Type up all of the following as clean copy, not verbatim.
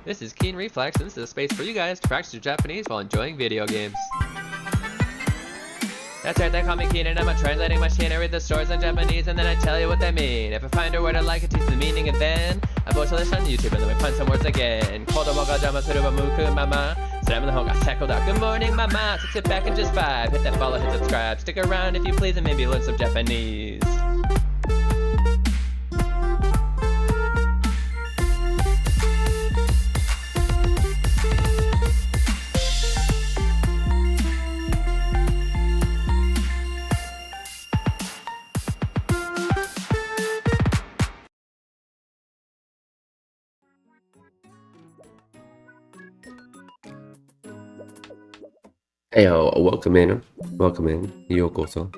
This is Keen Reflex, and this is a space for you guys to practice your Japanese while enjoying video games. That's right, they call me Keen, and I'm a translating machine. I read the stories in Japanese, and then I tell you what they mean. If I find a word I like, I teach the meaning, and then I post a list on YouTube, and then we find some words again. Kodomo ga jama suru wa muku mama. Slam the hoga settled out. Good morning, mama. So sit back and just vibe. Hit that follow, hit subscribe. Stick around if you please, and maybe learn some Japanese. Heyo, welcome in, yokoso.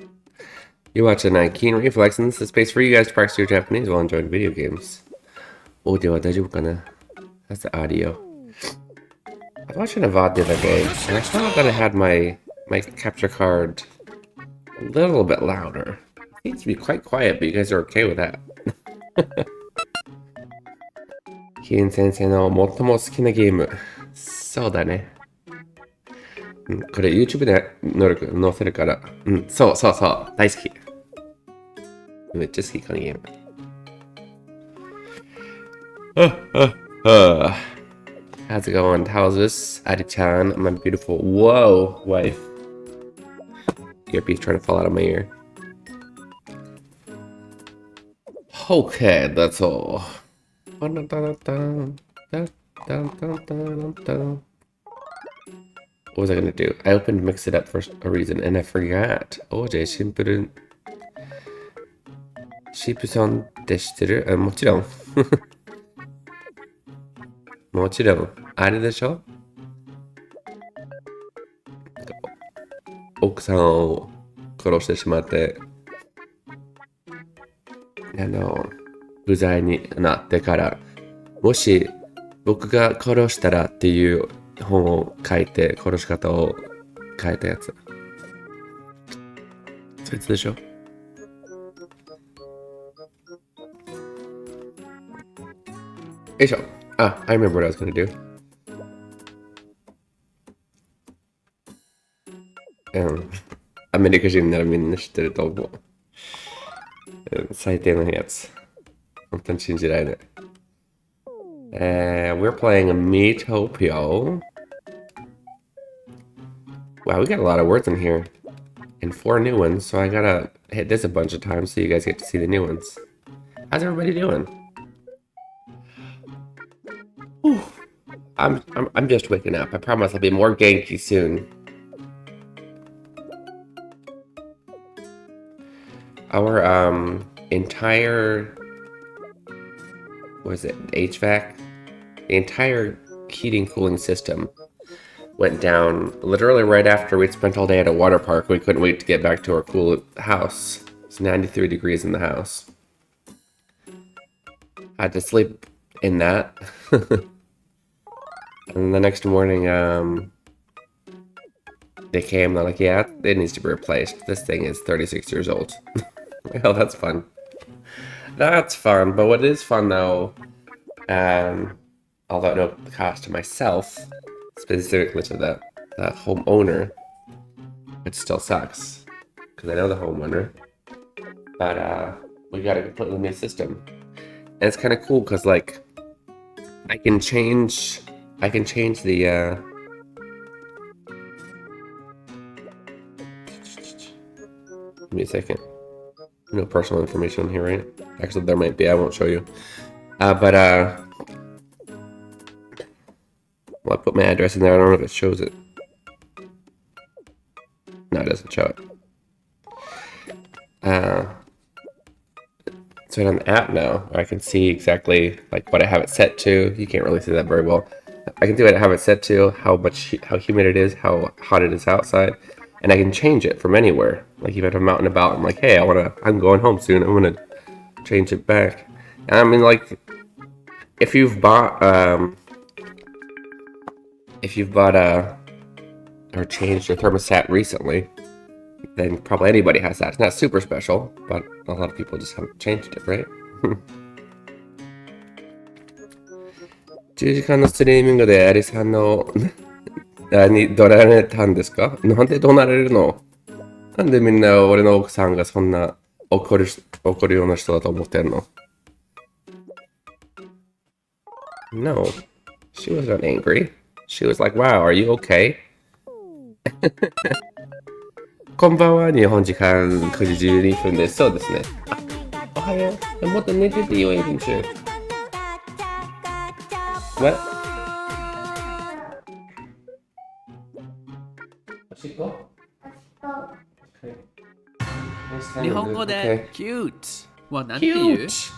You're watching Keen Reflex, and this is a space for you guys to practice your Japanese while enjoying video games. Audio, daijoubu kana? That's the audio. I was watching a VOD the other day, and I found that I had my capture card a little bit louder. It needs to be quite quiet, but you guys are okay with that. Keen sensei no motomo suki na game. そうだね。これ YouTube で載せるから。そう。大好き。めっちゃ好き、このゲーム。How's it going? How's this? Adi-chan, my beautiful, whoa, wife. Earpiece trying to fall out of my ear. Okay, that's all. What was I gonna do? I opened Mix It Up for a reason, and I forgot. OJ, シンプル。シープさんって知ってる？もちろん。もちろん。あれでしょ？奥さんを殺してしまって、無罪になってから、もし僕が殺したらっていう本を書いて殺し方を変えたやつ。そいつでしょ？よいしょ。I remember what I was going to do. アメリカ人ならみんな知ってると思う。最低のやつ。本当に信じられない。We're playing Miitopia. Wow, we got a lot of words in here. And 4 new ones, so I gotta hit this a bunch of times so you guys get to see the new ones. How's everybody doing? Whew. I'm just waking up. I promise I'll be more Genki soon. Our entire, what is it, HVAC? The entire heating cooling system went down literally right after we'd spent all day at a water park. We couldn't wait to get back to our cool house. It's 93 degrees in the house. I had to sleep in that. And the next morning, they came, they're like, yeah, it needs to be replaced. This thing is 36 years old. Well, that's fun. That's fun, but what is fun though, although at no cost to myself, specifically to the homeowner, it still sucks, because I know the homeowner, but we got a completely new system. And it's kind of cool, because like, I can change the, give me a second. No personal information here, right? Actually, there might be. I won't show you. Well, I put my address in there. I don't know if it shows it. No, it doesn't show it. So on the app now, I can see exactly like what I have it set to. You can't really see that very well. I can see what I have it set to, how humid it is, how hot it is outside. And I can change it from anywhere. Like even if I'm out and about, I'm like, hey, I'm going home soon. I want to change it back. And I mean, like, if you've bought or changed your thermostat recently, then probably anybody has that. It's not super special, but a lot of people just haven't changed it, right? 10時間のストリーミングでアリさんのに怒られたんですか？なんで怒られるの？なんでみんな俺の奥さんがそんな怒るような人だと思ってんの？ No, she was not angry. She was like, wow, are you okay? こんばんは、日本時間9時12分です。そうですね。おはよう。もっと寝てていいよ、エイリンちゃん。What? おしっこ？日本語で cute は何て言う？そ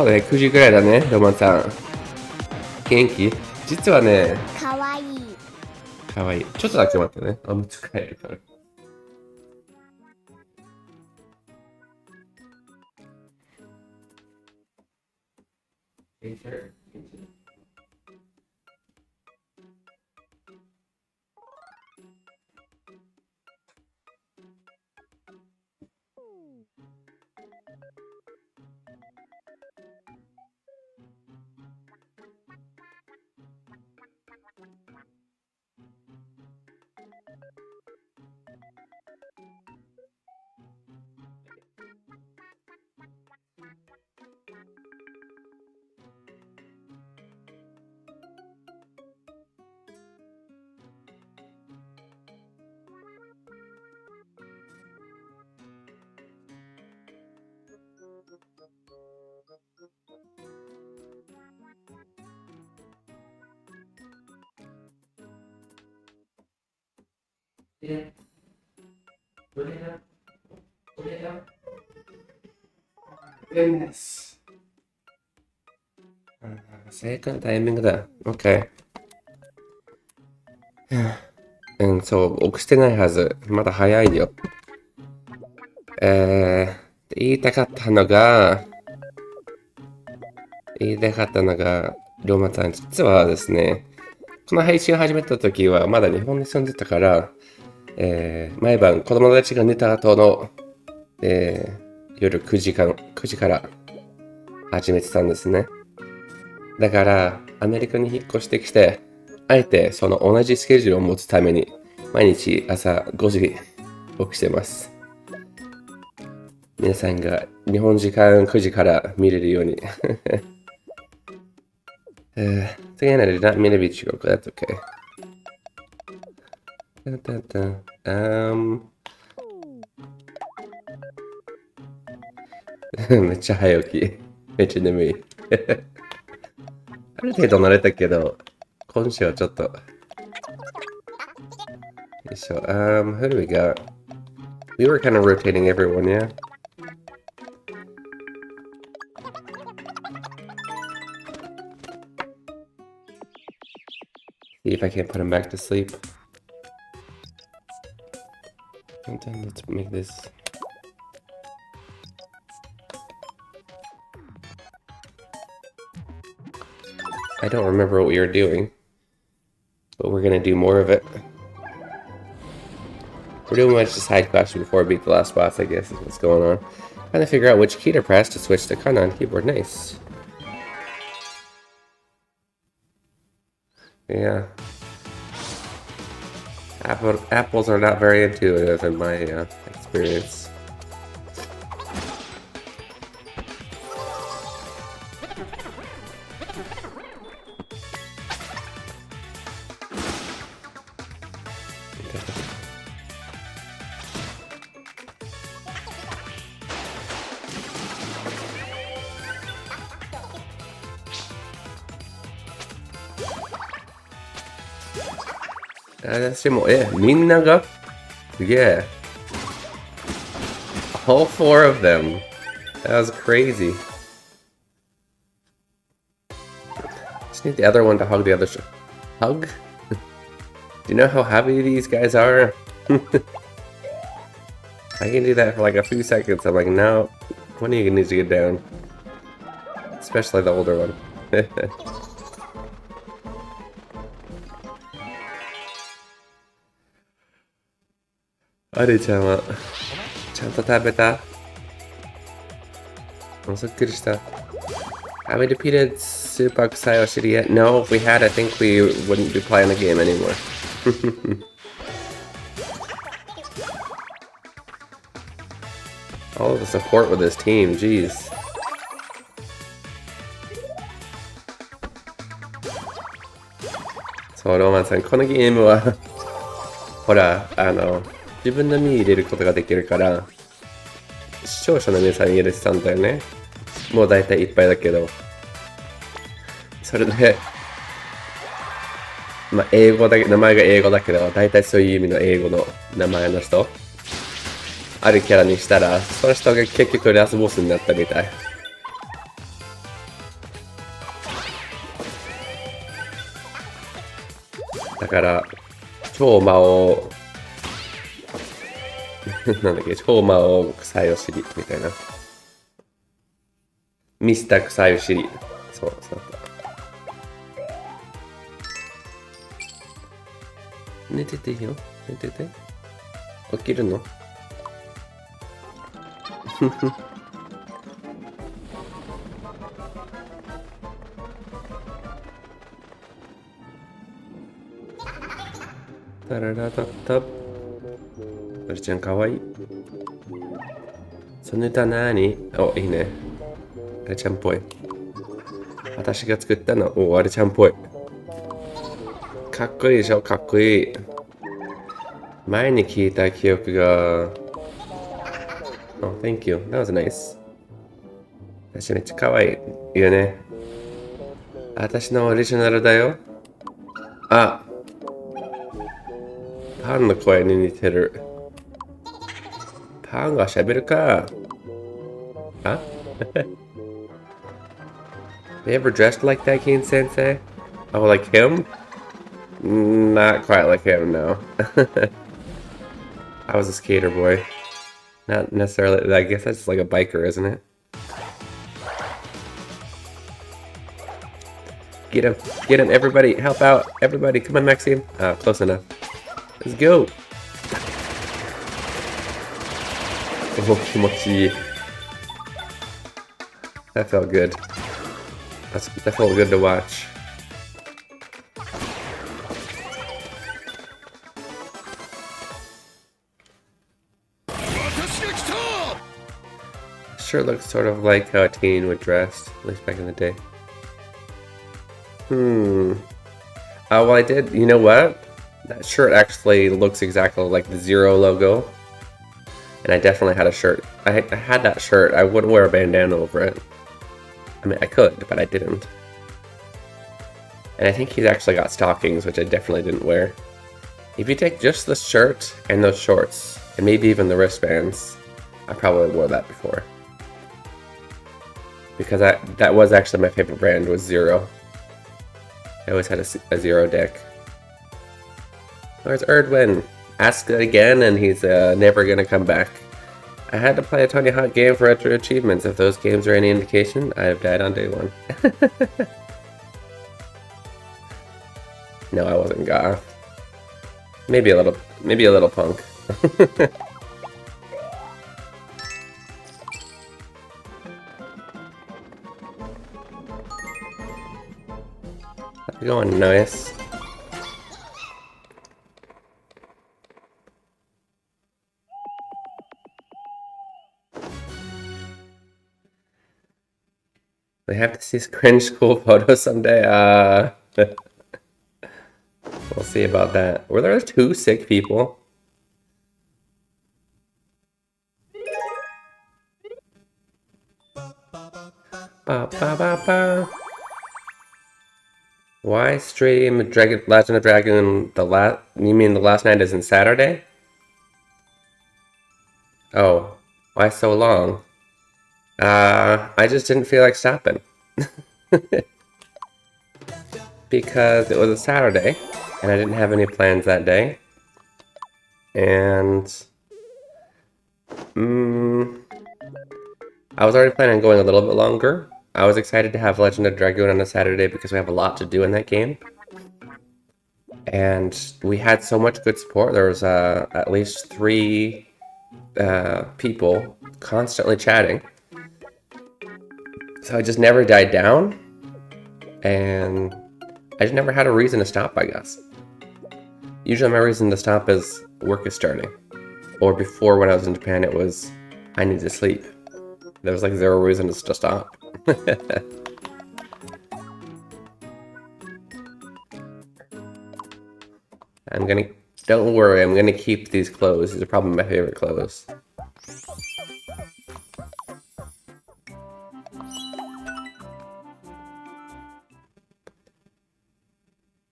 うだね、9時ぐらいだね、ロマンさん。元気？実はね、かわいい。かわいい。ちょっとだけ待ってね。おむつ替えるから。Goodness. 正解のタイミングだ。OK。そう、起きてないはず。まだ早いよ。言いたかったのが、ローマさん、実はですね、この配信を始めた時はまだ日本に住んでたから、毎晩子供たちが寝た後の、夜9時から始めてたんですね。だから、アメリカに引っ越してきて、あえてその同じスケジュールを持つために、毎日朝5時起きてます。皆さんが日本時間9時から見れるように。Again, I did not mean to be joke, but that's okay. めっちゃ早起き。めっちゃ眠い。ある程度慣れたけど、今週はちょっと。よいしょ。Who do we got? We were kind of rotating everyone, yeah? See if I can't put him back to sleep. And then let's make this. I don't remember what we were doing, but we're gonna do more of it. We're doing a bunch of side quests before we beat the last boss, I guess is what's going on. Trying to figure out which key to press to switch to kana on keyboard. Nice. Yeah. Apples are not very intuitive in my experience. Minnaga? Yeah. All 4 of them. That was crazy. Just need the other one to hug the other hug? Do you know how heavy these guys are? I can do that for like a few seconds. I'm like, no, one of you needs to get down. Especially the older one. アリちゃんはちゃんと食べた？すっきりした。Have we defeated Super Sayo City yet? No, if we had, I think we wouldn't be playing the game anymore. All of the support with this team, jeez. そう、ローマンさん、このゲームはほら、自分の身入れることができるから、視聴者の皆さん入れてたんだよね。もう大体いっぱいだけど。それで、まあ、英語だけ、名前が英語だけど、大体そういう意味の英語の名前の人、あるキャラにしたら、その人が結局ラスボスになったみたい。だから、超魔王、なんだっけ、超魔王草よしりみたいな。ミスター草よしり。そう、そう。寝てていいよ。寝てて。起きるのタララタッタ。おじちゃんかわいい。その歌なーに？お、いいね。あれちゃんっぽい。私が作ったの。お、あれちゃんっぽい。かっこいいでしょ、かっこいい。前に聞いた記憶が。Oh, thank you. That was nice. 私めっちゃかわいい。いいよね。私のオリジナルだよ。あ、パンの声に似てる。パンが喋るか。あThey ever dressed like that, Keen Sensei? Oh, like him? Not quite like him, no. I was a skater boy. Not necessarily, I guess that's just like a biker, isn't it? Get him, everybody, help out, everybody, come on, Maxime. Ah, close enough. Let's go. Oh, kimochi. That felt good. That felt good to watch. Sure looks sort of like how a teen would dress, at least back in the day. Well, I did. You know what? That shirt actually looks exactly like the Zero logo. And I definitely had a shirt. I had that shirt. I wouldn't wear a bandana over it. I mean, I could, but I didn't. And I think he's actually got stockings, which I definitely didn't wear. If you take just the shirt and those shorts, and maybe even the wristbands, I probably wore that before. Because that was actually my favorite brand, was Zero. I always had a Zero deck. Where's Erdwin? Ask it again and he's never gonna come back. I had to play a Tony Hawk game for retro achievements. If those games are any indication, I have died on day one. No, I wasn't goth. Maybe a little punk. Going nice. We have to see his cringe school photo someday. We'll see about that. Were there 2 sick people? Ba, ba, ba, ba. Why stream Legend of Dragon you mean the last night isn't Saturday? Oh, why so long? I just didn't feel like stopping. Because it was a Saturday, and I didn't have any plans that day. And I was already planning on going a little bit longer. I was excited to have Legend of Dragoon on a Saturday because we have a lot to do in that game. And we had so much good support. There was at least 3 people constantly chatting. So I just never died down, and I just never had a reason to stop, I guess. Usually my reason to stop is work is starting. Or before, when I was in Japan, it was I need to sleep. There was like zero reason to stop. Don't worry, I'm gonna keep these clothes. These are probably my favorite clothes.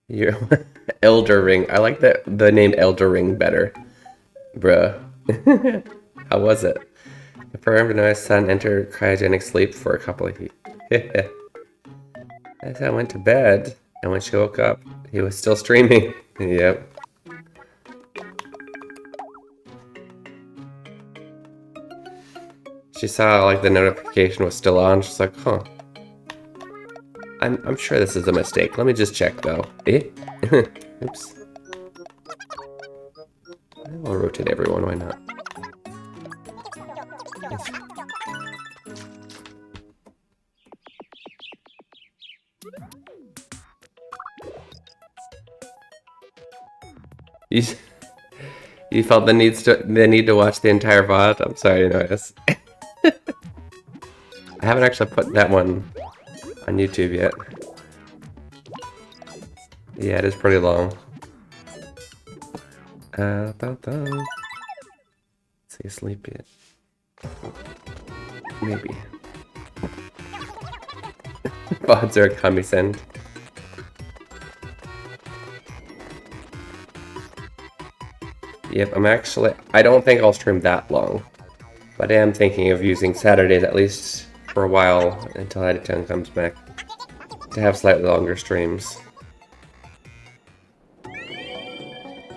You're Elder Ring. I like the name Elder Ring better. Bruh. How was it? Confirmed my son entered cryogenic sleep for a couple of weeks. As I went to bed, and when she woke up, he was still streaming. Yep. She saw like the notification was still on. She's like, huh. I'm sure this is a mistake. Let me just check though. Eh? Oops. I'll rotate everyone, why not? You felt the need to watch the entire VOD? I'm sorry to notice. I haven't actually put that one on YouTube yet. Yeah, it is pretty long. Is he asleep yet? Maybe. VODs are kami-sen. Yep, I don't think I'll stream that long. But I am thinking of using Saturdays at least for a while until Editon comes back to have slightly longer streams.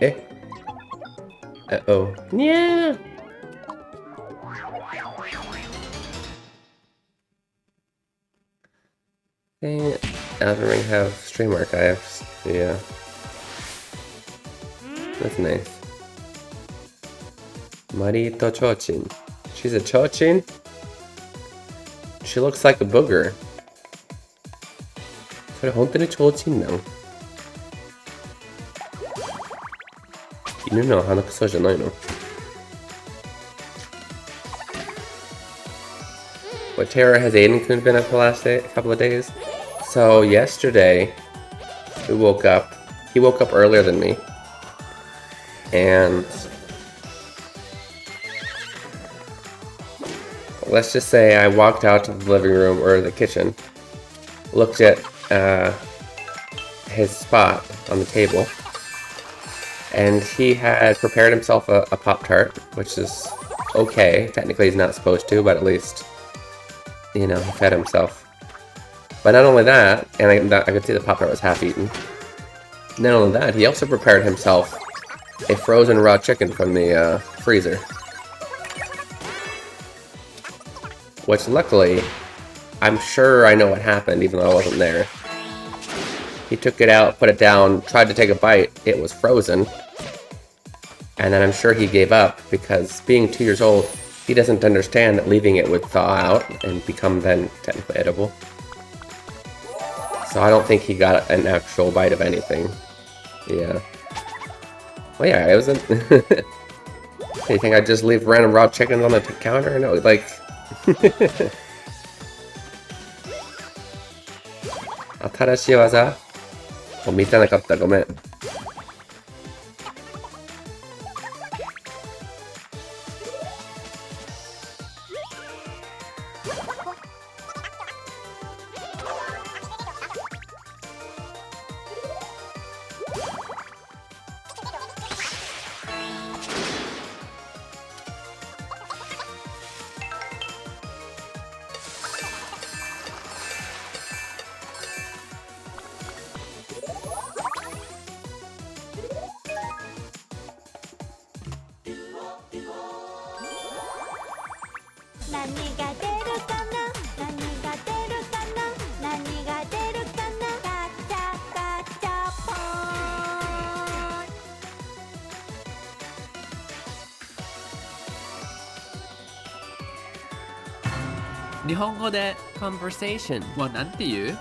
Eh? Uh-oh. Yeah! Dang it. Elden Ring have stream archives. Yeah. That's nice. Marito Chochin. She's a Chochin? She looks like a booger. それ本当にちょうちんなの？犬の鼻くそじゃないの？ What terror has Aiden been up the last couple of days? So yesterday, he woke up earlier than me. And let's just say I walked out to the living room or the kitchen, looked at his spot on the table, and he had prepared himself a Pop-Tart, which is okay. Technically he's not supposed to, but at least, you know, he fed himself. But not only that, and I could see the Pop-Tart was half-eaten. Not only that, he also prepared himself a frozen raw chicken from the freezer. Which luckily, I'm sure I know what happened even though I wasn't there. He took it out, put it down, tried to take a bite, it was frozen. And then I'm sure he gave up because being 2 years old, he doesn't understand that leaving it would thaw out and become then technically edible. So I don't think he got an actual bite of anything. Yeah. Well, yeah, it was a... You think I'd just leave random raw chickens on the counter? No, like... 新しい技を見てなかった、ごめん。日本語で conversation はなんて言う？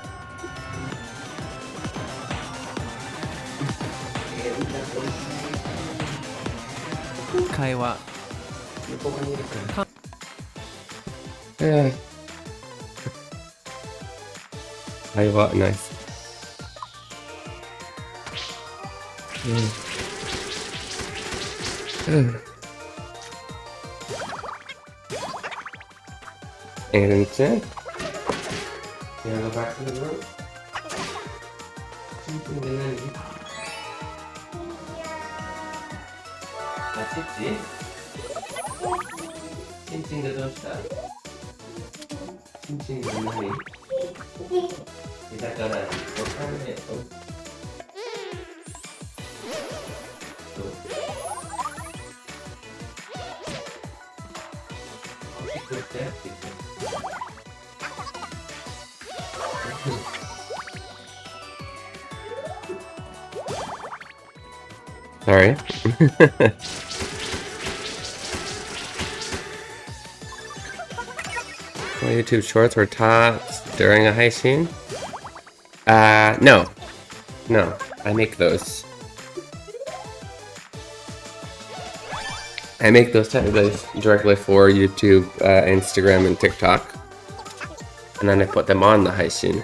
会話。会話、ナイス。And then, you wanna go back to the room? That's it, see? チンチンがどうした？チンチンが何？だから、わかんないと。Sorry. YouTube shorts were taught during a haishin? No. No, I make those. I make those directly for YouTube, Instagram, and TikTok. And then I put them on the haishin.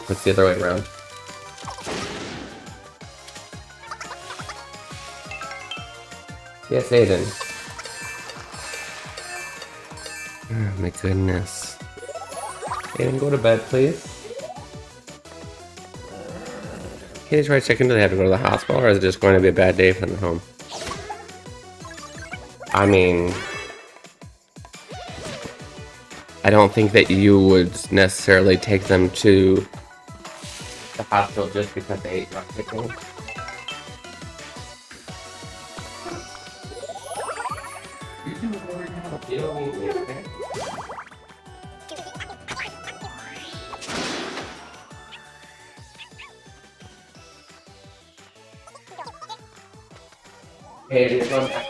That's the other way around. Yes, Aiden. Oh my goodness. Aiden, go to bed, please. Katie's Fried Chicken, do they have to go to the hospital, or is it just going to be a bad day for them at home? I mean, I don't think that you would necessarily take them to the hospital just because they ate rock chicken. You don't need me, okay? Hey, just one back.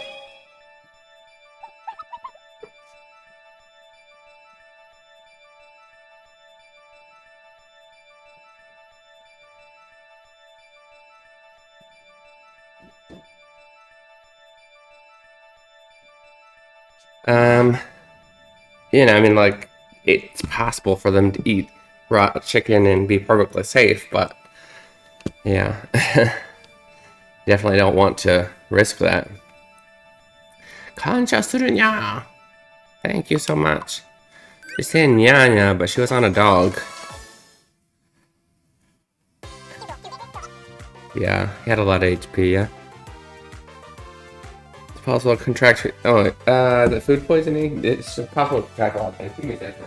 You know, I mean, like, it's possible for them to eat raw chicken and be perfectly safe, but yeah, definitely don't want to risk that. Kancha surunya! Thank you so much. She's saying nya, but she was on a dog. Yeah, he had a lot of HP, yeah. It's possible to contract... Oh, the food poisoning? It's possible to contract a lot of things. Give me a second.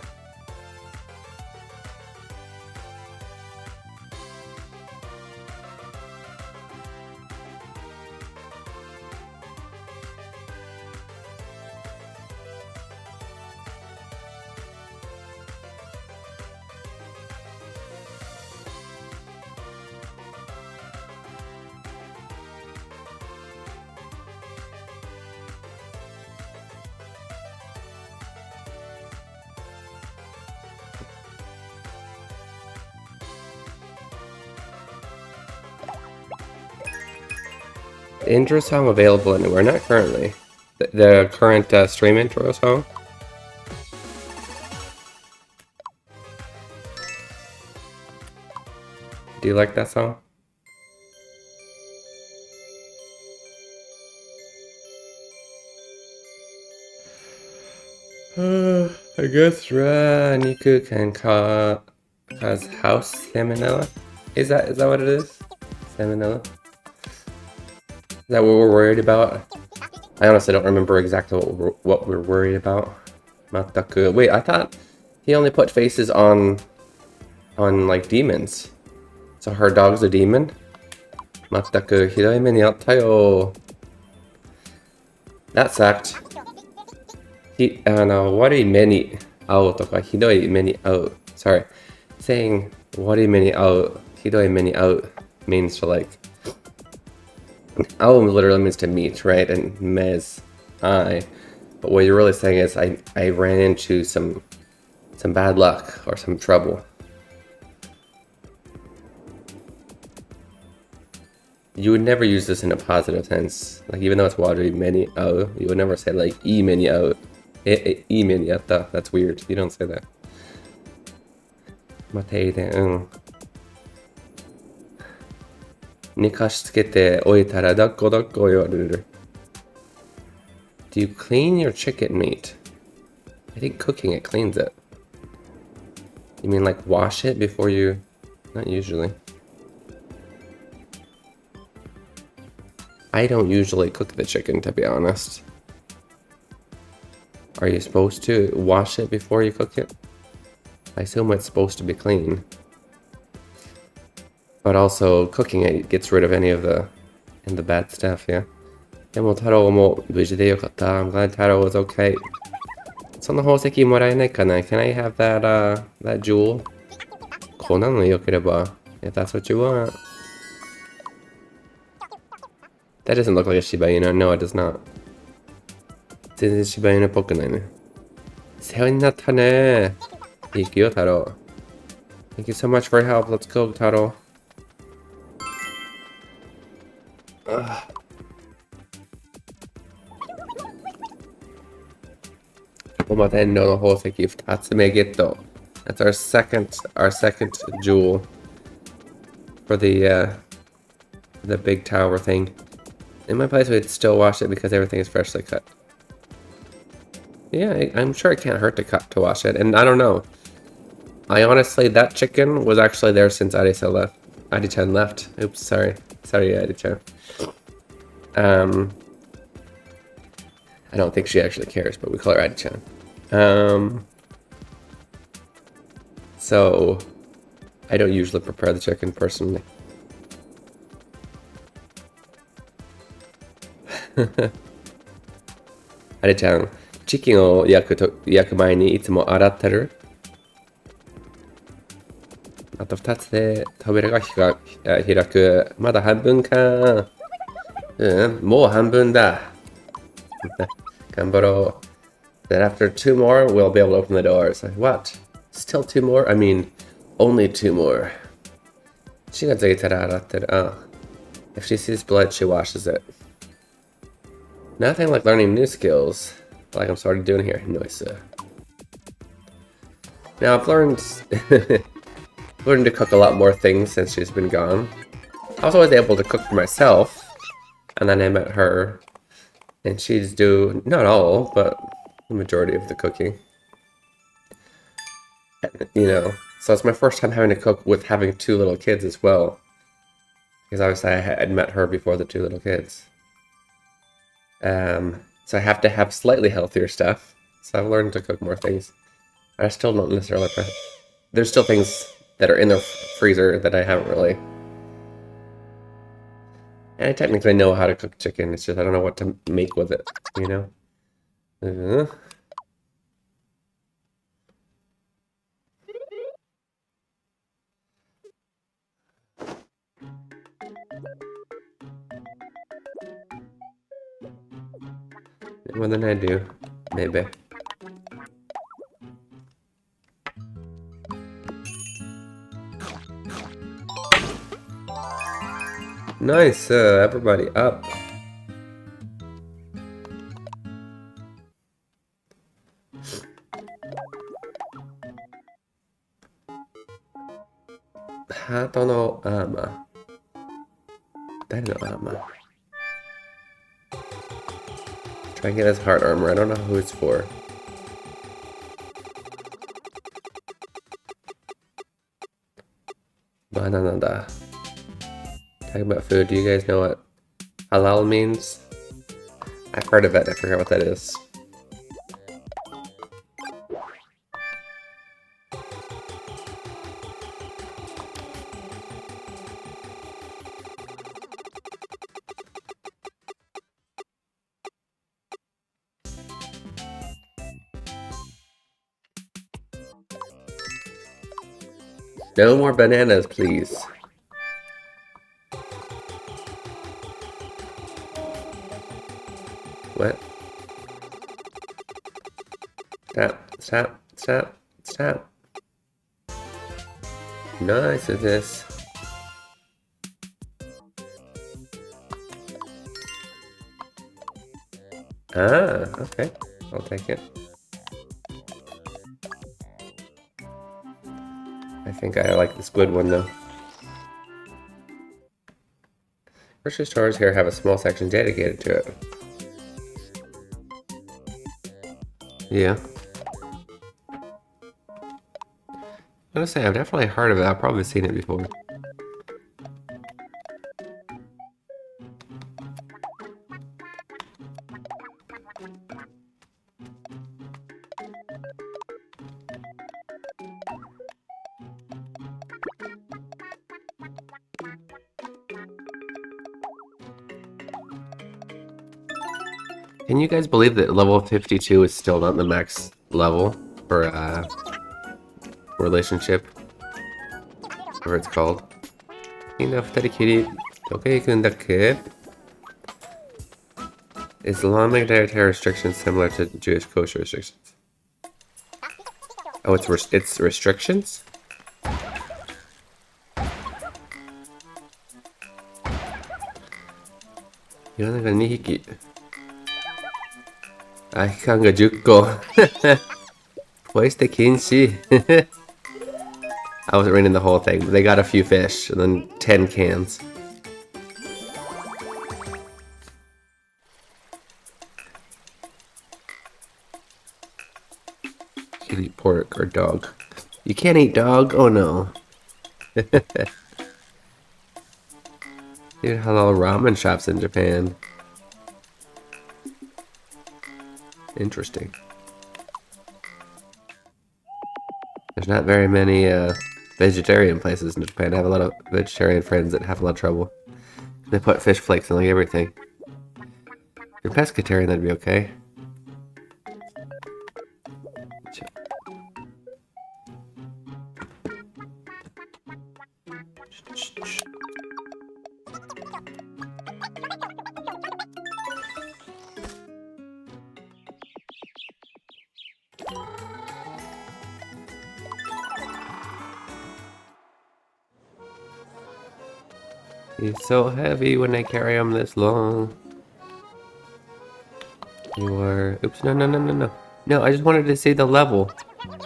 Intro song available anywhere? Not currently. The current stream intro song? Do you like that song? I guess raw Niku can cause house salmonella? Is that what it is? Salmonella? Is that what we're worried about? I honestly don't remember exactly what we're worried about. Mataku. Wait, I thought he only put faces on like demons. So her dog's a demon? Mataku hidoi me ni atta yo. That sucked. Wari me ni ao toka hidoi me ni ao. Sorry. Saying wari me ni ao, hidoi me ni ao means to like... Ao literally means to meet, right? And me is I. But what you're really saying is I ran into some some bad luck or some trouble. You would never use this in a positive sense. Like, even though it's watery many out, you would never say like e many out. E many yatta. That's weird. You don't say that. Matei de, 寝かしつけておいたら抱っこ抱っこ言われる。Do you clean your chicken meat? I think cooking it cleans it. You mean like wash it before you... Not usually. I don't usually cook the chicken, to be honest. Are you supposed to wash it before you cook it? I assume it's supposed to be clean. But also, cooking it gets rid of any of the bad stuff, yeah? でも太郎も無事でよかった。I'm glad Taro was okay. その宝石もらえないかな? Can I have that jewel? こんなの良ければ. If that's what you want. That doesn't look like a Shiba Inu. No, it does not. 全然柴犬っぽくないね。世話になったね。行くよ、太郎。Thank you so much for your help. Let's go, 太郎。またエンドの宝石2つ目ゲット。That's our second jewel for the big tower thing. In my place, we'd still wash it because everything is freshly cut. Yeah, I'm sure it can't hurt to wash it, and I don't know. I honestly, that chicken was actually there since Adi-chan left. Oops, sorry, Adi-chan. I don't think she actually cares, but we call her Adi-chan. So I don't usually prepare the chicken personally. あれちゃん、チキンを焼く前にいつも洗ってる？あと2つで扉が開く。まだ半分か。もう半分だ。頑張ろう。Then after 2 more, we'll be able to open the doors. Like, what? Still 2 more? I mean, only 2 more. 血がついたら洗ってる。If she sees blood, she washes it. Nothing like learning new skills, like I'm sort of doing here. Nice. Now I've learned to cook a lot more things since she's been gone. I was always able to cook for myself, and then I met her, and she'd do not all, but the majority of the cooking. You know, so it's my first time having to cook with having 2 little kids as well, because obviously I had met her before the 2 little kids. So I have to have slightly healthier stuff. So I've learned to cook more things. I still don't necessarily... There's still things that are in the freezer that I haven't really... And I technically know how to cook chicken. It's just I don't know what to make with it, you know? More than I do, maybe. Nice, everybody up. Hato no ama.誰のarmor? Try and get his heart armor. I don't know who it's for. Banana da. Talking about food, do you guys know what halal means? I've heard of it, I forgot what that is. No more bananas, please. What? Stop. Ah. Nice is this. Ah, okay. I'll take it. I think I like the squid one though. Grocery stores here have a small section dedicated to it. Yeah. I'm gonna say I've definitely heard of it. I've probably seen it before. Can you guys believe that level 52 is still not the max level for relationship? Whatever it's called. みんな二人きりどこへ行くんだっけ? Islamic dietary restrictions similar to Jewish kosher restrictions? Oh, it's restrictions? Yona ga 2匹. 空き缶が10個. ポイ捨て禁止. I wasn't reading the whole thing, but they got a few fish and then 10 cans. You can eat pork or dog. You can't eat dog? Oh no. Dude, halal ramen shops in Japan. Interesting. There's not very many vegetarian places in Japan. I have a lot of vegetarian friends that have a lot of trouble. They put fish flakes in like everything. If you're pescatarian, that'd be okay. He's so heavy when they carry him this long. You are... Oops, no, no, no, no, no. No, I just wanted to see the level.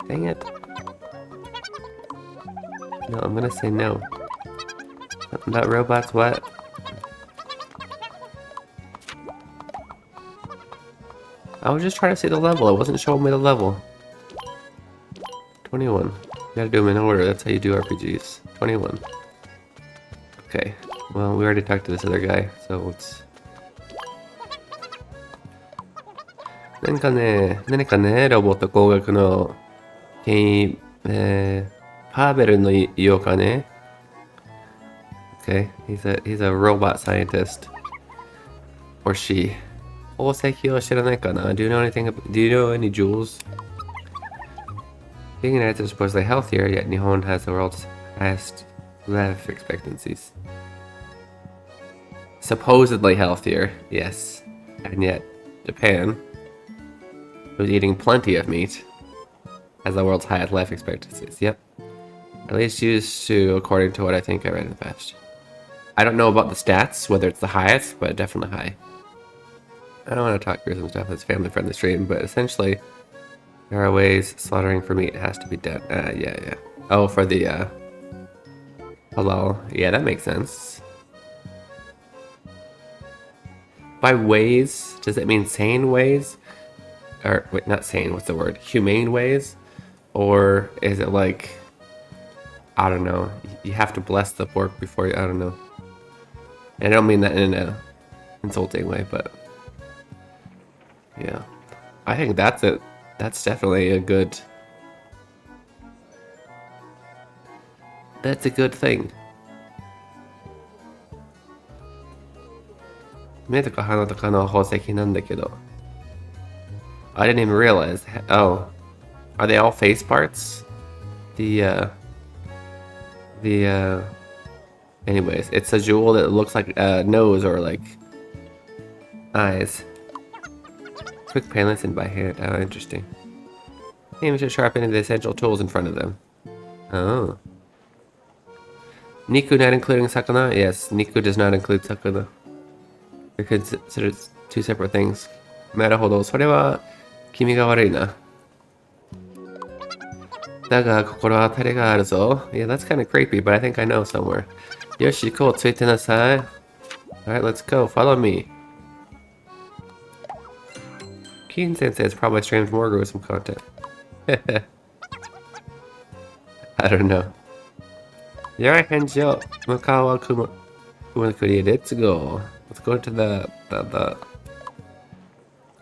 Dang it. No, I'm gonna say no. Something about robots, what? I was just trying to see the level. It wasn't showing me the level. 21. You gotta do them in order. That's how you do RPGs. 21. Okay. Well, we already talked to this other guy, so let's... 何かね、ロボット工学の権威、パーベルの言おうかね。Okay, he's a robot scientist. Or she. 宝石を知らないかな? Do you know any jewels? Being United States is supposedly healthier, yet Nihon has the world's highest life expectancies. Supposedly healthier, yes. And yet, Japan, who's eating plenty of meat, has the world's highest life expectancies. Yep. At least used to, according to what I think I read in the past. I don't know about the stats, whether it's the highest, but definitely high. I don't want to talk through some stuff that's family-friendly stream, but essentially, there are ways slaughtering for meat has to be done. Yeah. Oh, for the, halal. Yeah, that makes sense. By ways, does it mean sane ways? Or, wait, not sane, what's the word? Humane ways? Or is it like, I don't know, you have to bless the pork before you, I don't know. And I don't mean that in an insulting way, but yeah. I think that's it. That's definitely a good... That's a good thing. 目とか鼻とかの宝石なんだけど I didn't even realize. Oh. Are they all face parts? Anyways, it's a jewel that looks like a nose or like eyes. Quick painless and by hand. Oh, interesting. Aim to sharpen the essential tools in front of them. Oh. Niku not including sakana? Yes, Niku does not include sakana. They're considered two separate things. なるほど、それは君が悪いな。だが心当たりがあるぞ。Yeah, that's kind of creepy, but I think I know somewhere. よし、行こう、ついてなさい。Alright, let's go. Follow me. Keen Sensei has probably streamed more gruesome content. I don't know. やら返事を向かうは雲の国へ Let's go. Let's go to the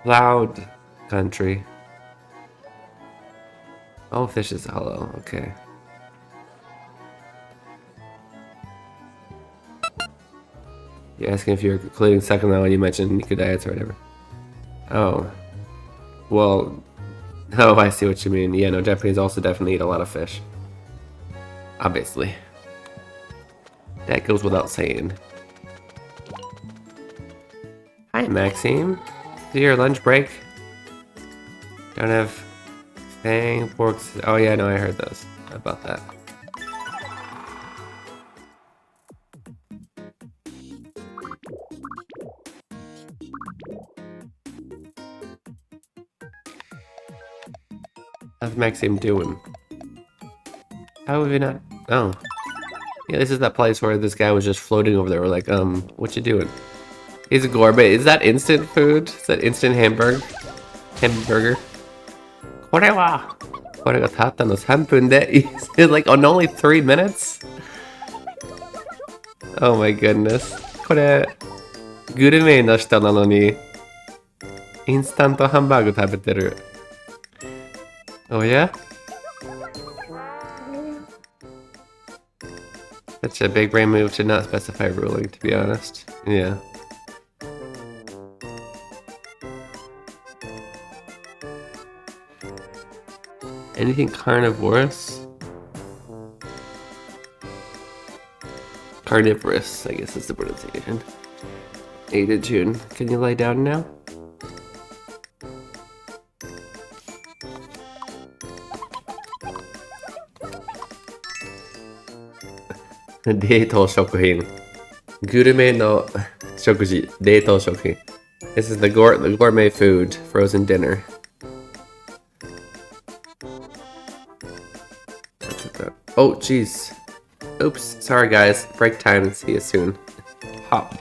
cloud country. Oh, fish is hollow. Okay. You're asking if you're including sakana when you mentioned Niku diets or whatever. Oh. Well, oh, I see what you mean. Yeah, no, Japanese also definitely eat a lot of fish. Obviously. That goes without saying. Hi, Maxime. Do your lunch break? Don't have fang, porks. Oh, yeah, no, I heard those. How about that? How's Maxime doing? How have you not? Oh. Yeah, this is that place where this guy was just floating over there. We're like, what you doing? He's a gourmet. Is that instant food? Is that instant hamburger? Hamburger? これがたったの3分で It's like on only 3 minutes? Oh my goodness. これグルメな人なのにインスタントハンバーグ食べてる。Oh yeah? Such a big brain move to not specify ruling, to be honest. Yeah. Anything carnivorous? Carnivorous, I guess is the pronunciation. 8 June. Can you lie down now?冷凍食品。グルメの食事。冷凍食品。This is the gourmet food, frozen dinner. Oh, jeez. Oops. Sorry, guys. Break time. See you soon. Hop.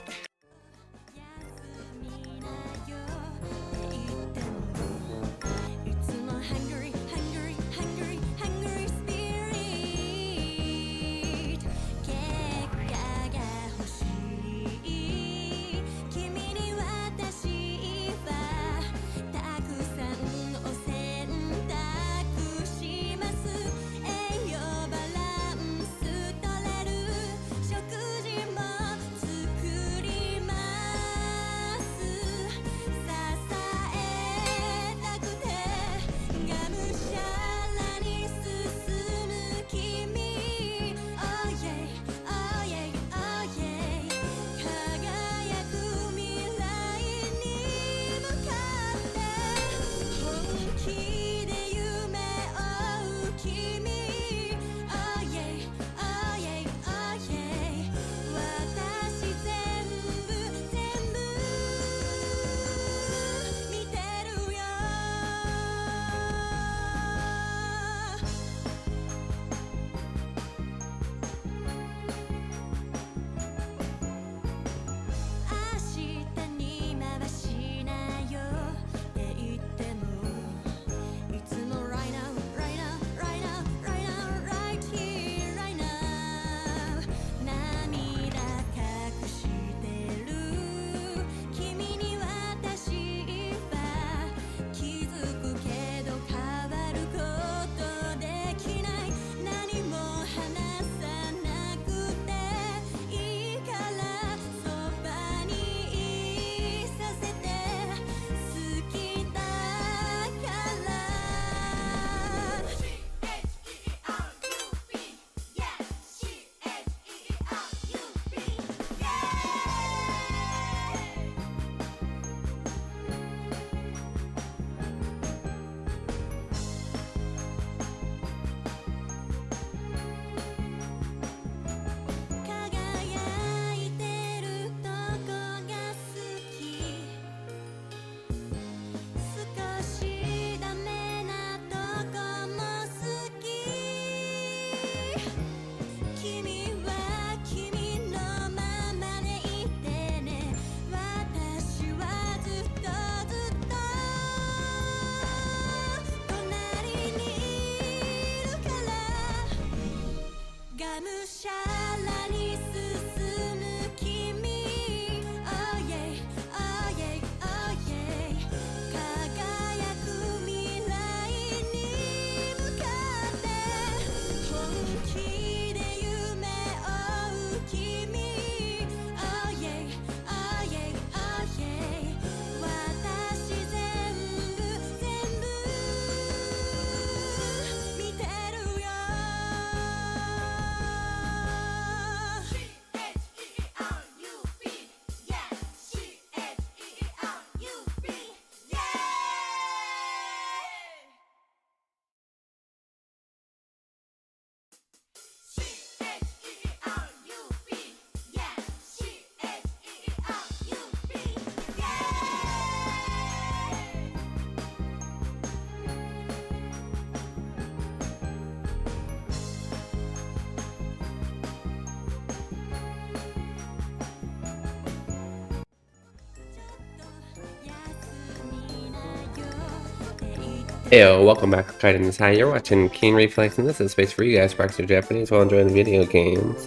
Heyo, welcome back to Kite in the Sky. You're watching Keen Reflex, and this is space for you guys practice your Japanese while enjoying the video games.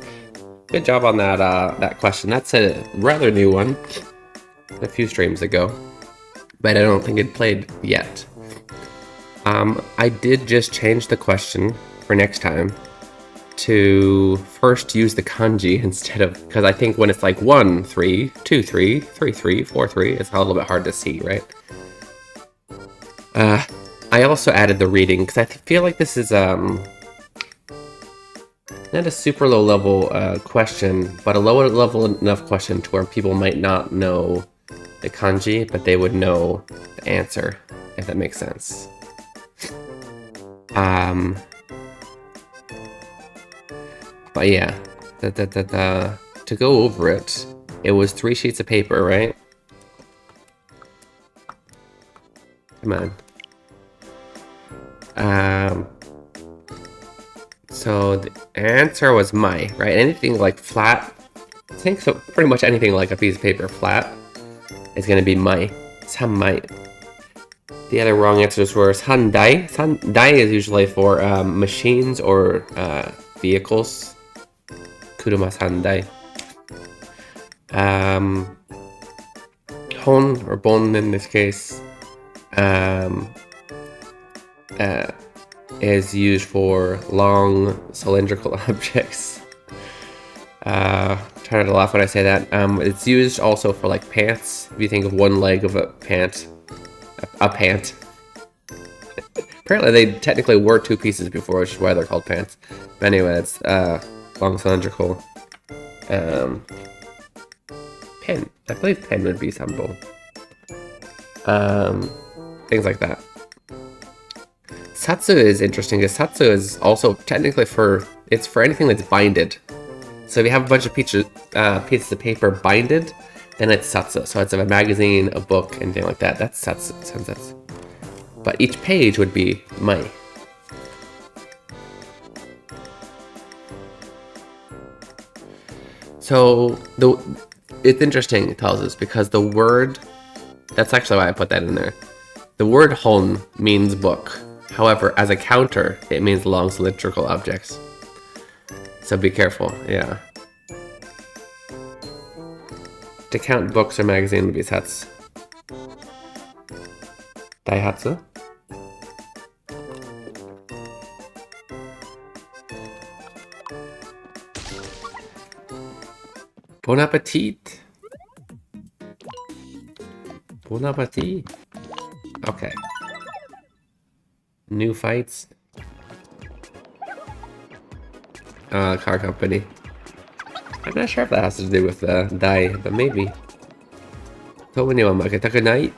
Good job on that question. That's a rather new one. A few streams ago, but I don't think it played yet. I did just change the question for next time to first use the kanji instead of, because I think when it's like 1, 3, 2, 3, 3, 3, 4, 3, it's a little bit hard to see, right? I also added the reading because I feel like this is not a super low level question, but a lower level enough question to where people might not know the kanji, but they would know the answer, if that makes sense. But yeah, to go over it, it was 3 sheets of paper, right? Come on. So the answer was mai, right? Anything like flat, I think so. Pretty much anything like a piece of paper flat is going to be mai. Sanmai. The other wrong answers were sandai. Sandai is usually for machines or vehicles. Kuruma sandai. Hon or bon in this case is used for long cylindrical objects. Try not to laugh when I say that. It's used also for like pants. If you think of one leg of a pant. Apparently they technically were 2 pieces before, which is why they're called pants. But anyway, it's long cylindrical. Pen. I believe pen would be sambo. Things like that. Satsu is interesting because Satsu is also technically it's for anything that's binded. So if you have a bunch of pieces of paper binded, then it's Satsu. So it's a magazine, a book, anything like that. That's Satsu. Sensetsu. But each page would be mai. So it's interesting, it tells us, because the word, that's actually why I put that in there. The word hon means book. However, as a counter, it means long cylindrical objects. So be careful, yeah. To count books or magazine would be satsu. Daihatsu. Bon appetit. Bon appetit. Okay. New fights. Car company. I'm not sure if that has to do with Dai, but maybe. Tomo ni wa maketaku nai.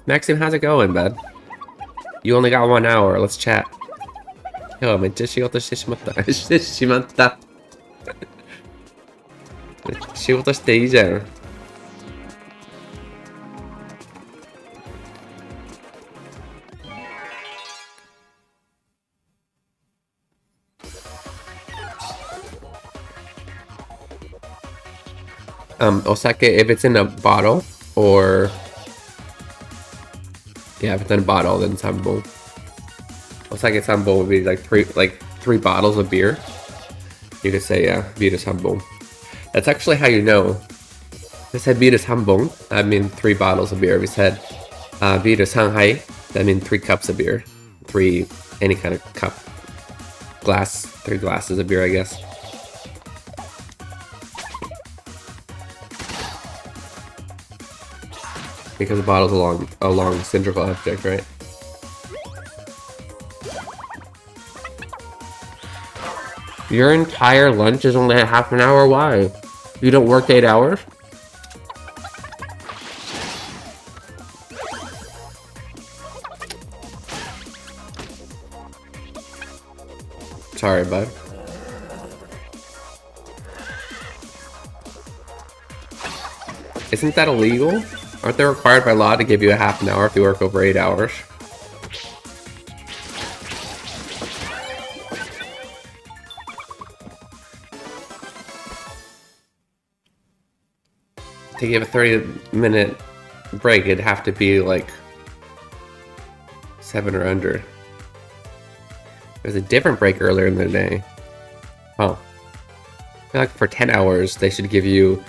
Maxim, how's it going, bud? You only got 1 hour. Let's chat. Yo, めっちゃ仕事してしまった。してしまった。仕事していいじゃん。Osake, if it's in a bottle, or yeah, if it's in a bottle, then sambo. Osake sambo would be like three bottles of beer. You could say, yeah, biru sambon. That's actually how you know. If I said biru sambon, that means 3 bottles of beer. If we said biru sanhai, that means 3 cups of beer. 3, any kind of cup. Glass, 3 glasses of beer, I guess. Because the bottle's a long cylindrical object, right? Your entire lunch is only a half an hour? Why? You don't work 8 hours? Sorry, bud. Isn't that illegal? Aren't they required by law to give you a half an hour if you work over 8 hours? to give a 30-minute break, it'd have to be like 7 or under. There's a different break earlier in the day. Oh. I feel like for 10 hours, they should give you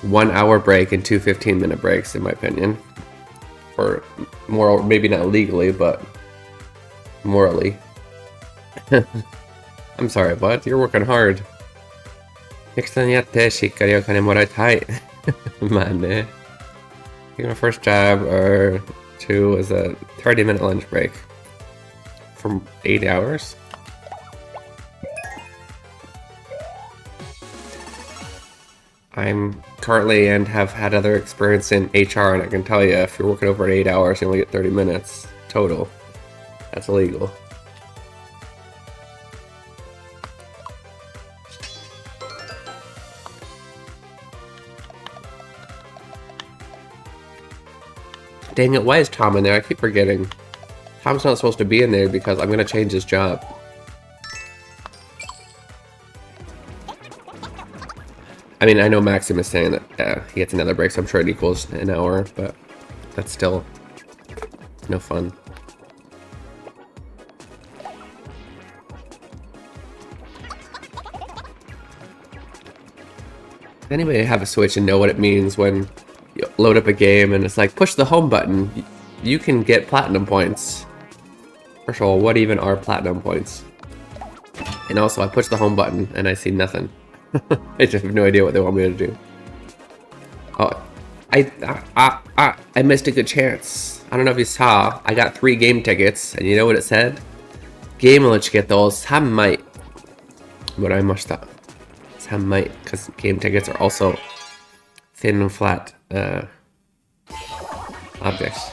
1 hour break and 2 15-minute breaks, in my opinion. Or more, maybe not legally, but morally. I'm sorry, bud. You're working hard. 人にやってしっかりお金もらいたい。まあね。Taking my first job or 2 was a 30-minute lunch break. From 8 hours? I'm currently and have had other experience in HR, and I can tell you, if you're working over 8 hours, you only get 30 minutes total. That's illegal. Dang it, why is Tom in there? I keep forgetting. Tom's not supposed to be in there because I'm gonna change his job. I mean, I know Maxim is saying that he gets another break, so I'm sure it equals an hour, but that's still no fun. Does anybody have a Switch and know what it means when you load up a game and it's like, push the home button, you can get platinum points. First of all, what even are platinum points? And also, I push the home button and I see nothing. I just have no idea what they want me to do. Oh, I missed a good chance. I don't know if you saw, I got 3 game tickets, and you know what it said? Gameのチケットを3枚もらいました。3枚, because game tickets are also thin and flat objects.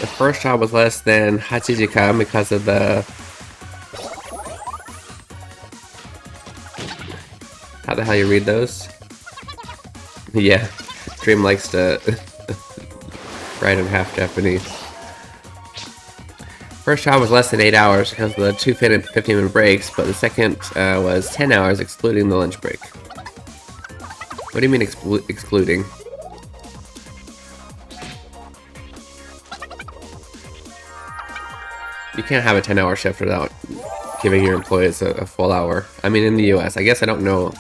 The first job was less than Hachijikan because of the... How the hell you read those? Yeah, Dream likes to write in half Japanese. First job was less than 8 hours because of the 2 15-minute breaks, but the second was 10 hours excluding the lunch break. What do you mean excluding? You can't have a 10-hour shift without giving your employees a full hour. I mean, in the US. I guess I don't know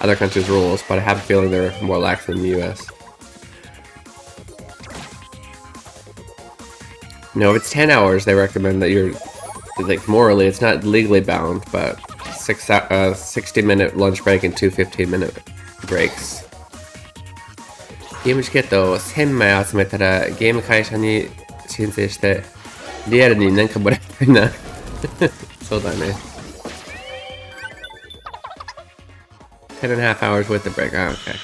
other countries' rules, but I have a feeling they're more lax than the US. No, if it's 10 hours, they recommend that you're, like, morally, it's not legally bound, but 60-minute lunch break and 2 15-minute breaks. ゲームチケットを1000枚集めたらゲーム会社に申請してリアルになんかもらいたいな。そうだね。10.5 hours with the break. Oh, okay.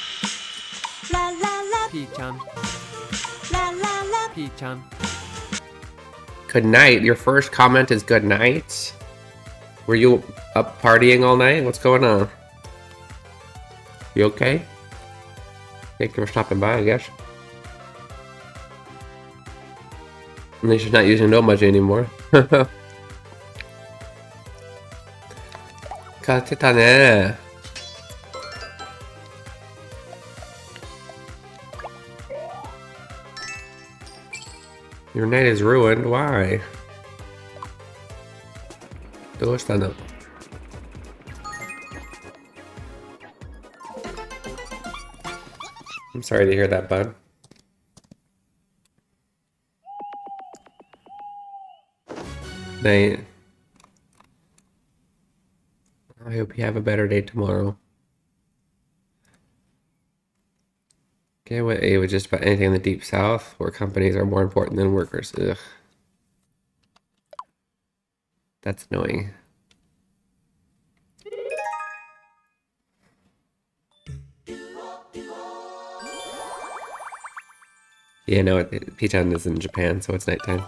P-chan. P-chan. Good night. Your first comment is good night. Were you up partying all night? What's going on? You okay? Thank you for stopping by, I guess. At least you're not using Domaji anymore. 買ってたね。Your night is ruined. Why? どうしたの? I'm sorry to hear that, bud. Night. I hope you have a better day tomorrow. Get away with just about anything in the Deep South, where companies are more important than workers. Ugh. That's annoying. Yeah, no, P-Town is in Japan, so it's nighttime.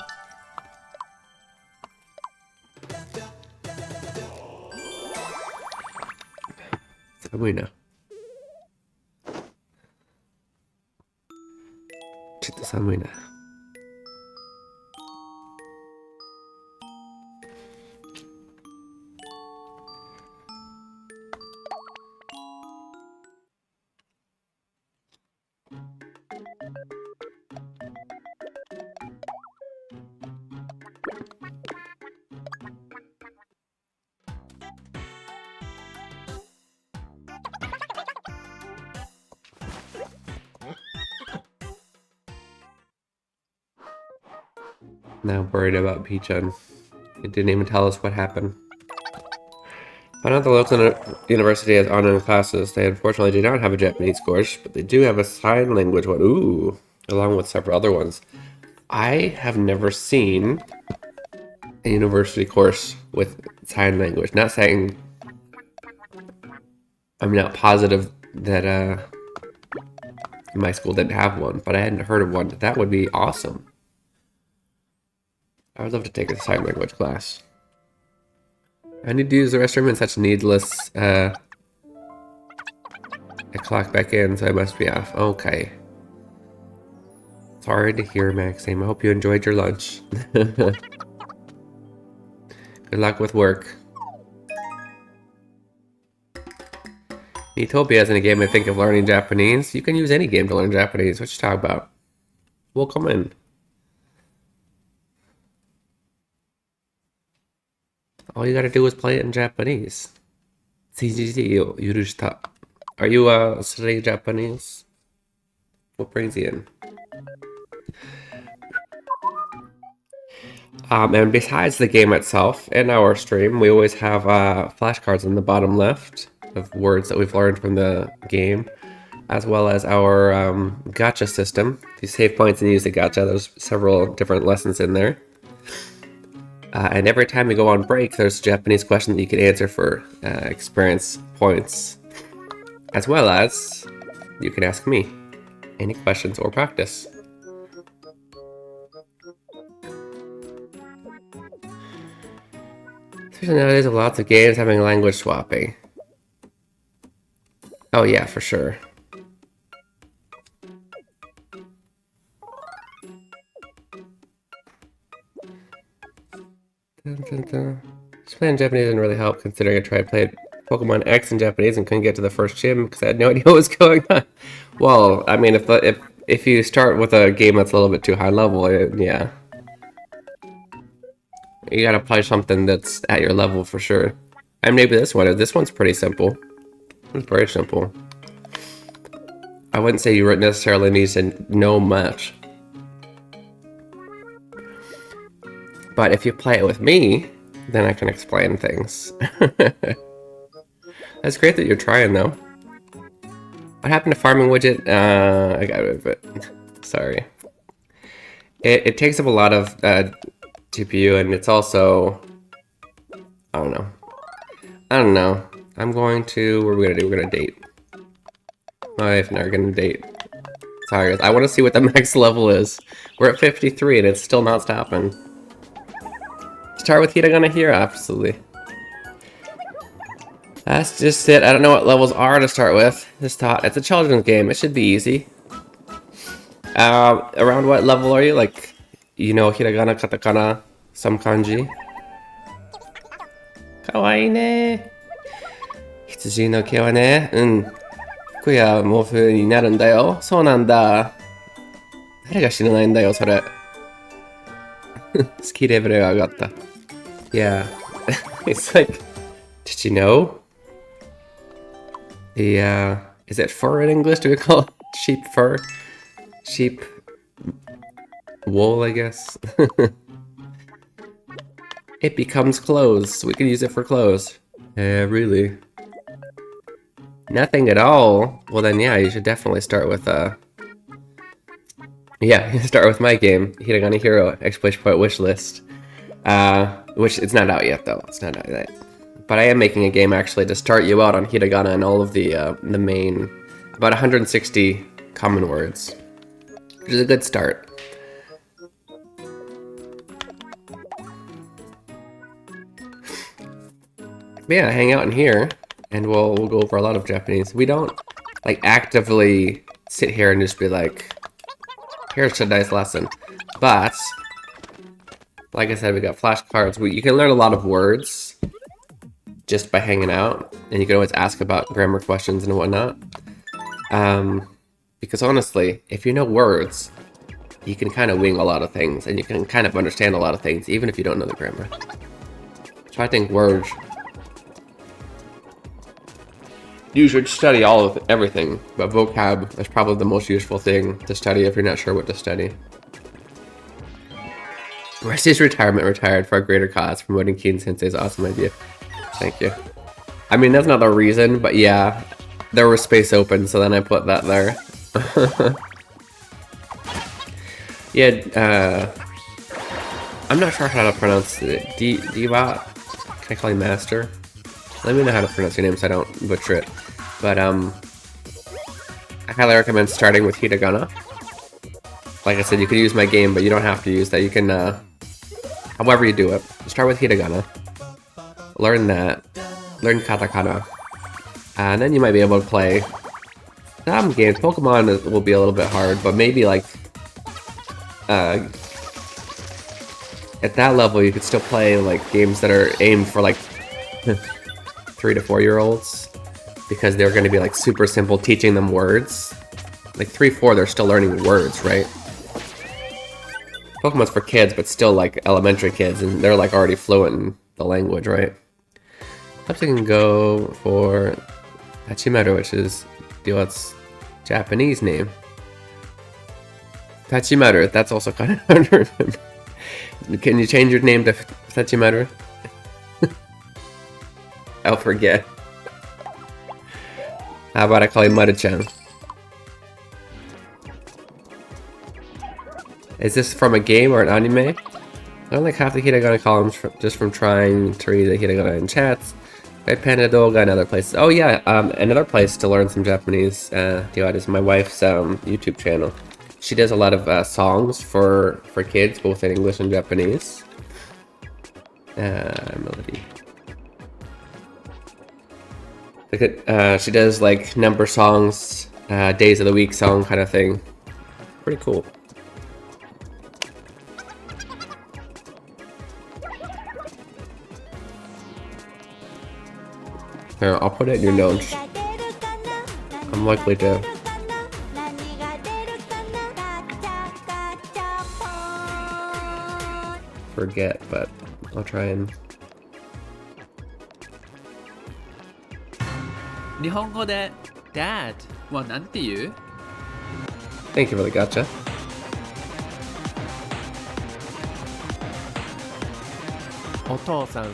寒いな。ちょっと寒いな。Now worried about P-Chun. It didn't even tell us what happened. Found out the local university has online classes. They unfortunately do not have a Japanese course, but they do have a sign language one. Ooh, along with several other ones. I have never seen a university course with sign language. Not saying I'm not positive that my school didn't have one, but I hadn't heard of one. That would be awesome. I would love to take a sign language class. I need to use the restroom in such needless, I clock back in, so I must be off. Okay. Sorry to hear, Maxime. I hope you enjoyed your lunch. Good luck with work. Miitopia isn't a game I think of learning Japanese. You can use any game to learn Japanese. What you talking about? Welcome in. All you gotta do is play it in Japanese. CGC Yurushita. Are you studying Japanese? What brings you in? And besides the game itself, in our stream, we always have flashcards in the bottom left of words that we've learned from the game, as well as our gacha system. If you save points and use the gacha, there's several different lessons in there. And every time we go on break, there's a Japanese question that you can answer for experience points. As well as, you can ask me any questions or practice. Especially nowadays with lots of games having language swapping. Oh yeah, for sure. Just playing Japanese didn't really help, considering I tried to play Pokemon X in Japanese and couldn't get to the first gym because I had no idea what was going on. Well, I mean, if you start with a game that's a little bit too high level, yeah. You gotta play something that's at your level for sure. And maybe this one's pretty simple. It's very simple. I wouldn't say you necessarily need to know much. But if you play it with me, then I can explain things. That's great that you're trying, though. What happened to farming widget? I got rid of it. Sorry. It takes up a lot of GPU, and it's also... I don't know. I'm going to... What are we gonna do? We're gonna date. My wife and I are gonna date. Sorry, I want to see what the max level is. We're at 53, and it's still not stopping. Start with Hiragana here? Absolutely. That's just it. I don't know what levels are to start with. Just thought it's a children's game. It should be easy. Around what level are you? Like, you know, Hiragana, Katakana, some kanji? Kawaii ne. Hitsujii no ke wa ne. Fuku ya mofu ni naru nda yo. Sou nanda. Dare ga shiranai nda yo, sore. Suki level ga agatta. Yeah. It's like, did you know? The, is it fur in English? Do we call it sheep fur? Sheep wool, I guess. It becomes clothes. We can use it for clothes. Really? Nothing at all? Well then, yeah, you should definitely start with, yeah, start with my game, Hiragana Hero, exclamation point wish list. Which it's not out yet, though. It's not out yet. But I am making a game, actually, to start you out on Hiragana and all of the main... About 160 common words. which is a good start. But yeah, hang out in here, and we'll go over a lot of Japanese. We don't like actively sit here and just be like, here's today's lesson. But like I said, we got flashcards. You can learn a lot of words just by hanging out, and you can always ask about grammar questions and whatnot. Because honestly, if you know words, you can kind of wing a lot of things, and you can kind of understand a lot of things, even if you don't know the grammar. So I think words, you should study everything, but vocab is probably the most useful thing to study if you're not sure what to study. Rusty's retirement retired for a greater cause, promoting Keen Sensei's awesome idea. Thank you. I mean, that's not the reason, but yeah, there was space open, so then I put that there. Yeah, I'm not sure how to pronounce it. Diva? Can I call you Master? Let me know how to pronounce your name so I don't butcher it. But, I highly recommend starting with hiragana. Like I said, you could use my game, but you don't have to use that. You can, however you do it. Start with hiragana. Learn that. Learn katakana. And then you might be able to play some games. Pokemon will be a little bit hard, but maybe, like, at that level, you could still play, like, games that are aimed for, like, 3 to 4 year olds. Because they're going to be, like, super simple, teaching them words. Like, 3, 4, they're still learning words, right? Pokemon's for kids, but still, like, elementary kids, and they're, like, already fluent in the language, right? Perhaps I can go for Tachimaru, which is Dio's Japanese name. Tachimaru, that's also kind of hard to remember. Can you change your name to Tachimaru? I'll forget. How about I call you Maru-chan? Is this from a game or an anime? I don't like half the hiragana columns just from trying to read the hiragana in chats. By Panda Doga and other places. Oh yeah, another place to learn some Japanese is my wife's YouTube channel. She does a lot of songs for kids, both in English and Japanese. Melody. She does like number songs, days of the week song kind of thing. Pretty cool. Here, I'll put it in your notes. I'm likely to forget, but I'll try and. 日本語で Dad はなんて言う? Thank you for the gacha. お父さん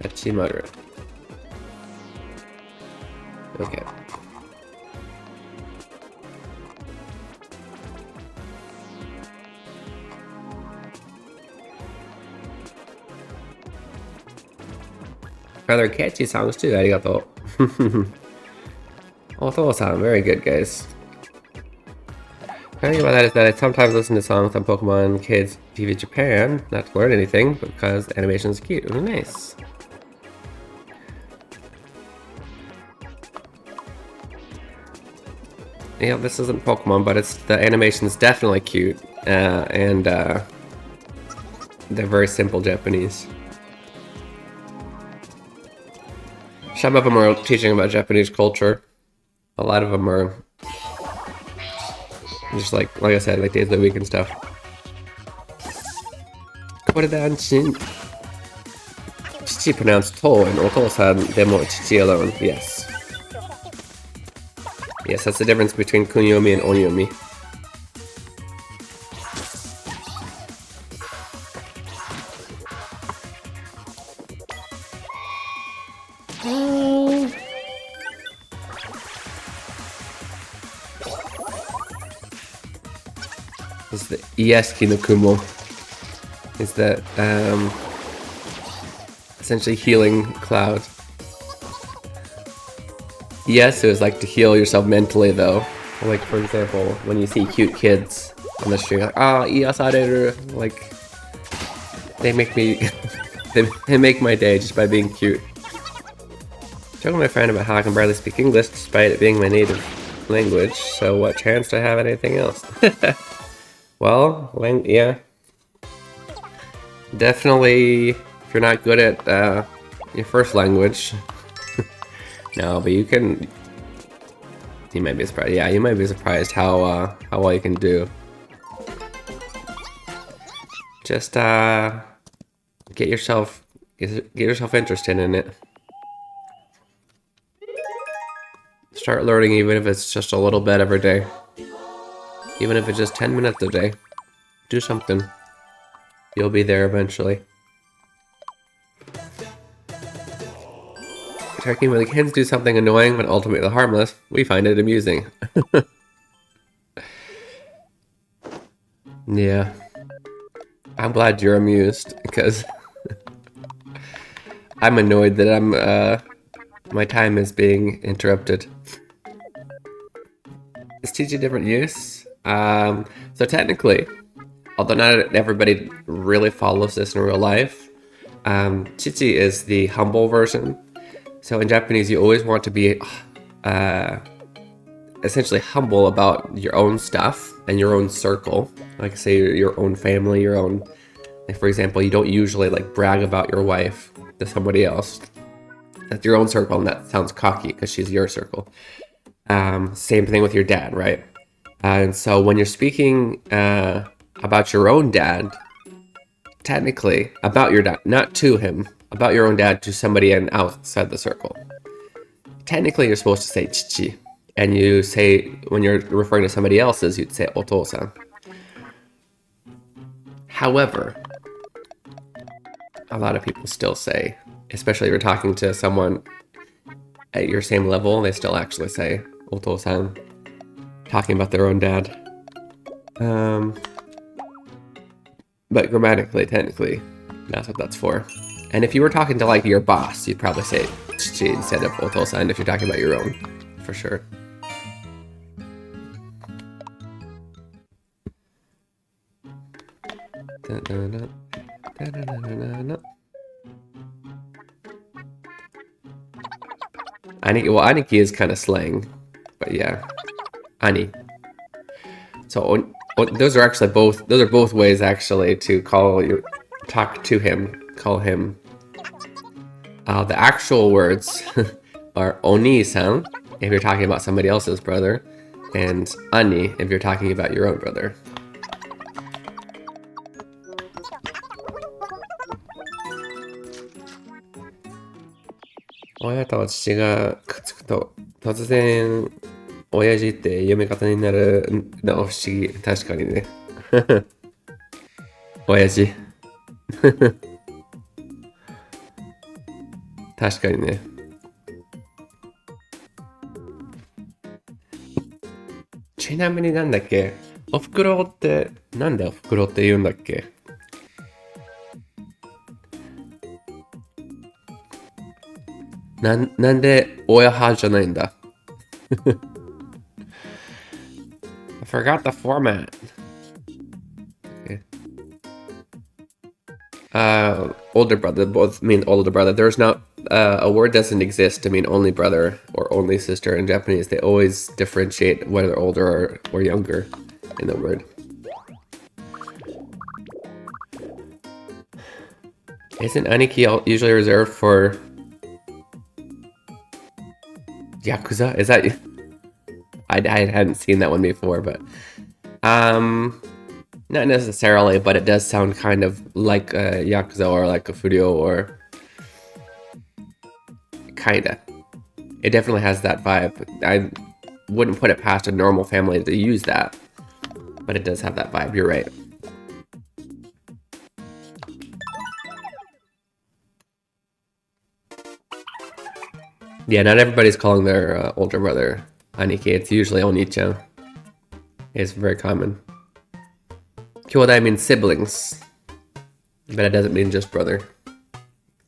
Tachimaru. Okay. Rather catchy songs too, arigato. Oto-san, very good guys. The thing about that is that I sometimes listen to songs on Pokemon Kids TV Japan, not to learn anything, but because animation is cute. Ooh, nice. Yeah, this isn't Pokemon, but the animation is definitely cute, and they're very simple Japanese. Some of them are teaching about Japanese culture. A lot of them are just like I said, like days of the week and stuff. Koredanchin. Chichi pronounced to and Oto-san demo chichi alone. Yes. Yes, that's the difference between kunyomi and onyomi. Is the Ieski no Kumo. Is that essentially healing cloud. Yes, it was like to heal yourself mentally though. Like, for example, when you see cute kids on the street, like, ah, iyasareru, like, they make me, they make my day just by being cute. Talking to my friend about how I can barely speak English despite it being my native language, so what chance do I have at anything else? Well, yeah. Definitely, if you're not good at your first language, no, but you might be surprised. Yeah, you might be surprised how well you can do. Just get yourself interested in it. Start learning, even if it's just a little bit every day. Even if it's just 10 minutes a day. Do something. You'll be there eventually. Checking when the kids do something annoying but ultimately harmless, we find it amusing. Yeah. I'm glad you're amused, because I'm annoyed that my time is being interrupted. Is teach a different use? So technically, although not everybody really follows this in real life, chichi is the humble version. So in Japanese, you always want to be essentially humble about your own stuff and your own circle. Like say your own family, your own, like for example, you don't usually like brag about your wife to somebody else. That's your own circle, and that sounds cocky because she's your circle. Same thing with your dad, right? And so when you're speaking about your own dad, technically about your dad, not to him, about your own dad to somebody outside the circle. Technically, you're supposed to say chichi, and you say when you're referring to somebody else's, you'd say otosan. However, a lot of people still say, especially if you're talking to someone at your same level, they still actually say otosan, talking about their own dad. But grammatically, technically, that's what that's for. And if you were talking to like your boss, you'd probably say chichi instead of otosan if you're talking about your own, for sure. Aniki is kind of slang, but yeah, ani. So those are actually both ways actually to talk to him, call him. The actual words are oni-san if you're talking about somebody else's brother, and ani if you're talking about your own brother. Oyaと父がくっつくと突然親父って読み方になるの不思議。確かにね。親父。確かにね。ちなみになんだっけ、おふくろってなんでおふくろって言うんだっけ。なんで親派じゃないんだ。I forgot the format. Okay. Older brother, both mean older brother. There's not a word doesn't exist to mean only brother or only sister in Japanese. They always differentiate whether older or younger in the word. Isn't aniki usually reserved for Yakuza? Is that... I hadn't seen that one before, but... not necessarily, but it does sound kind of like a Yakuza or like a Furio or... Kinda. It definitely has that vibe. I wouldn't put it past a normal family to use that, but it does have that vibe, you're right. Yeah, not everybody's calling their older brother Aniki. It's usually Oni-chan. It's very common. Kyodai means siblings, but it doesn't mean just brother.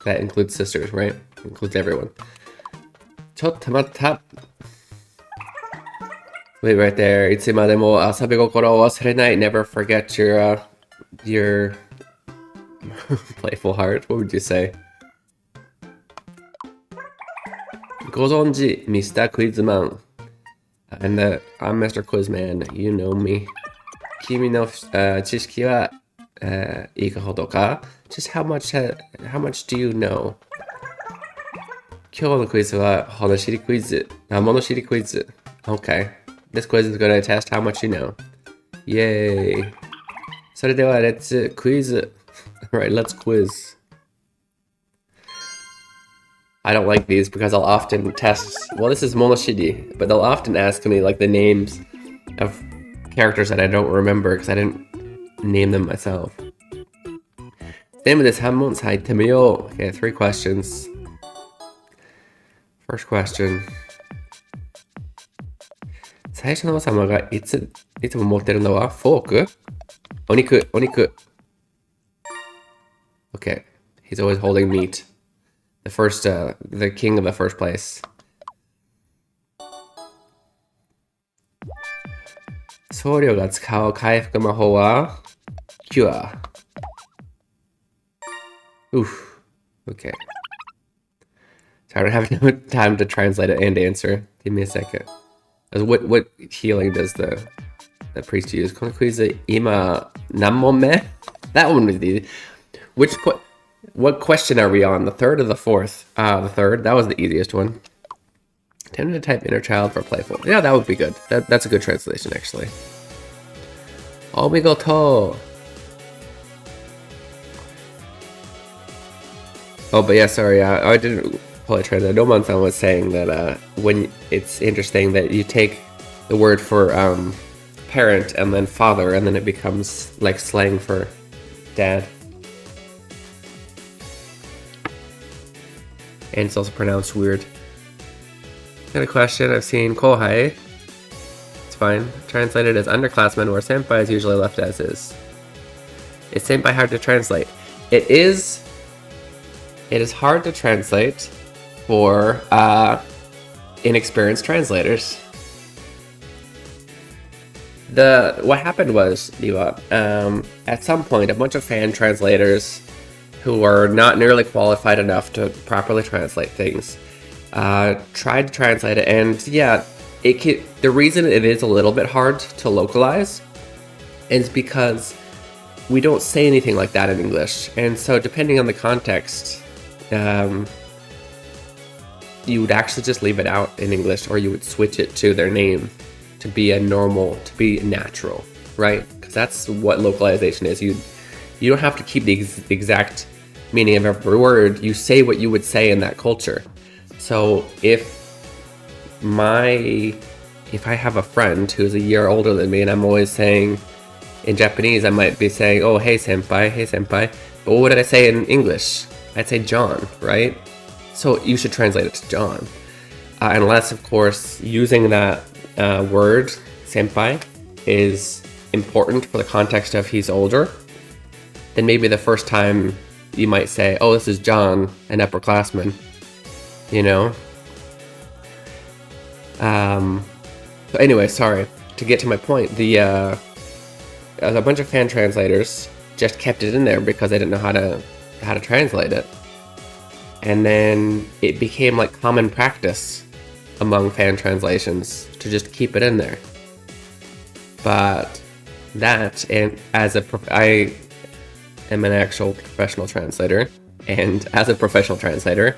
That includes sisters, right? It includes everyone. Wait right there. いつまでも遊び心を忘れない. Never forget your playful heart. What would you say? ご存知 Mr. Quizman. And I'm Mr. Quizman. You know me. 君の、知識は、いかほどか? Just how much do you know? 今日のクイズは物知りクイズ。物知りクイズ。Okay. This quiz is going to test how much you know. Yay. それでは let's quiz. Alright, let's quiz. I don't like these because I'll often test. Well, this is monoshiri, but they'll often ask me like the names of characters that I don't remember because I didn't name them myself. 全部で3問入ってみよう. Okay, 3 questions. First question. 最初の王様がいつも持ってるのはフォーク? お肉. Okay, he's always holding meat. The king of the first place. 僧侶が使う回復魔法は Cure. Oof. Okay. So I don't have no time to translate it and answer. Give me a second. What healing does the priest use? このクイズ今何問目? That one was easy. What question are we on? The third or the fourth? The third. That was the easiest one. Tend to type inner child for playful. Yeah, that would be good. That's a good translation, actually. Omigoto. Oh, but yeah, sorry. I didn't fully translate. Noman-san was saying that when it's interesting that you take the word for parent and then father, and then it becomes like slang for dad. And it's also pronounced weird. Got a question. I've seen kohai. It's fine. Translated as underclassmen, where senpai is usually left as is. Is senpai hard to translate? It is hard to translate for inexperienced translators. What happened was, at some point, a bunch of fan translators who are not nearly qualified enough to properly translate things tried to translate it, and yeah, the reason it is a little bit hard to localize is because we don't say anything like that in English, and so depending on the context, you would actually just leave it out in English, or you would switch it to their name to be natural, right? Because that's what localization is. You don't have to keep the exact meaning of every word. You say what you would say in that culture. So if I have a friend who's a year older than me and I'm always saying in Japanese, I might be saying, oh, hey senpai. But what would I say in English? I'd say John, right? So you should translate it to John. Unless, of course, using that word, senpai, is important for the context of he's older, then maybe the first time you might say, oh, this is John, an upperclassman, So anyway, sorry. To get to my point, a bunch of fan translators just kept it in there because they didn't know how to translate it. And then it became like common practice among fan translations to just keep it in there. But that, and I am an actual professional translator, and as a professional translator,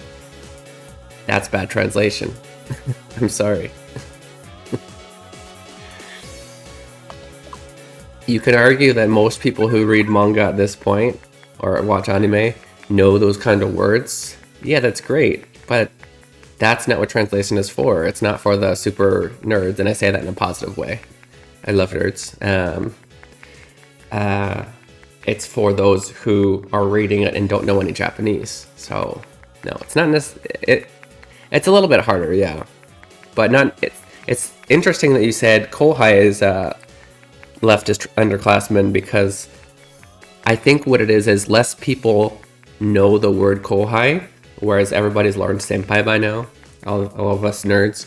that's bad translation. I'm sorry. You can argue that most people who read manga at this point, or watch anime, know those kind of words. Yeah, that's great, but that's not what translation is for. It's not for the super nerds, and I say that in a positive way. I love nerds. It's for those who are reading it and don't know any Japanese. So, no, it's not necessarily... It's a little bit harder, yeah. But it's interesting that you said kohai is leftist underclassmen, because I think what it is less people know the word kohai, whereas everybody's learned senpai by now, all of us nerds.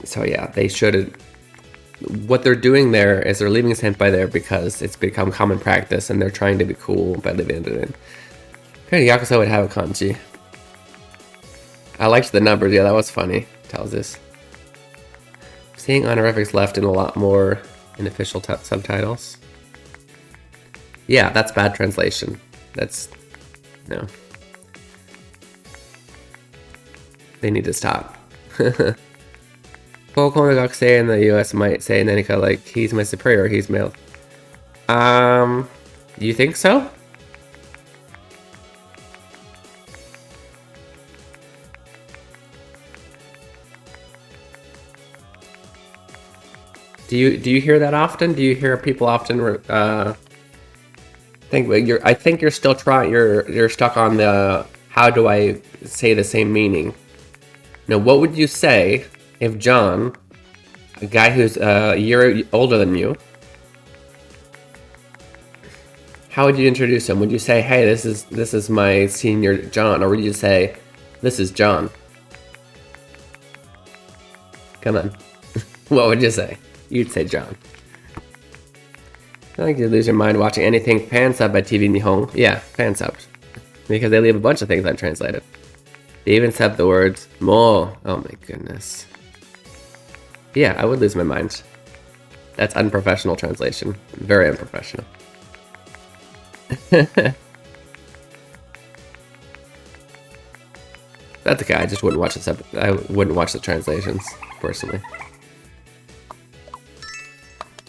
So yeah, they should. What they're doing there is they're leaving senpai there because it's become common practice, and they're trying to be cool by leaving it in. Okay, Yakuza would have a kanji. I liked the numbers. Yeah, that was funny. Tells us. Seeing honorifics left in a lot more in official subtitles. Yeah, that's bad translation. That's no. They need to stop. Kokonogakuse in the US might say Nanika like, he's my superior, he's male. You think so? Do you hear that often? Do you hear people often I think you're still trying, you're stuck on the how do I say the same meaning? Now, what would you say if John, a guy who's a year older than you, how would you introduce him? Would you say, "Hey, this is my senior John," or would you say, "This is John"? Come on, what would you say? You'd say John. I think you lose your mind watching anything fan sub by TV Nihon. Yeah, fan subs, because they leave a bunch of things untranslated. They even sub the words "mo." Oh my goodness. Yeah, I would lose my mind. That's unprofessional translation. Very unprofessional. That's okay. I just wouldn't watch the I wouldn't watch the translations personally.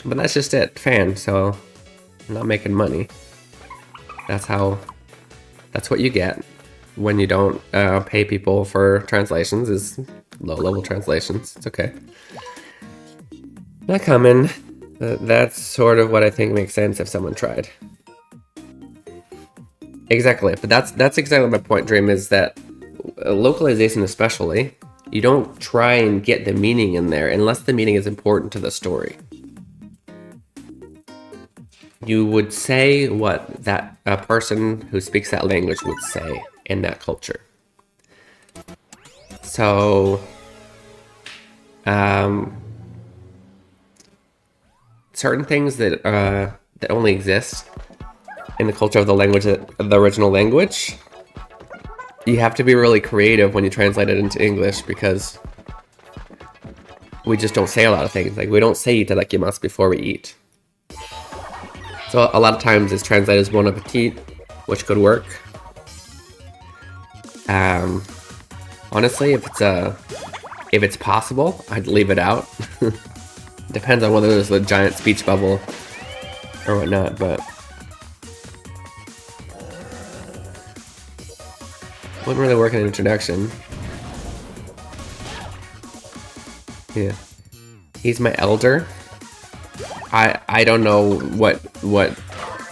But that's just it. Fan. So I'm not making money. That's what you get when you don't pay people for translations. Is low-level translations. It's okay. Not common. That's sort of what I think makes sense if someone tried. Exactly, but that's exactly my point, Dream, is that localization especially, you don't try and get the meaning in there unless the meaning is important to the story. You would say what that a person who speaks that language would say in that culture. So, certain things that that only exist in the culture of the language, of the original language, you have to be really creative when you translate it into English, because we just don't say a lot of things. Like, we don't say itadakimasu before we eat. So a lot of times it's translated as bon appetit, which could work. Honestly, if it's possible, I'd leave it out. Depends on whether there's a giant speech bubble or whatnot, but wouldn't really work in an introduction. Yeah. He's my elder. I don't know what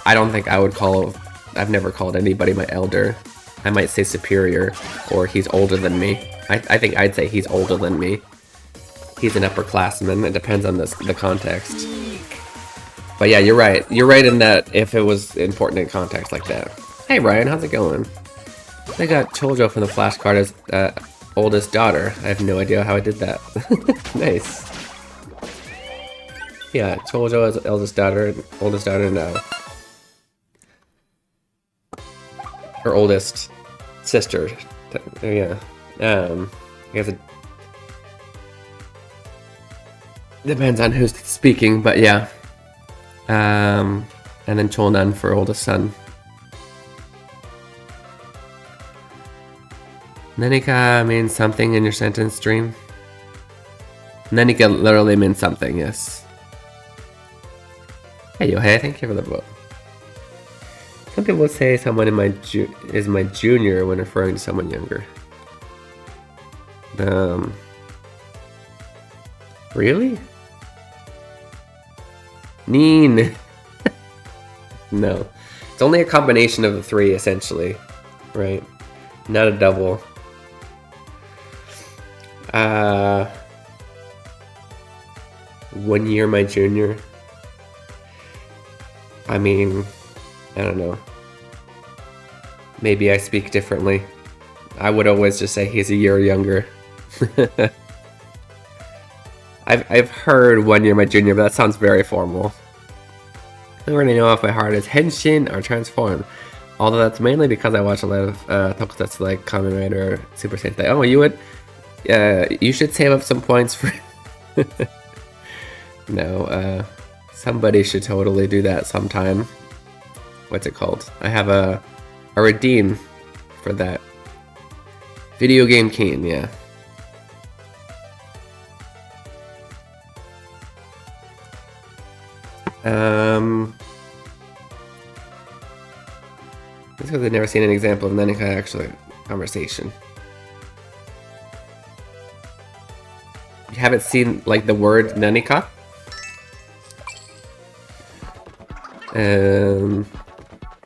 I don't think I would call, I've never called anybody my elder. I might say superior, or he's older than me. I think I'd say he's older than me. He's an upperclassman. It depends on the context. But yeah, you're right. You're right in that if it was important in context like that. Hey Ryan, how's it going? I got Chojo from the flashcard as oldest daughter. I have no idea how I did that. Nice. Yeah, Chojo as oldest daughter, and her oldest sister. Yeah. I guess it depends on who's speaking, but yeah. And then Chonan for oldest son. Nanika means something in your sentence, Dream? Nanika literally means something, yes. Hey Yohei, thank you for the vote. Some people say someone is my junior when referring to someone younger. Really? Neen. No. It's only a combination of the three, essentially. Right? Not a double. 1 year my junior. I mean, I don't know. Maybe I speak differently. I would always just say he's a year younger. I've heard 1 year my junior, but that sounds very formal. I already know if my heart is henshin or transform. Although that's mainly because I watch a lot of tokusatsu like Kamen Rider, Super Sentai. Oh, you should save up some points for... No, somebody should totally do that sometime. What's it called? I have a redeem for that. Video game keen, yeah. That's because I've never seen an example of any kind of actual conversation. You haven't seen, like, the word nanika?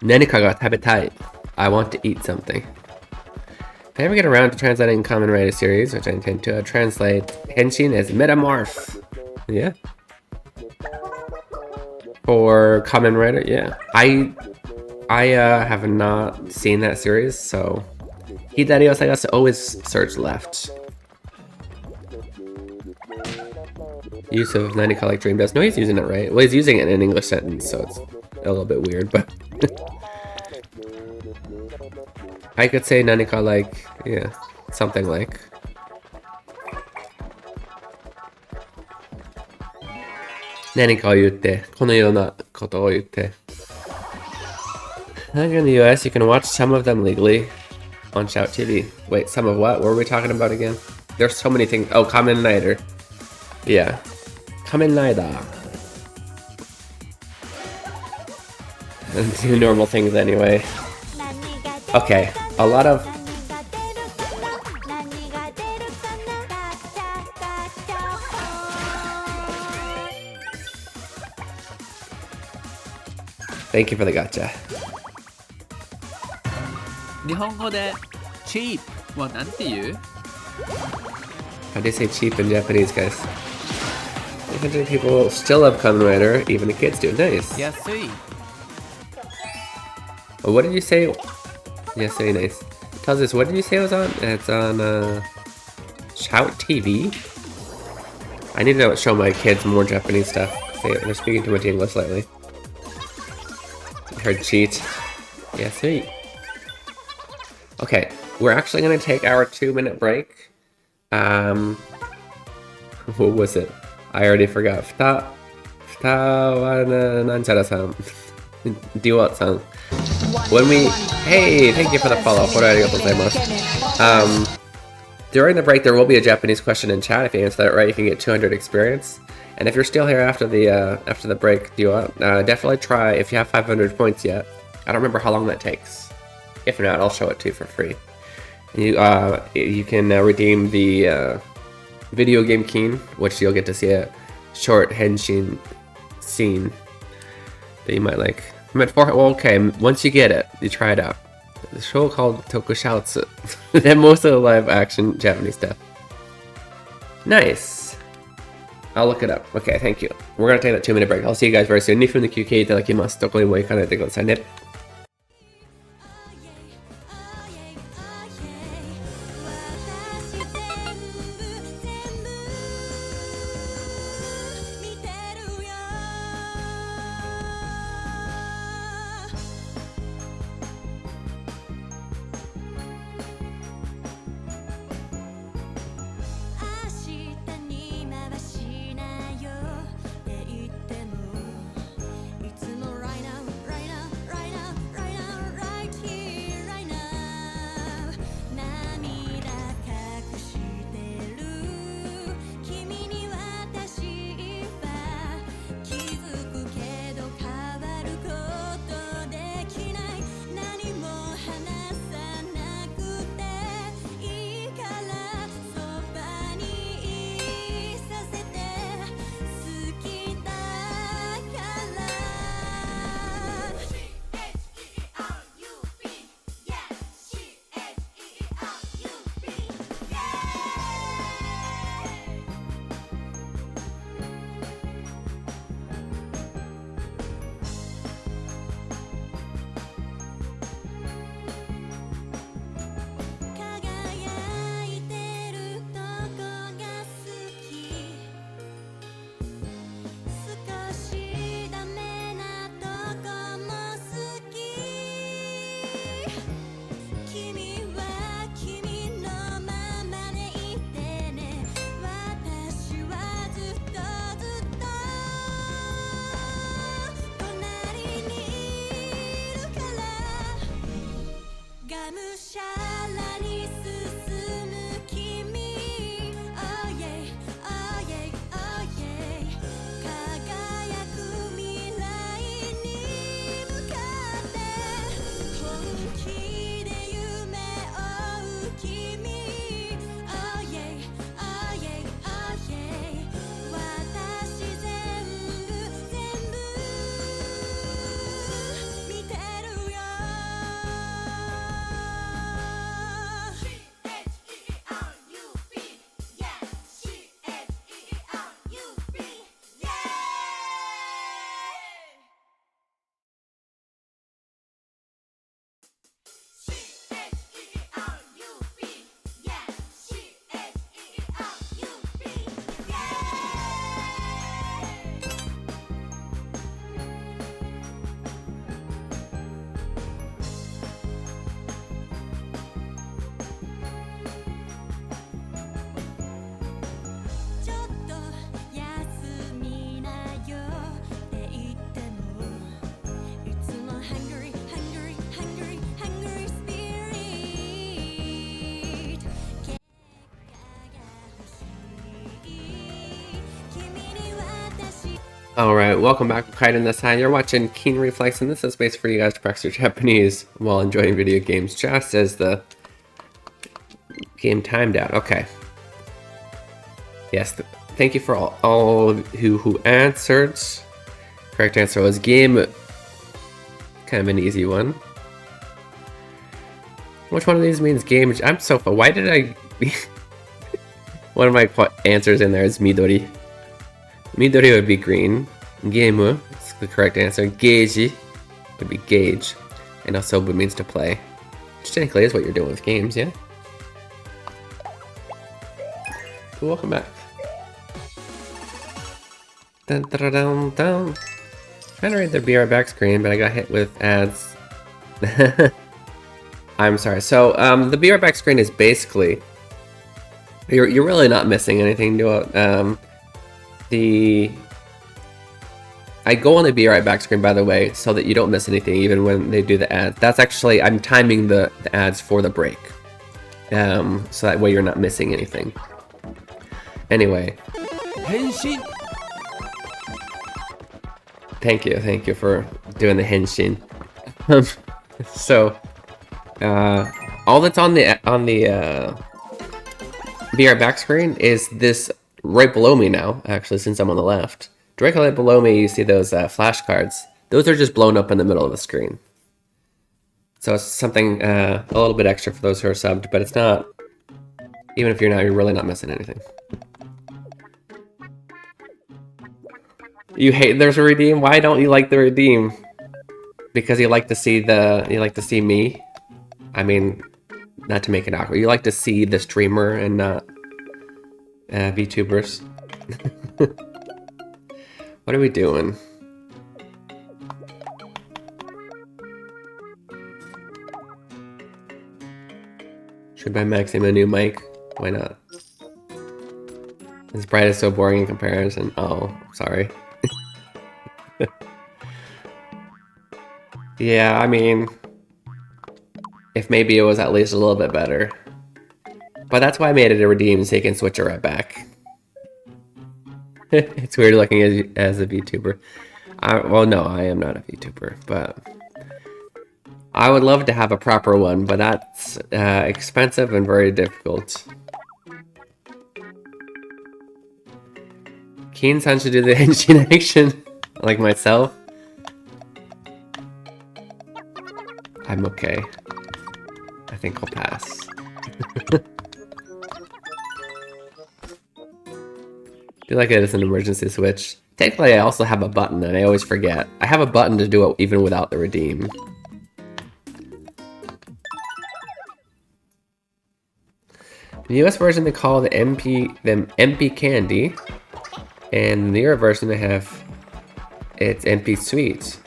Nanika ga tabetai. I want to eat something. If I ever get around to translating Kamen Rider series, which I intend to, translate henshin as metamorph. Yeah. For Kamen Rider, yeah. I have not seen that series, so Hidarios, I guess, always search left. Use of Nanika like Dream Dust. No, he's using it right. Well, he's using it in an English sentence, so it's a little bit weird, but I could say Nanika like, yeah, something like. Nanikaを言って、このようなことを言って。Like in the US, you can watch some of them legally on Shout TV. Wait, some of what? What were we talking about again? There's so many things. Oh, Kamen Rider. Yeah. Kamen Rider. And do normal things anyway. Okay, a lot of... Thank you for the gacha. 日本語で cheap はなんて言う？ How do you say cheap in Japanese, guys? I think people still love Kamen Rider, even the kids do. Nice. 安い。 Oh, what did you say? Yes, very nice. Tells us, what did you say it was on? It's on Shout TV. I need to show my kids more Japanese stuff. They're speaking too much English lately. I heard cheat. Yeah, sweet. Okay, we're actually gonna take our 2-minute break. What was it? I already forgot. Fta wa nanchara-san. Diwat-san. When we... Hey, thank you for the follow. During the break, there will be a Japanese question in chat. If you answer that right, you can get 200 experience. And if you're still here after the break, definitely try if you have 500 points yet. I don't remember how long that takes. If not, I'll show it to you for free. You can redeem the video game keen, which you'll get to see a short henshin scene that you might like. Well, okay, once you get it, you try it out. The show called Tokushoutsu. Then most of the live action Japanese stuff. Nice. I'll look it up. Okay, thank you. We're gonna take that 2-minute break. I'll see you guys very soon. 2分の休憩いただきます。どこにも行かないでくださいね。Alright, welcome back to Kite in the Side. You're watching Keen Reflex, and this is a space for you guys to practice your Japanese while enjoying video games, just as the game timed out. Okay. Yes, thank you for all of who answered. Correct answer was game. Kind of an easy one. Which one of these means game? I'm so far. Why did I... One of my answers in there is Midori. Midori would be green. Gemu is the correct answer. Geiji would be gauge. And asobu means to play. Which technically is what you're doing with games, yeah? Welcome back. Dun, dun, dun, dun. Trying to read the BR back screen, but I got hit with ads. I'm sorry. So, the BR back screen is basically... You're really not missing anything to it. I go on the BR back screen, by the way, so that you don't miss anything, even when they do the ads. That's actually... I'm timing the ads for the break. So that way you're not missing anything. Anyway. Henshin. Thank you for doing the henshin. So, all that's on the BR back screen is this right below me now, actually, since I'm on the left. Directly below me, you see those flashcards. Those are just blown up in the middle of the screen. So it's something a little bit extra for those who are subbed, but it's not, even if you're not, you're really not missing anything. You hate there's a redeem? Why don't you like the redeem? Because you like to see me? I mean, not to make it awkward. You like to see the streamer and not VTubers. What are we doing? Should buy Maxim a new mic? Why not? This bright is so boring in comparison. Oh, sorry. Yeah, I mean, if maybe it was at least a little bit better. But that's why I made it a redeem, so you can switch it right back. It's weird looking as a VTuber. Well, no, I am not a VTuber, but I would love to have a proper one, but that's expensive and very difficult. Keen-san should do the henshin action, like myself. I'm okay. I think I'll pass. I feel like it is an emergency switch. Technically, I also have a button, and I always forget. I have a button to do it even without the redeem. In the US version, they call the MP Candy, and in the Europe version, they have it's MP Sweet.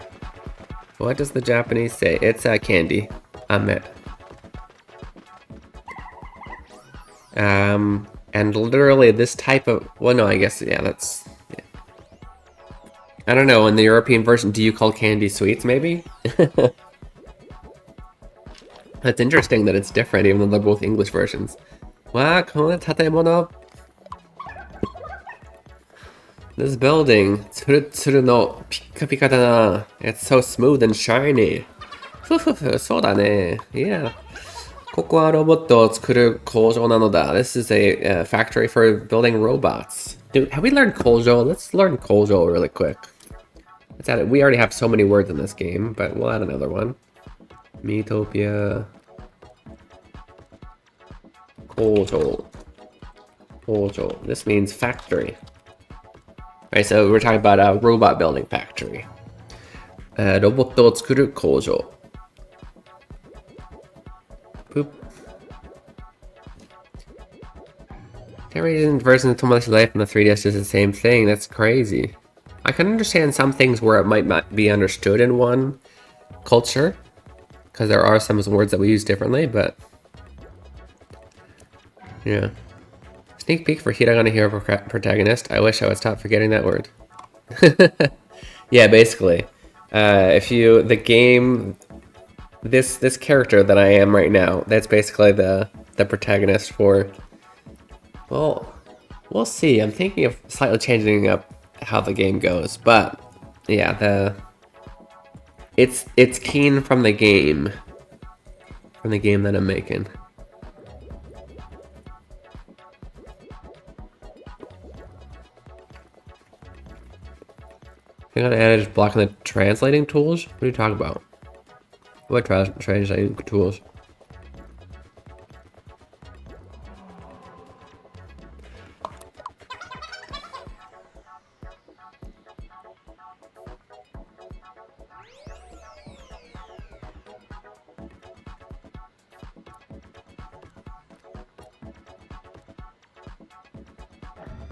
What does the Japanese say? It's candy. Ame. And literally this type of... Well, no, I guess, yeah, that's... Yeah. I don't know, in the European version, do you call candy sweets, maybe? That's interesting that it's different, even though they're both English versions. Wow, tatemono. This building, tsuru no pika pika da na. It's so smooth and shiny. So da ne. Yeah. ここはロボットを作る工場なのだ. This is a factory for building robots. Dude, have we learned Kojo? Let's learn Kojo really quick. Let's add it. We already have so many words in this game, but we'll add another one. Miitopia. Kojo. Kojo. This means factory. Right, so we're talking about a robot building factory. ロボットを作る工場. Boop. The reason version of Tomodachi Life and the 3DS is the same thing. That's crazy. I can understand some things where it might not be understood in one culture, because there are some words that we use differently, but yeah. Sneak peek for Hiragana Hero Protagonist. I wish I would stop forgetting that word. Yeah, basically. If you... The game... This character that I am right now, that's basically the protagonist for... Well, we'll see. I'm thinking of slightly changing up how the game goes. But yeah, it's keen from the game that I'm making. Hang on, added blocking the translating tools? What are you talking about? What translating tools?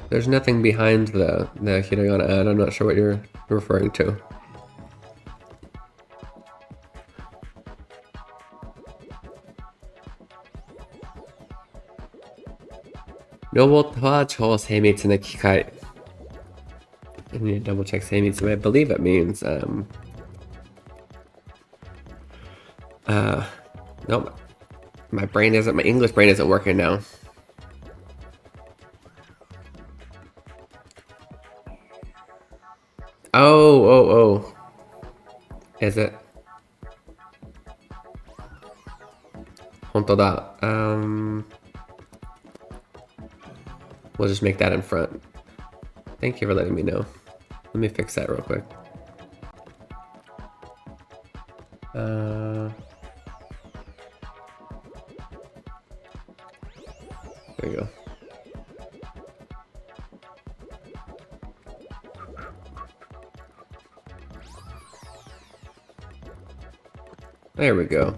There's nothing behind the hiragana ad. I'm not sure what you're referring to. Robotは超精密な機械. I need to double check 精密. I believe it means no, my English brain isn't working now. Oh. Is it? 本当だ. We'll just make that in front. Thank you for letting me know. Let me fix that real quick. There you go. There we go.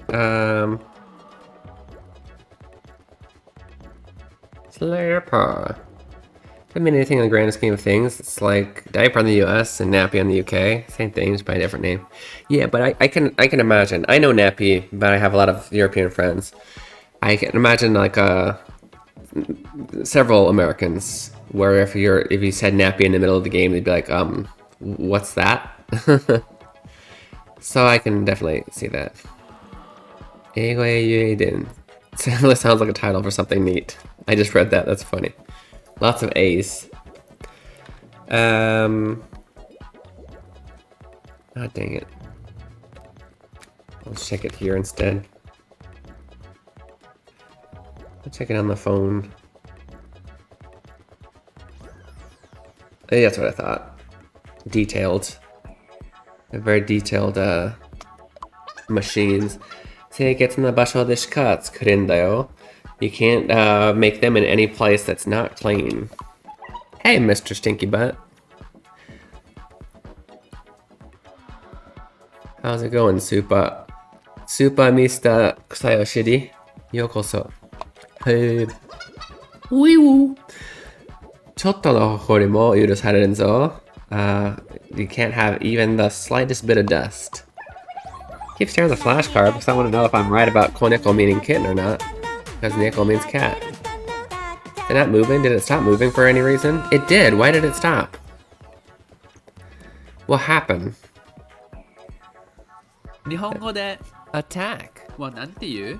Slurper. Doesn't mean anything in the grand scheme of things. It's like diaper in the US and nappy in the UK. Same thing, just by a different name. Yeah, but I can imagine. I know nappy, but I have a lot of European friends. I can imagine like several Americans where if you said nappy in the middle of the game, they'd be like, what's that? So I can definitely see that. Eigo Eiyueiden. It sounds like a title for something neat. I just read that. That's funny. Lots of A's. Oh, dang it. I'll check it here instead. I'll check it on the phone. Hey, that's what I thought. Detailed. Very detailed machines. You can't make them in any place that's not clean. Hey, Mr. Stinky Butt. How's it going, Supa? Supa Mr. Kusayoshiri? Yokoso. Hey. Wee woo. Chotto no hokori mo yurusareru zo. You can't have even the slightest bit of dust. Keep staring at the flashcard because I want to know if I'm right about koneko meaning kitten or not. Because neko means cat. Is it not moving? Did it stop moving for any reason? It did. Why did it stop? What happened? 日本語で Attack. はなんて言う?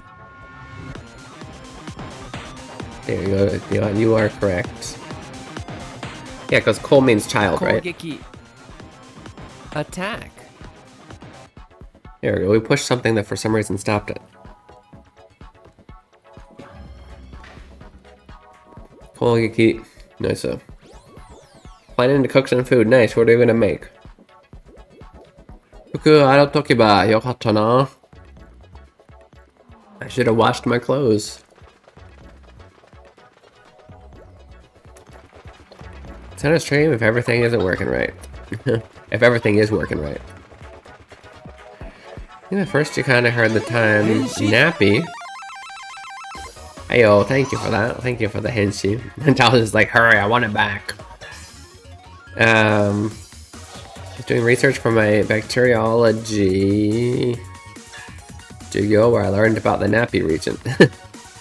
There you go. You are correct. Yeah, because Cole means child, right? 攻撃 Attack. There we go. We pushed something that for some reason stopped it. Kogeki. Nice. Planning to cook some food. Nice. What are you gonna make? Fuku arotokiba yokatta na. I should have washed my clothes. It's not a stream if everything isn't working right. If everything is working right. Yeah, first you kind of heard the time nappy. Heyo, thank you for that. Thank you for the henshi. And I was just like, hurry, I want it back. Just doing research for my bacteriology studio where I learned about the nappy region.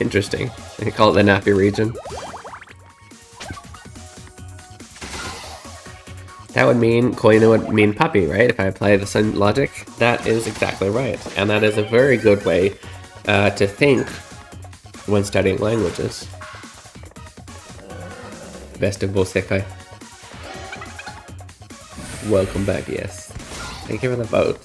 Interesting. I can call it the nappy region. That would mean koinu would mean puppy, right? If I apply the same logic, that is exactly right. And that is a very good way to think when studying languages. Best of both sekai. Welcome back, yes. Thank you for the vote.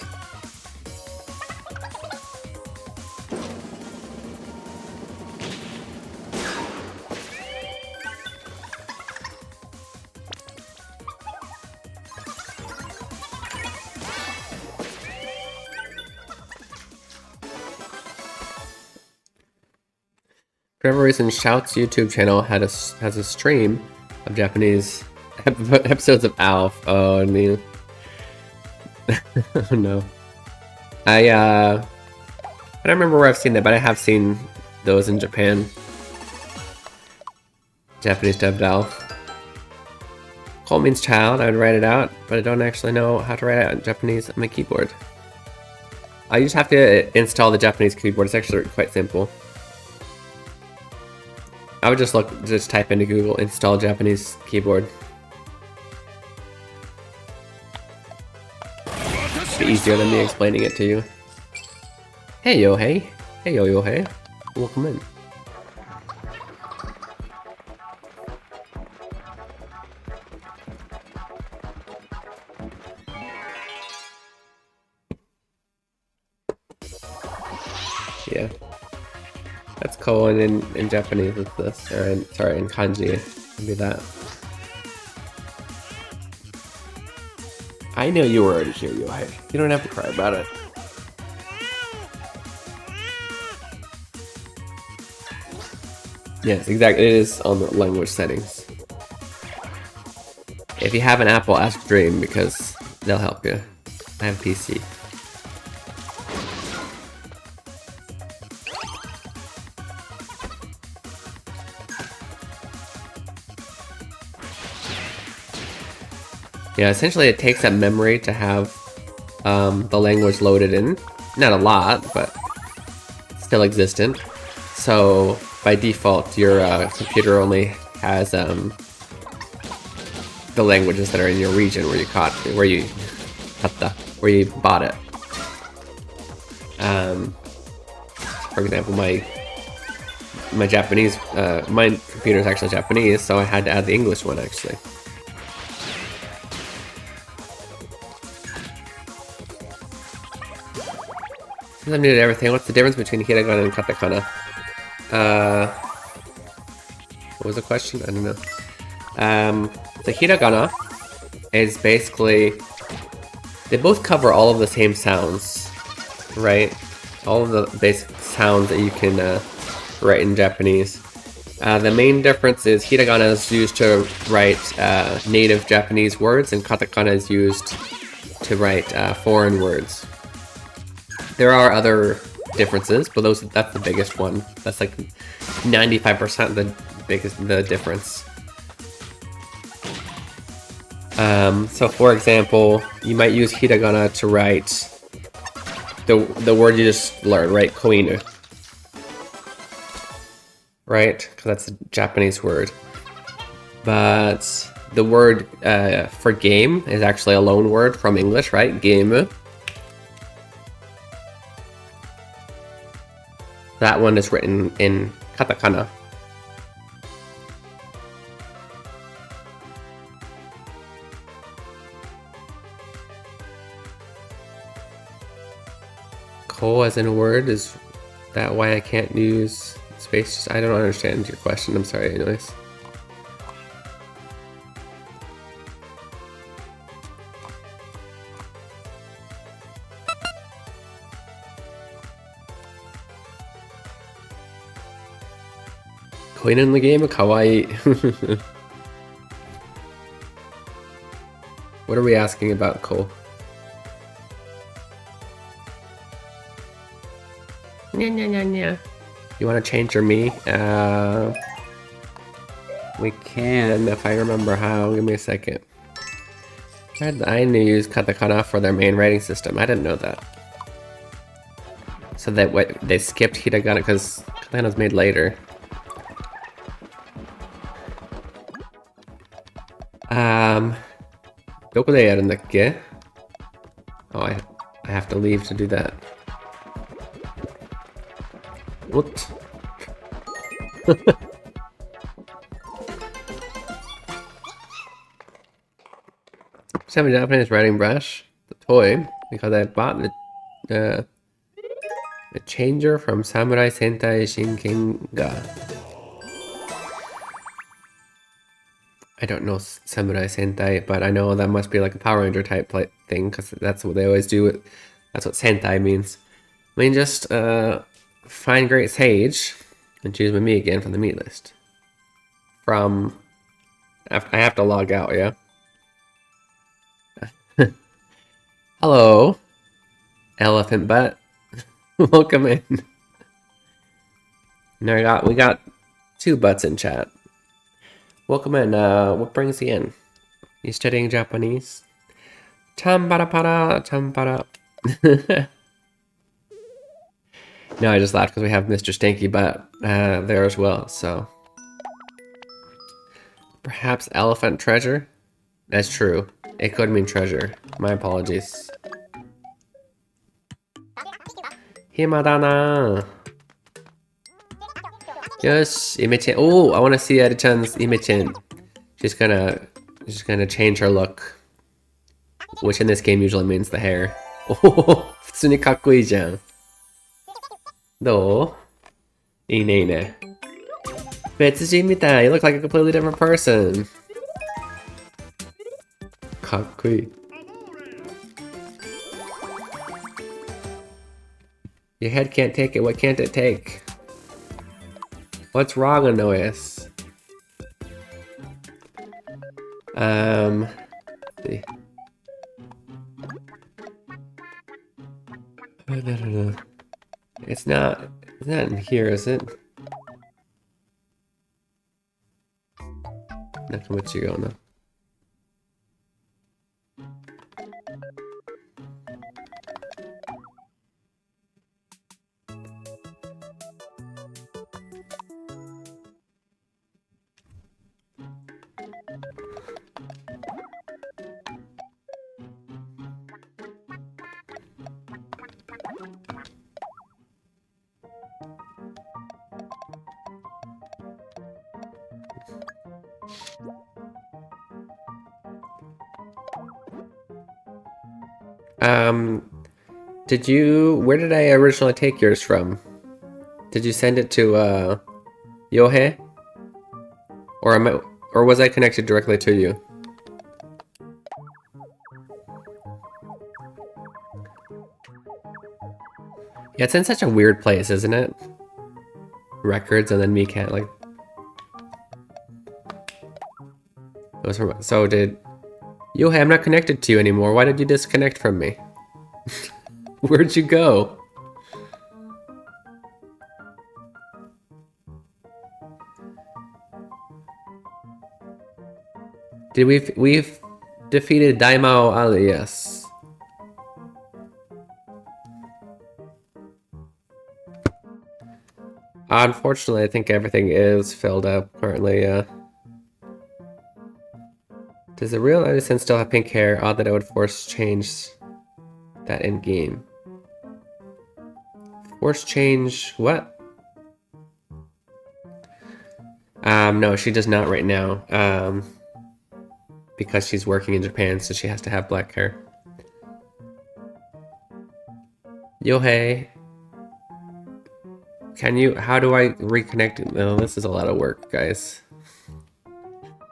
For whatever reason, Shout's YouTube channel has a stream of Japanese episodes of Alf. Oh no. Oh no. I don't remember where I've seen that, but I have seen those in Japan. Japanese dubbed Alf. Cole means child. I would write it out, but I don't actually know how to write it out in Japanese on my keyboard. I just have to install the Japanese keyboard. It's actually quite simple. I would just type into Google install Japanese keyboard. It'd be easier than me explaining it to you. Hey yo hey. Hey yo hey. Welcome in. Yeah. That's koan in Japanese is this, or in kanji, it'd be that. I know you were already here, Yohei. You don't have to cry about it. Yes, exactly. It is on the language settings. If you have an Apple, ask Dream because they'll help you. I have PC. Yeah, essentially it takes that memory to have the language loaded in. Not a lot, but still existent. So by default, your computer only has the languages that are in your region where you bought it. For example, my Japanese, my computer is actually Japanese, so I had to add the English one actually. I'm new to everything. What's the difference between hiragana and katakana? What was the question? I don't know. The hiragana is basically, they both cover all of the same sounds, right? All of the basic sounds that you can write in Japanese. The main difference is hiragana is used to write native Japanese words, and katakana is used to write foreign words. There are other differences, but that's the biggest one. That's like 95% the difference. So for example, you might use hiragana to write the word you just learned, right? Koinu. Right? Because that's a Japanese word. But the word for game is actually a loan word from English, right? Game. That one is written in katakana. Ko as in a word, is that why I can't use space? I don't understand your question. I'm sorry, anyways. Koinu in the game? Kawaii. What are we asking about, Ko? You want to change your me? We can, if I remember how. Give me a second. I knew use katakana for their main writing system. I didn't know that. So that they skipped hiragana because katakana was made later. Doko de yaru? Oh, I have to leave to do that. What? Just have a Japanese writing brush, the toy, because I bought the changer from Samurai Sentai Shinkenga. I don't know Samurai Sentai, but I know that must be like a Power Ranger type thing, because that's what they always do. That's what Sentai means. I mean, just find Great Sage and choose me again from the meat list. I have to log out, yeah? Hello, elephant butt. Welcome in. Now we got 2 butts in chat. Welcome in. What brings you in? You studying Japanese? Chambara chambara. No, I just laughed because we have Mr. Stinky Butt there as well, so. Perhaps elephant treasure? That's true. It could mean treasure. My apologies. Himadana. Yes, Ime-chan. Oh, I want to see Eri-chan's Ime-chan. She's gonna change her look. Which in this game usually means the hair. Oh, 普通にかっこいいじゃん。どう？いいねいいね。別人みたい。You look like a completely different person. かっこいい。Your head can't take it. What can't it take? What's wrong, Anoyas? Let's see. It's not in here, is it? 中も違うな。Where did I originally take yours from? Did you send it to, Yohei? Or was I connected directly to you? Yeah, it's in such a weird place, isn't it? Records and then me can't, like... It was from... So did... Yohei, I'm not connected to you anymore. Why did you disconnect from me? Where'd you go? We've defeated Daimao Ali, yes. Unfortunately, I think everything is filled up currently, yeah. Does the real Edison still have pink hair? Odd that I would force change that in game. Force change what? No, she does not right now. Because she's working in Japan, so she has to have black hair. Yohei. How do I reconnect? No, this is a lot of work, guys.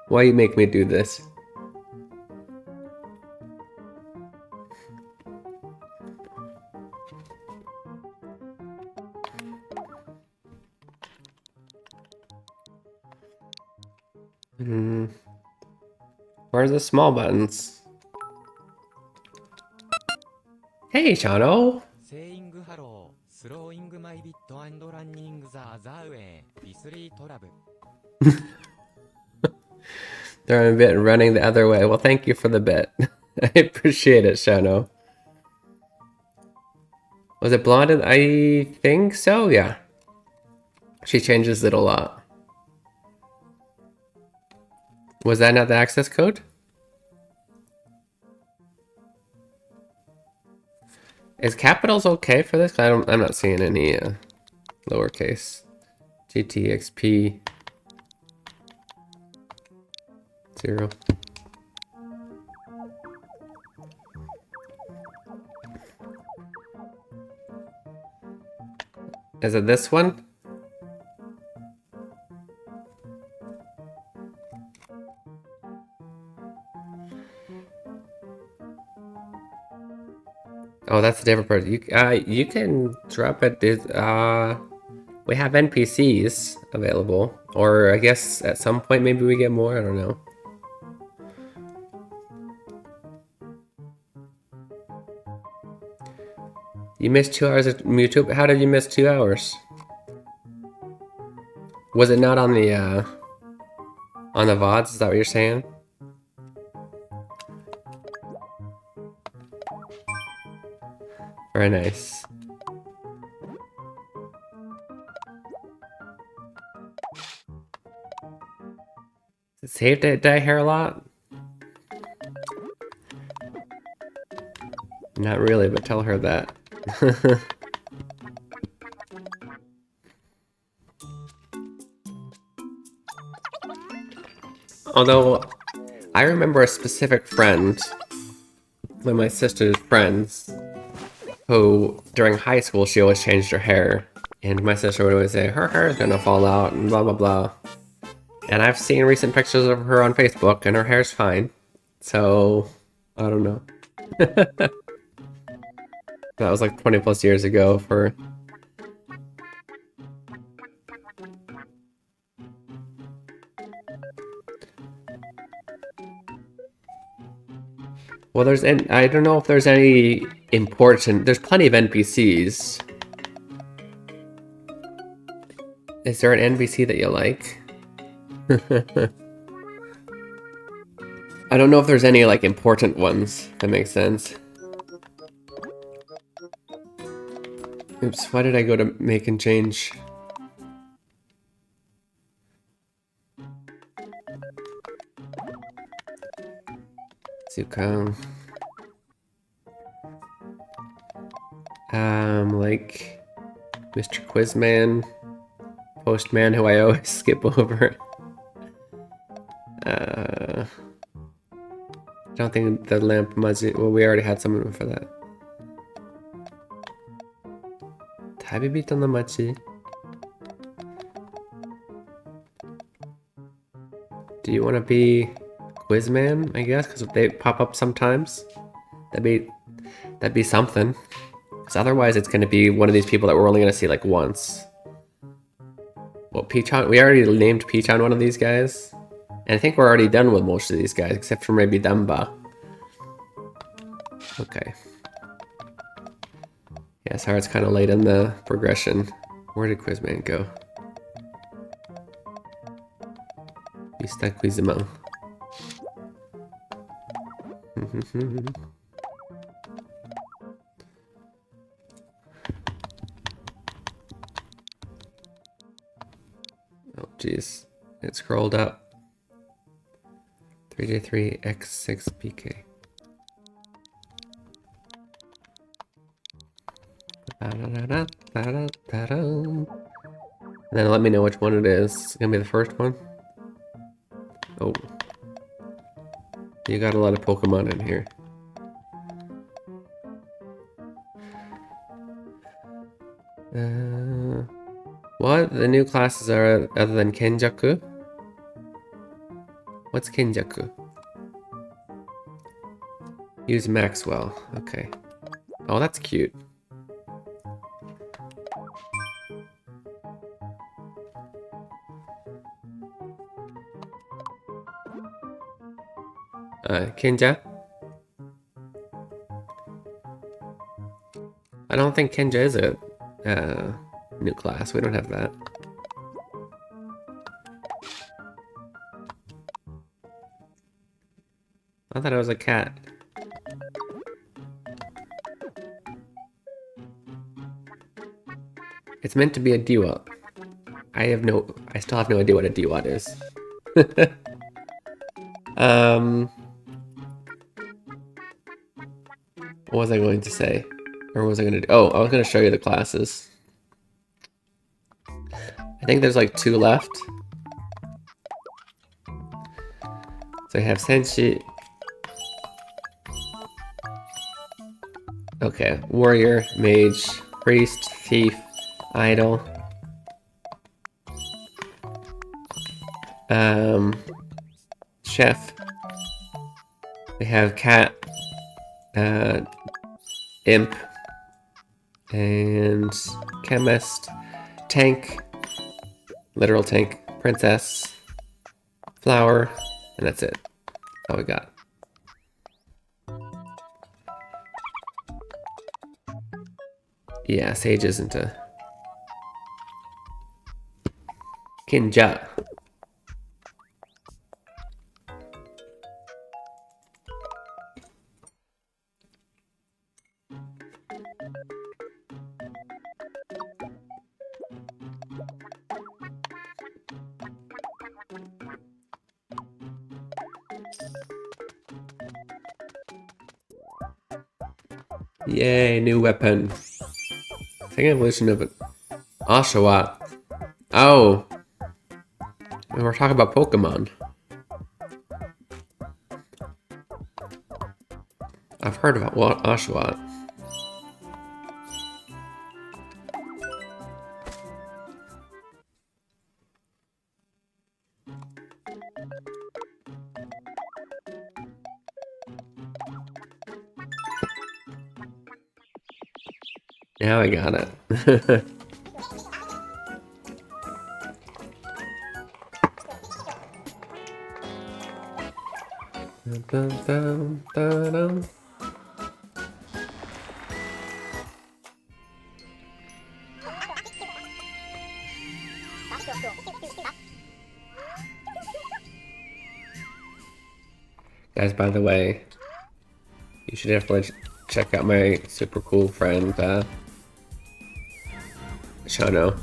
Why you make me do this? Where's the small buttons? Hey, Shano! They're a bit running the other way. Well, thank you for the bit. I appreciate it, Shano. Was it blonde? I think so, yeah. She changes it a lot. Was that not the access code? Is capitals okay for this? I'm not seeing any lowercase. GTXP 0. Is it this one? Oh, that's a different person. You can drop it. We have NPCs available, or I guess at some point maybe we get more. I don't know. You missed 2 hours of Miitopia. How did you miss 2 hours? Was it not on the VODs? Is that what you're saying? Very nice. Is it safe to dye hair a lot? Not really, but tell her that. Although, I remember a specific friend, one of my sister's friends, who during high school she always changed her hair. And my sister would always say, her hair is gonna fall out and blah blah blah. And I've seen recent pictures of her on Facebook and her hair's fine. So, I don't know. That was like 20 plus years ago for... Well, I don't know if there's any important... There's plenty of NPCs. Is there an NPC that you like? I don't know if there's any, like, important ones. If that makes sense. Oops, why did I go to make and change? Zukang. Like Mr. Quizman, Postman, who I always skip over. I don't think the lamp Mazi. Well, we already had someone for that. Tabibito no Machi. Do you want to be Quizman? I guess because they pop up sometimes. That'd be something. Because otherwise, it's going to be one of these people that we're only going to see like once. Well, Peachon. We already named Peachon one of these guys. And I think we're already done with most of these guys, except for maybe Dumba. Okay. Yeah, sorry, it's kind of late in the progression. Where did Quizman go? Está Quizman. Oh, jeez. It scrolled up. 3J3X6PK. And then let me know which one it is. It's gonna be the first one. Oh. You got a lot of Pokemon in here. What the new classes are other than Kenjaku? What's Kenjaku? Use Maxwell. Okay. Oh, that's cute. Kenja? I don't think Kenja is a new class. We don't have that. I thought it was a cat. It's meant to be a Dewott. I still have no idea what a Dewott is. What was I going to say? Or what was I going to do? Oh, I was going to show you the classes. I think there's like 2 left. So I have Senshi. Okay, Warrior, Mage, Priest, Thief, idol. Chef. We have cat, imp, and chemist, tank, literal tank, princess, flower, and that's it. That's all we got. Yeah, Sage isn't a Kinja. Yay, new weapon. Second evolution of it. Oshawott. Oh. We're talking about Pokemon. I've heard about Oshawott. Now I got it. Dun, dun, dun, dun. Guys, by the way, you should definitely check out my super cool friend, Shano.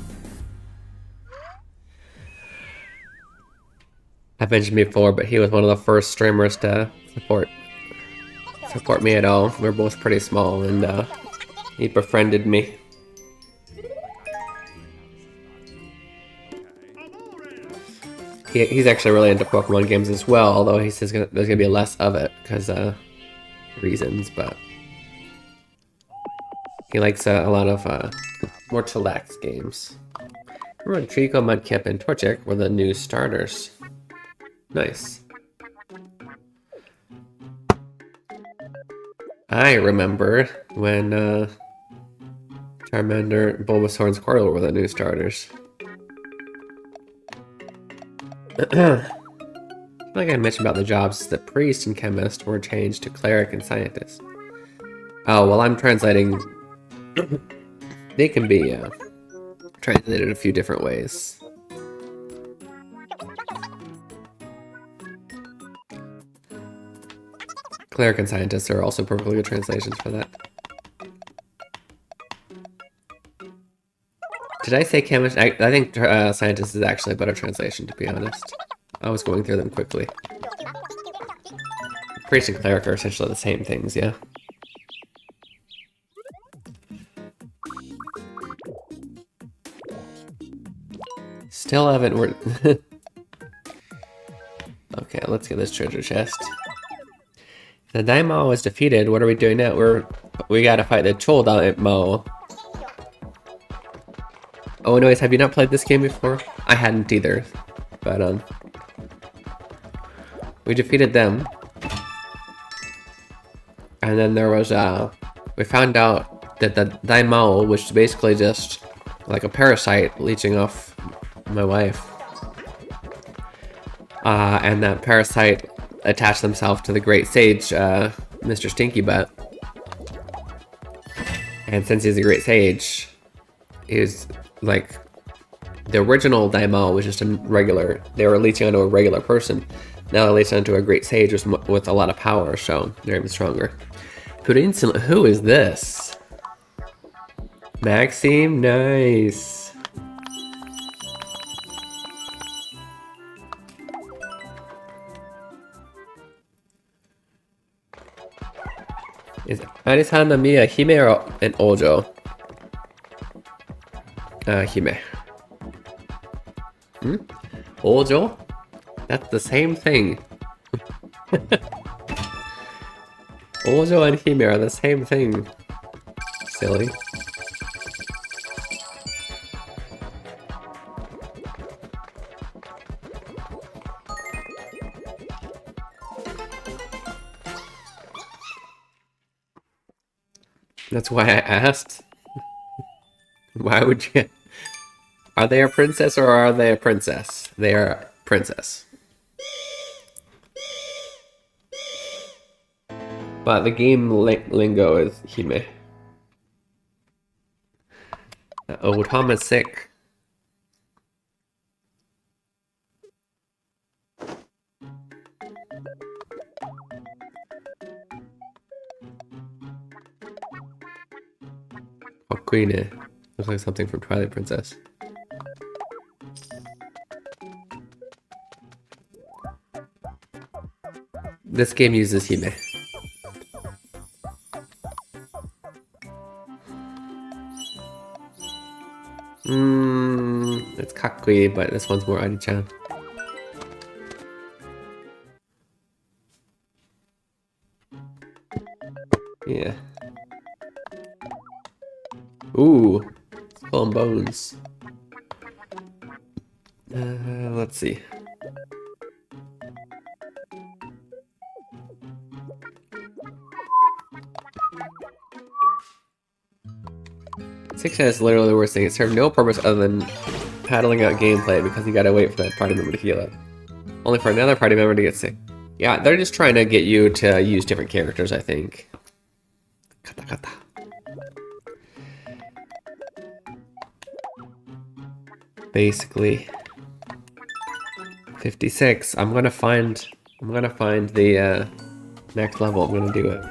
I've mentioned before, but he was one of the first streamers to support me at all. We're both pretty small, and he befriended me. He's actually really into Pokemon games as well, although he says there's gonna be less of it because reasons, but he likes a lot of more chillax games. Remember, Trico, Mudkip, and Torchic were the new starters. Nice. I remember when Charmander, Bulbasaur, and Squirtle were the new starters. I feel like I mentioned about the jobs that priest and chemist were changed to cleric and scientist. Oh, well, I'm translating. They can be translated a few different ways. Cleric and scientist are also perfectly good translations for that. Did I say chemist? I think scientist is actually a better translation, to be honest. I was going through them quickly. Priest and cleric are essentially the same things, yeah. Still haven't worked. Okay, let's get this treasure chest. The Daimao was defeated. What are we doing now? We gotta fight the Daimao. Oh, anyways, have you not played this game before? I hadn't either, but we defeated them, and then there was we found out that the Daimao, which is basically just like a parasite leeching off my wife, and that parasite attached themselves to the Great Sage, Mr. Stinky Butt, and since he's a Great Sage, he's like the original Daimao was just a regular. They were leeching onto a regular person. Now they leech onto a Great Sage with a lot of power, so they're even stronger. Who is this? Maxime, nice. Is Anisana Mia Hime or an Ojo? Hime. Ojo? That's the same thing. Ojo and Hime are the same thing. Silly. That's why I asked. Why would you? Are they a princess or are they a princess? They are a princess. But the game lingo is hime. Oh, Tom is sick. Oh, Queen. Looks like something from Twilight Princess. This game uses hime. It's kakui, but this one's more Ari-chan. Yeah. Ooh, skull and bones. Let's see. Six is literally the worst thing. It served no purpose other than paddling out gameplay because you gotta wait for that party member to heal up. Only for another party member to get sick. Yeah, they're just trying to get you to use different characters, I think. Kata kata. Basically. 56. I'm gonna find the next level. I'm gonna do it.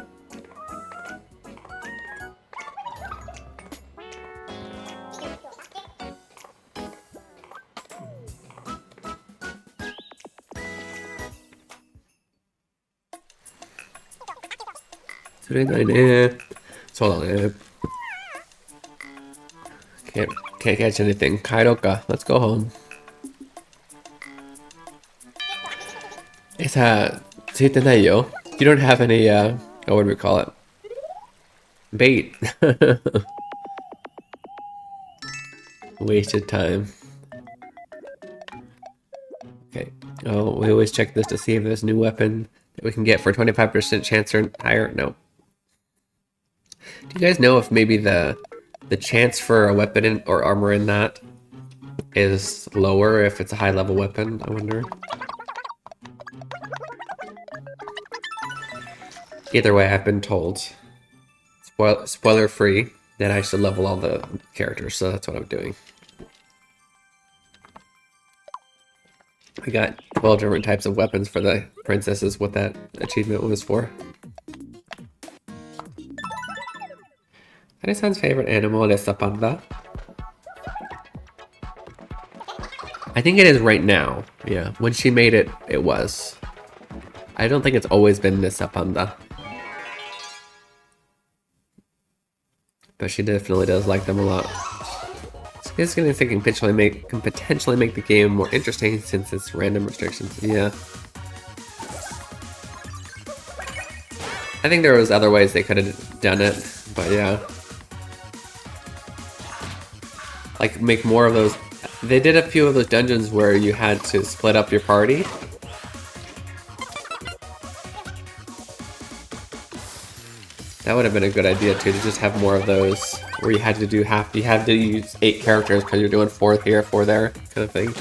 Can't catch anything. Kairoka, let's go home. It's yo. You don't have any what do we call it? Bait. Wasted time. Okay. Oh, we always check this to see if there's a new weapon that we can get for 25% chance or higher. No. Do you guys know if maybe the chance for a weapon or armor in that is lower if it's a high level weapon? I wonder. Either way, I've been told, spoiler free, that I should level all the characters, so that's what I'm doing. I got 12 different types of weapons for the princesses, what that achievement was for. Hane-san's favorite animal is a panda. I think it is right now. Yeah, when she made it, it was. I don't think it's always been Nissa Panda. But she definitely does like them a lot. It's gonna think can potentially make the game more interesting since it's random restrictions. Yeah. I think there was other ways they could have done it, but yeah. Like make more of those. They did a few of those dungeons where you had to split up your party. That would have been a good idea too, to just have more of those where you had to do you had to use 8 characters because you're doing 4 here, 4 there, kind of thing.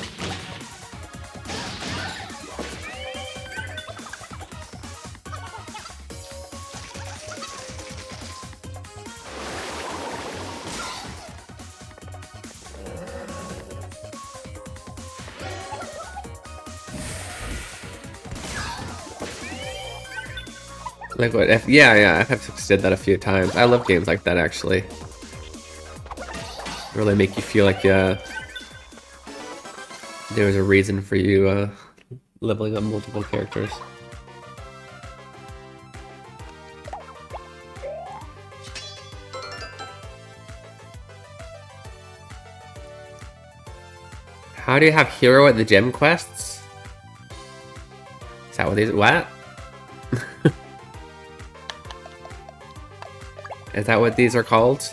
Like what? Yeah, FF6 did that a few times. I love games like that, actually. Really make you feel like there was a reason for you leveling up multiple characters. How do you have hero at the gem quests? Is that what these? What? Is that what these are called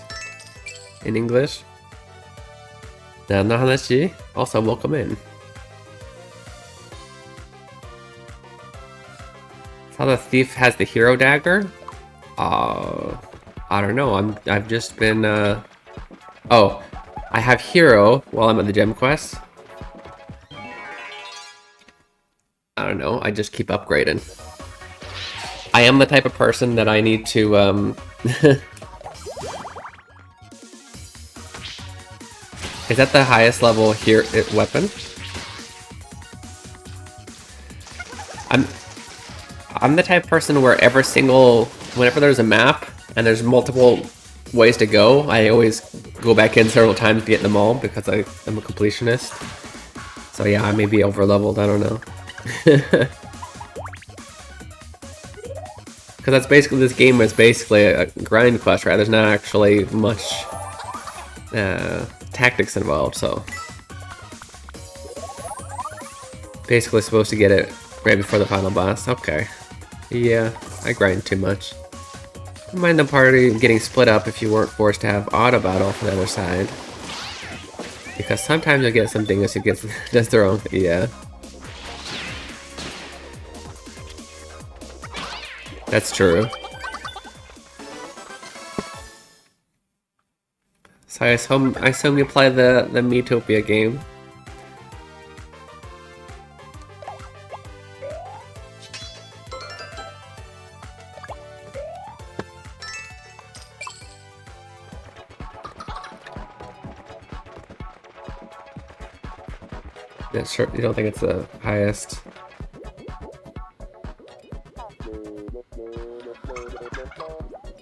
in English? Hanashi. Also, welcome in. So the thief has the hero dagger. I don't know. I've just been oh, I have hero while I'm at the gem quest. I don't know. I just keep upgrading. I am the type of person that I need to Is that the highest level here weapon? I'm the type of person where whenever there's a map and there's multiple ways to go, I always go back in several times to get them all because I'm a completionist. So yeah, I may be over leveled, I don't know. Because that's basically, this game is basically a grind quest, right? There's not actually much tactics involved, so basically supposed to get it right before the final boss. Okay. Yeah, I grind too much. Don't mind the party getting split up if you weren't forced to have auto battle for the other side. Because sometimes you'll get some dingus who does their own thing. Yeah. That's true. So I assume you play the Miitopia game. Yeah, sure. You don't think it's the highest?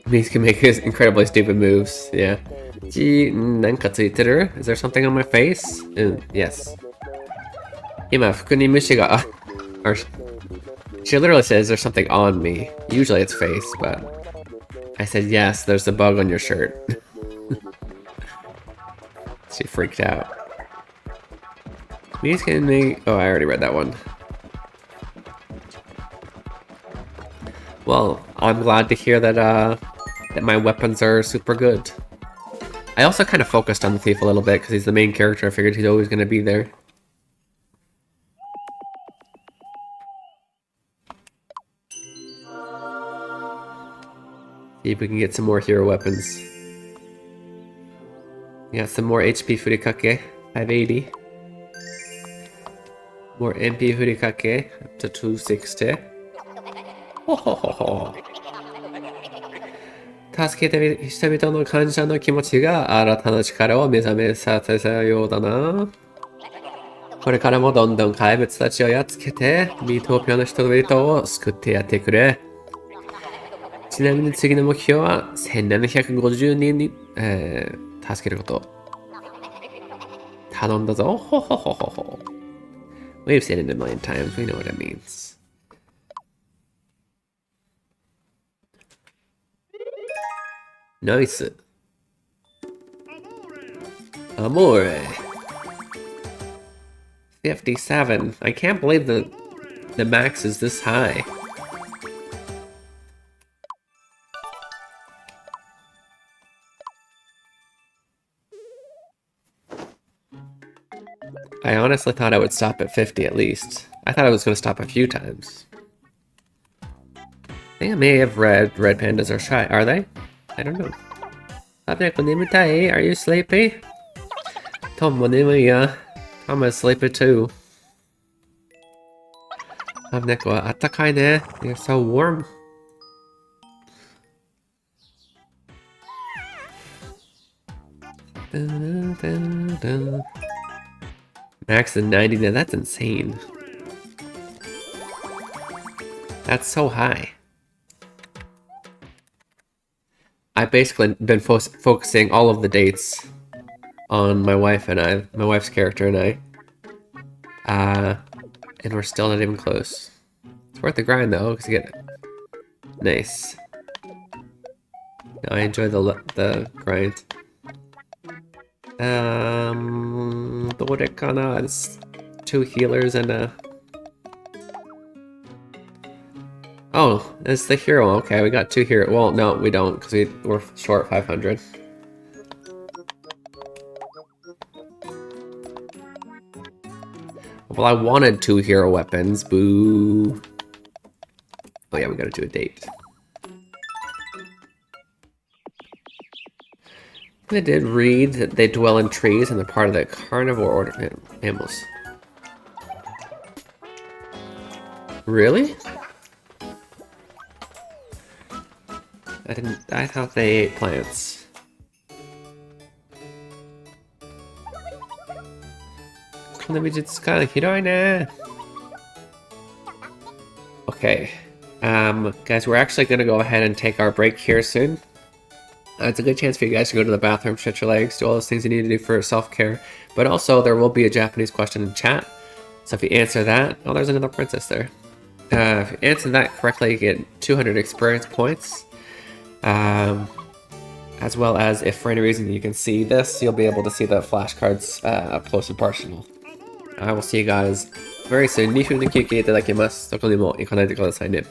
These can make his incredibly stupid moves. Yeah. Is there something on my face? Yes. Or she literally says there's something on me. Usually it's face, but I said yes, there's a bug on your shirt. She freaked out. These can make... Oh, I already read that one. Well, I'm glad to hear that that my weapons are super good. I also kind of focused on the thief a little bit because he's the main character. I figured he's always going to be there. See if we can get some more hero weapons. We got some more HP Furikake, 580. More MP Furikake, up to 260. Ho ho ho ho. 助けて人々の感謝の気持ちが新たな力を目覚めさせたようだな。これからもどんどん怪物たちをやっつけて、ミートピアの人々を救ってやってくれ。ちなみに次の目標は1750人に、助けること。頼んだぞ。ほほほほほ。We've said it a million times. We know what it means. Nice. Amore. 57. I can't believe the max is this high. I honestly thought I would stop at 50 at least. I thought I was going to stop a few times. I think I may have read red pandas are shy. Are they? I don't know. Are you sleepy? Tom, I'm sleepy too. You're so warm. Max is 90, now that's insane. That's so high. I've basically been focusing all of the dates on my wife and I, my wife's character and I. And we're still not even close. It's worth the grind though, because you get... Nice. No, I enjoy the grind. It's 2 healers and a... Oh, it's the hero. Okay, we got 2 here. Well, no, we don't, because we're short 500. Well, I wanted 2 hero weapons. Boo. Oh yeah, we gotta do a date. They did read that they dwell in trees and they're part of the carnivore order of mammals. Really? I thought they ate plants. Okay. Guys, we're actually gonna go ahead and take our break here soon. It's a good chance for you guys to go to the bathroom, stretch your legs, do all those things you need to do for self-care. But also, there will be a Japanese question in chat. So if you answer that... Oh, there's another princess there. If you answer that correctly, you get 200 experience points. As well as, if for any reason you can see this, you'll be able to see the flashcards up close and personal. I will see you guys very soon. 2分で休憩いただきます。どこにも行かないでくださいね。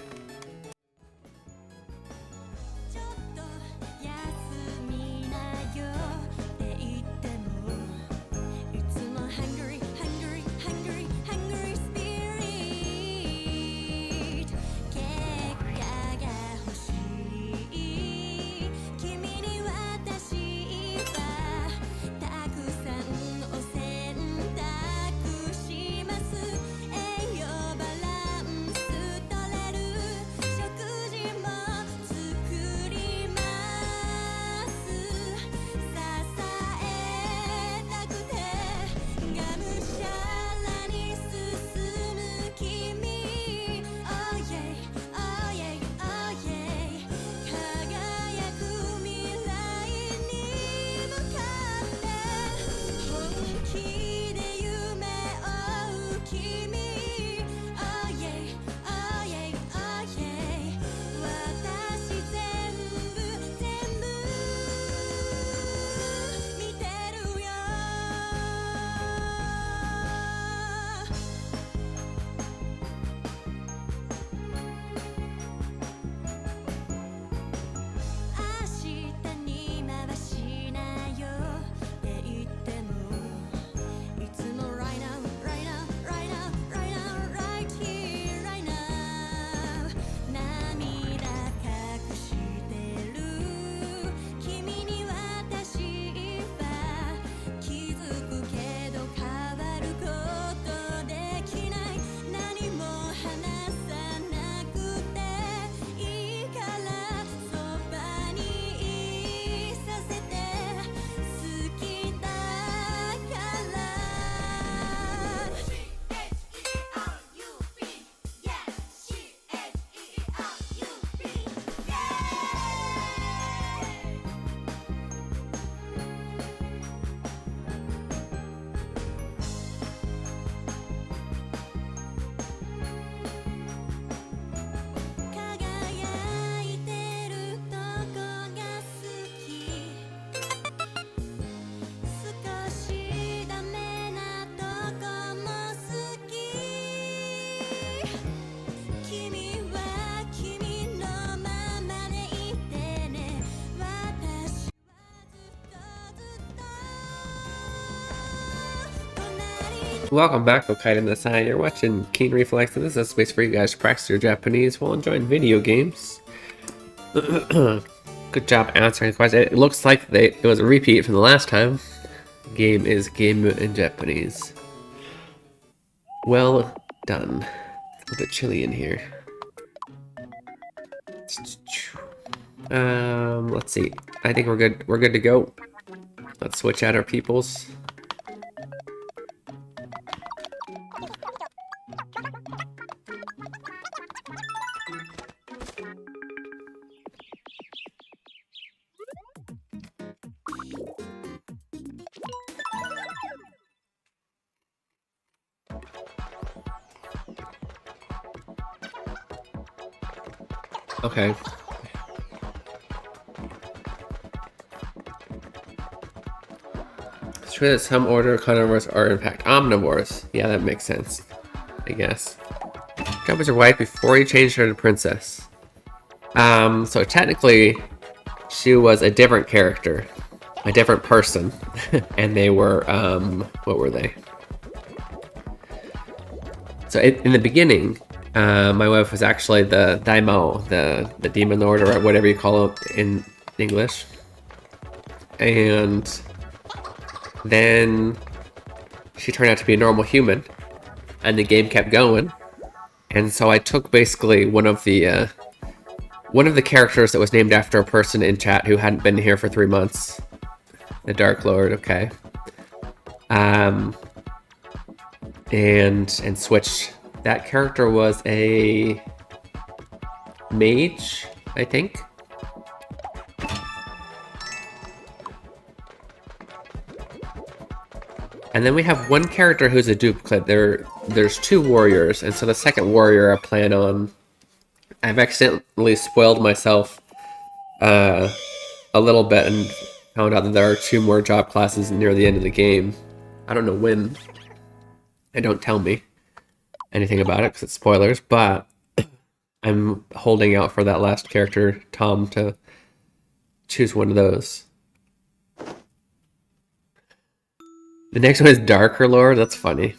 Welcome back, Okada in the side. You're watching Keen Reflex, and this is a space for you guys to practice your Japanese while enjoying video games. Good job answering the question. It looks like it was a repeat from the last time. Game is game in Japanese. Well done. It's a bit chilly in here. Let's see. I think we're good. We're good to go. Let's switch out our peoples. Okay. It's true that some order carnivores are in fact omnivores. Yeah, that makes sense, I guess. Jump as your wife before you changed her to princess. So technically, she was a different character, a different person, and they were, what were they? So in the beginning, my wife was actually the Daimao, the demon lord, or whatever you call it in English. and then she turned out to be a normal human, and the game kept going. And so I took basically one of the characters that was named after a person in chat who hadn't been here for 3 months. The Dark Lord, okay. And switched. That character was a mage, I think. And then we have one character who's a duplicate. There's 2 warriors, and so the second warrior I plan on... I've accidentally spoiled myself a little bit and found out that there are 2 more job classes near the end of the game. I don't know when. They don't tell me anything about it because it's spoilers, but I'm holding out for that last character, Tom, to choose one of those. The next one is Darker Lord. That's funny.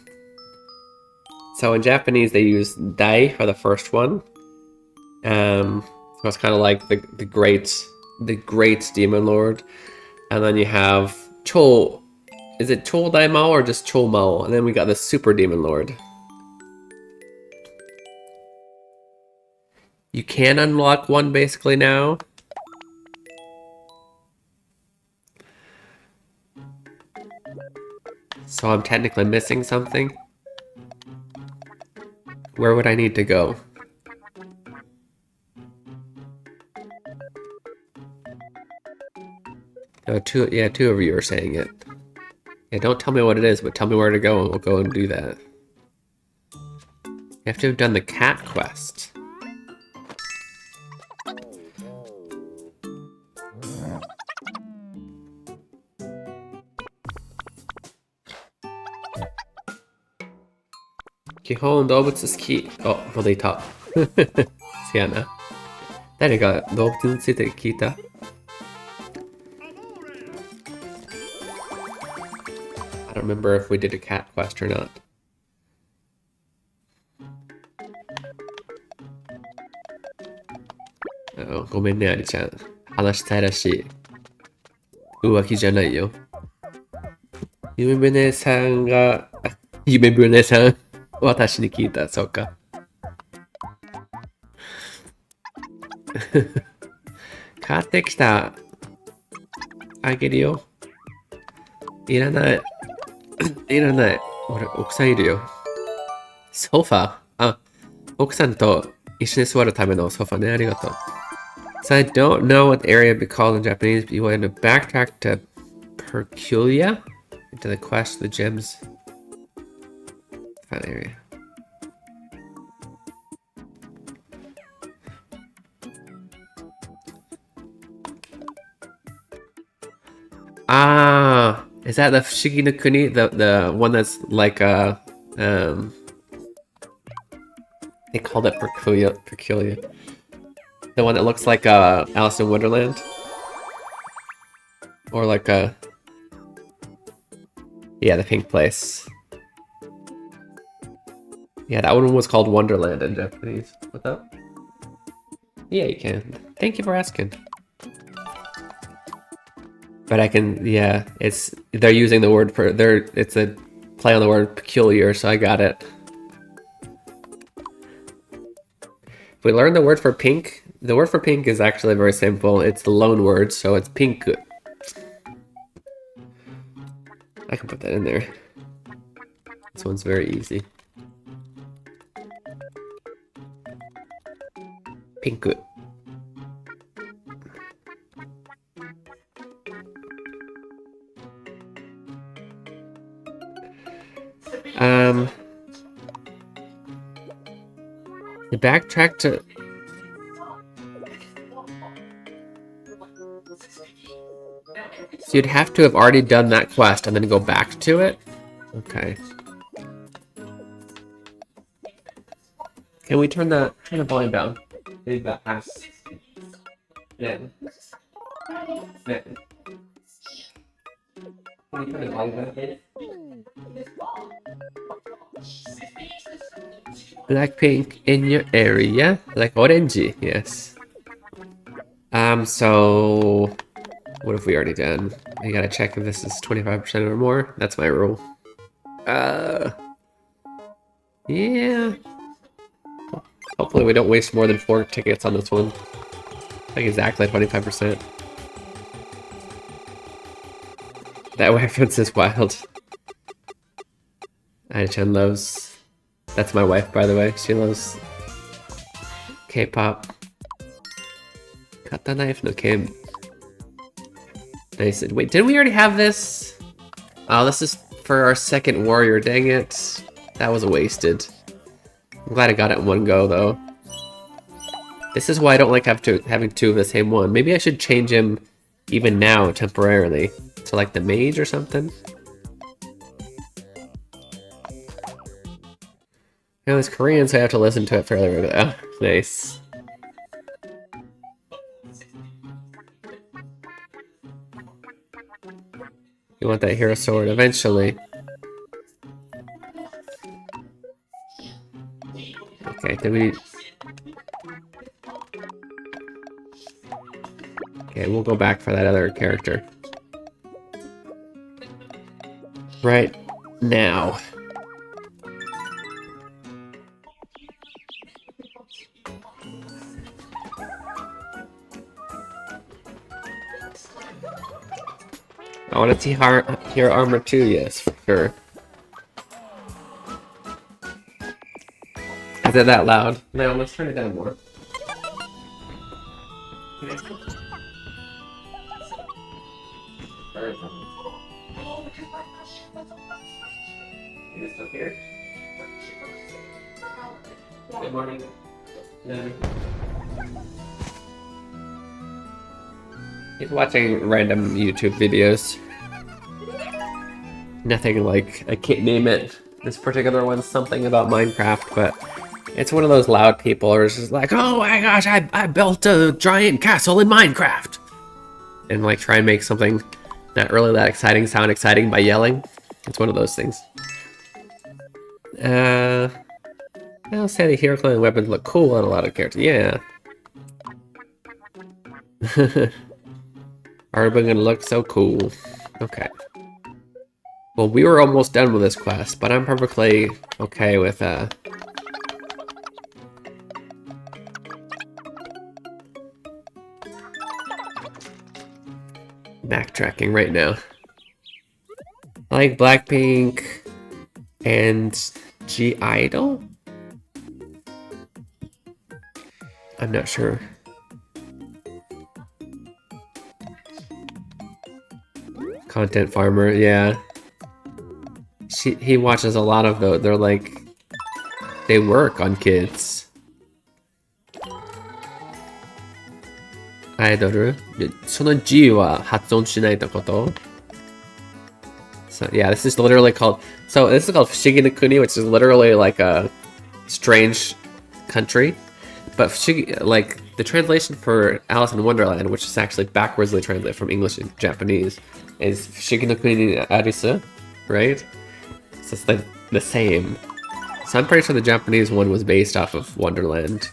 So in Japanese, they use Dai for the first one. So it's kind of like the great Demon Lord. And then you have Chou. Is it Chou Daimao or just Chou Mao? And then we got the Super Demon Lord. You can unlock one basically now. So I'm technically missing something. Where would I need to go? Oh, two of you are saying it. Yeah, don't tell me what it is, but tell me where to go and we'll go and do that. You have to have done the cat quest. Kihon 動物好き。あ、まだいた。せやな。誰が動物について聞いた? I don't remember if we did a cat quest or not. Oh, ごめんね、アリちゃん。話したいらしい。浮気じゃないよ。夢船さんが、夢船さん、私に聞いた、そうか。買ってきた。あげるよ。いらない。いらない。俺、奥さんいるよ。ソファあ、奥さんと一緒に座るためのソファね。ありがとう。So I don't know what the area would be called in Japanese, but you want to backtrack to Perculia? Into the quest, the gems. Fun area. Ah, is that the Fushigi no Kuni? The one that's like they called it Perculia. The one that looks like Alice in Wonderland? Or like a... Yeah, the pink place. Yeah, that one was called Wonderland in Japanese. What's up? Yeah, you can. Thank you for asking. But I can, yeah, they're using the word for, it's a play on the word peculiar, so I got it. If we learn the word for pink, the word for pink is actually very simple. It's the loan word, so it's pink. I can put that in there. This one's very easy. Pink. The backtrack to... So you'd have to have already done that quest and then go back to it? Okay. Can we turn the volume down? Maybe about half. Yeah. Yeah. Can you turn the volume down? Blackpink in your area, like orangey, yes. So What have we already done? We gotta check if this is 25% or more. That's my rule. Yeah. Hopefully we don't waste more than 4 tickets on this one. Like exactly 25%. That reference is wild. Aida-chan loves... That's my wife, by the way. She loves K-pop. Kata knife no Kim. Nice. Wait, didn't we already have this? Oh, this is for our second warrior. Dang it. That was wasted. I'm glad I got it in one go, though. This is why I don't like having 2 of the same one. Maybe I should change him even now, temporarily. To like the mage or something? You know, it's Korean, so I have to listen to it fairly regularly. Oh, nice. You want that hero sword eventually. Okay, did we... Okay, we'll go back for that other character. Right now. I want to see hero armor too, yes, for sure. Is it that loud? No, let's turn it down more. Is it still here? Good morning. He's watching random YouTube videos. Nothing like, I can't name it. This particular one's something about Minecraft, but it's one of those loud people who's just like, oh my gosh, I built a giant castle in Minecraft! And like try and make something not really that exciting sound exciting by yelling. It's one of those things. I'll say the hero clothing weapons look cool on a lot of characters. Yeah. Are we gonna look so cool? Okay. Well, we were almost done with this quest, but I'm perfectly okay with backtracking right now. I like Blackpink and G-Idol? I'm not sure. Content farmer, yeah. He watches a lot of those. They're like, they work on kids. Idol? その G は発音しないってこと? So yeah, this is literally called, so this is called Fushigi no Kuni, which is literally like a strange country. But Fushigi, like the translation for Alice in Wonderland, which is actually backwardsly translated from English and Japanese, is Fushigi no Kuni Arisu, right? So it's like the same. So I'm pretty sure the Japanese one was based off of Wonderland.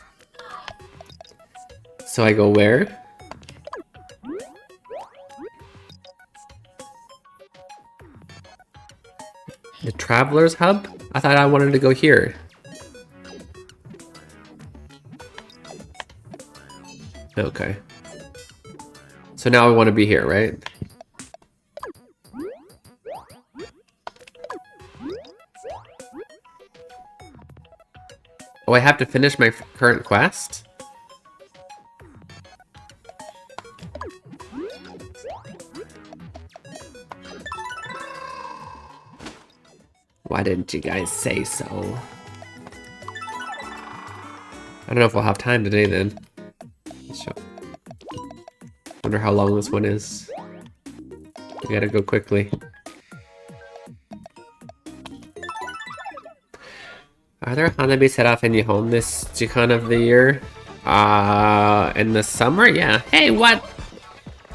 So I go where? The Traveler's Hub? I thought I wanted to go here. Okay. So now I want to be here, right? Oh, I have to finish my current quest? Why didn't you guys say so? I don't know if we'll have time today then. Wonder how long this one is. We gotta go quickly. Are there hanabi set off in Nihon this Jikan of the year? In the summer? Yeah. Hey, what?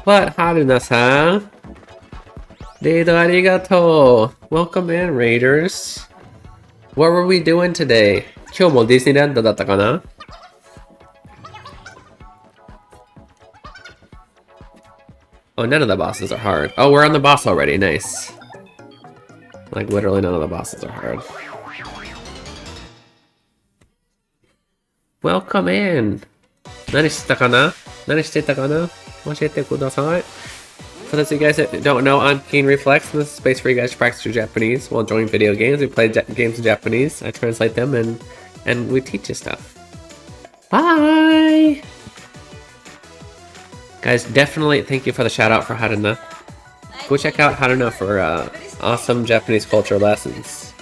What, Haruna-san? Raid arigato. Welcome in, Raiders. What were we doing today? 今日もディズニーランドだったかな? Oh, none of the bosses are hard. Oh, we're on the boss already. Nice. Like, literally none of the bosses are hard. Welcome in! 何してたかな? 何してたかな? 教えてください. For those of you guys that don't know, I'm Keen Reflex, and this is a space for you guys to practice your Japanese while enjoying video games. We play games in Japanese, I translate them, and we teach you stuff. Bye! Guys, definitely thank you for the shout out for Haruna. Go check out Haruna for awesome Japanese culture lessons.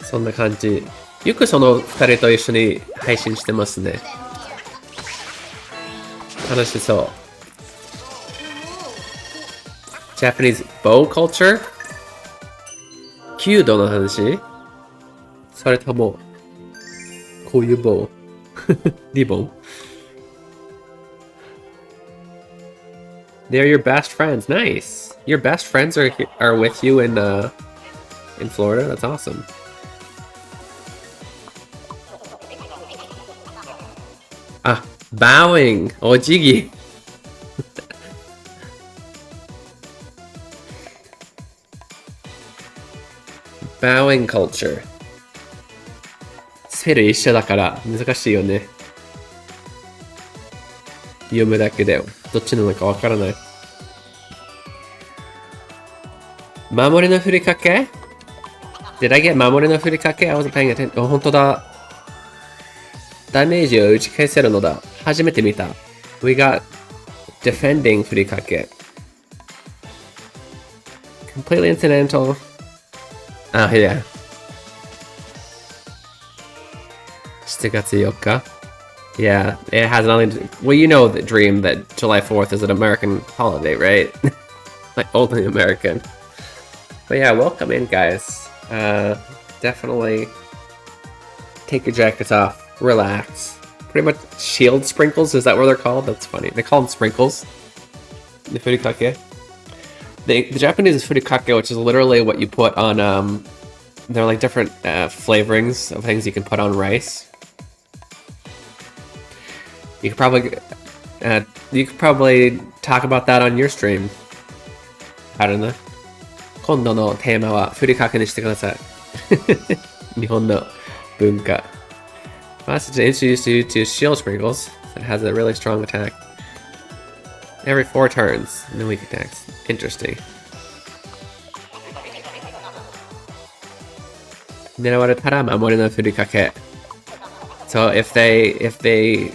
So そんな感じ。よくその二人と一緒に配信してますね。楽しそう。Japanese bow culture? 弓道の話？それとも、こういう棒リボン They're your best friends. Nice. Your best friends are with you in Florida? That's awesome. Ah, bowing. Ojigi. Bowing culture. スペル一緒だから難しいよね。読むだけでどっちなのかわからない。守りのふりかけ Did I get 守りのふりかけ I wasn't paying attention. 本当だ。ダメージを打ち返せるのだ。初めて見た。We got defending ふりかけ。Completely incidental. Oh, yeah. 7月4日 Yeah, it has nothing to... Well, you know the dream that July 4th is an American holiday, right? Like, only American. But yeah, welcome in, guys. Definitely take your jackets off. Relax. Pretty much shield sprinkles, is that what they're called? That's funny. They call them sprinkles. The furikake. The Japanese is furikake, which is literally what you put on, they're like different flavorings of things you can put on rice. You could probably talk about that on your stream. I don't know. 今度のテーマはふりかけにしてください。日本の文化。First, to introduce you to shield sprinkles that has a really strong attack. Every 4 turns, no weak attacks. Interesting. 狙われたら守りのふりかけ. So if they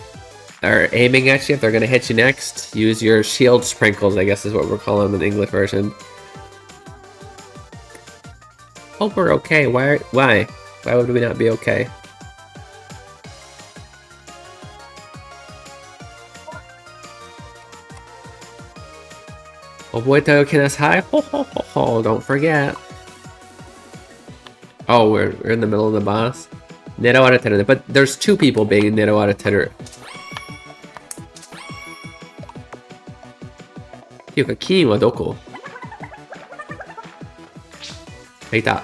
are aiming at you, if they're gonna hit you next, use your shield sprinkles, I guess is what we're calling them in the English version. Hope we're okay. Why would we not be okay? Oboete okinasai. Ho ho ho ho, don't forget. Oh, we're in the middle of the boss. Nerawareteru. But there's 2 people being nerawareteru. っていうか、金はどこ? いた。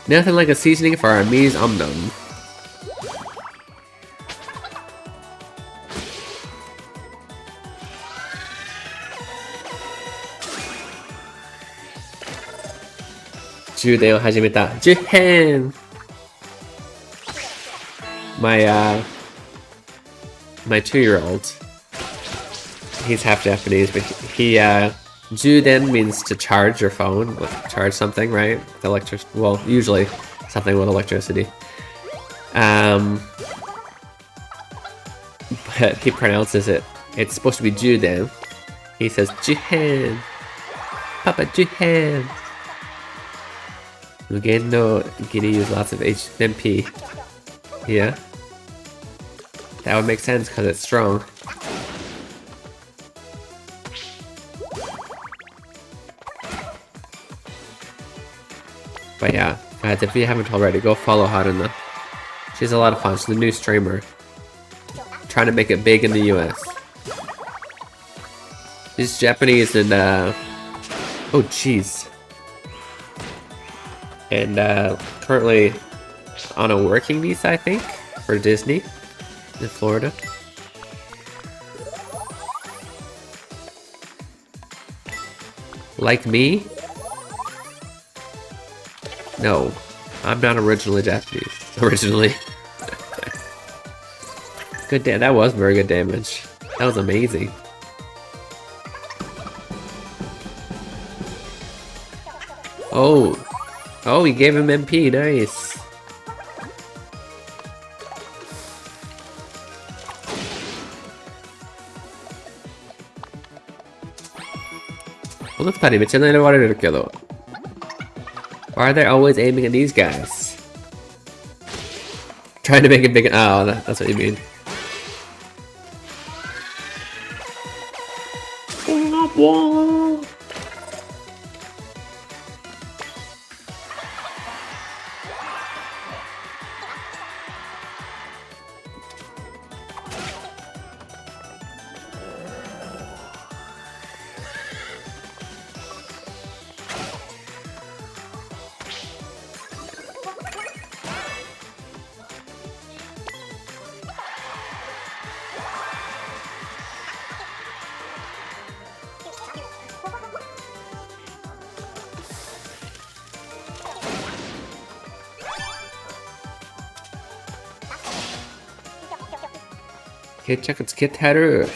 Nothing like a seasoning for our mise omnum. Judeを始めた。10編! My 2-year-old, he's half Japanese, but he Juden means to charge your phone, like charge something, right? With well, usually something with electricity. But he pronounces it's supposed to be Juden. He says, Juhen! Papa Juhen! Mugen no Giri use lots of HP. Yeah. That would make sense because it's strong. But yeah, guys, if you haven't already, go follow Haruna. She's a lot of fun. She's a new streamer. trying to make it big in the US. He's Japanese and oh jeez. And currently on a working visa, I think, for Disney in Florida. Like me? No, I'm not originally Japanese. Originally. Good damn, that was very good damage. That was amazing. Oh. Oh, he gave him MP, nice. Why are they always aiming at these guys? Trying to make it big. Oh, that's what you mean. Okay, check its Kit Hatter.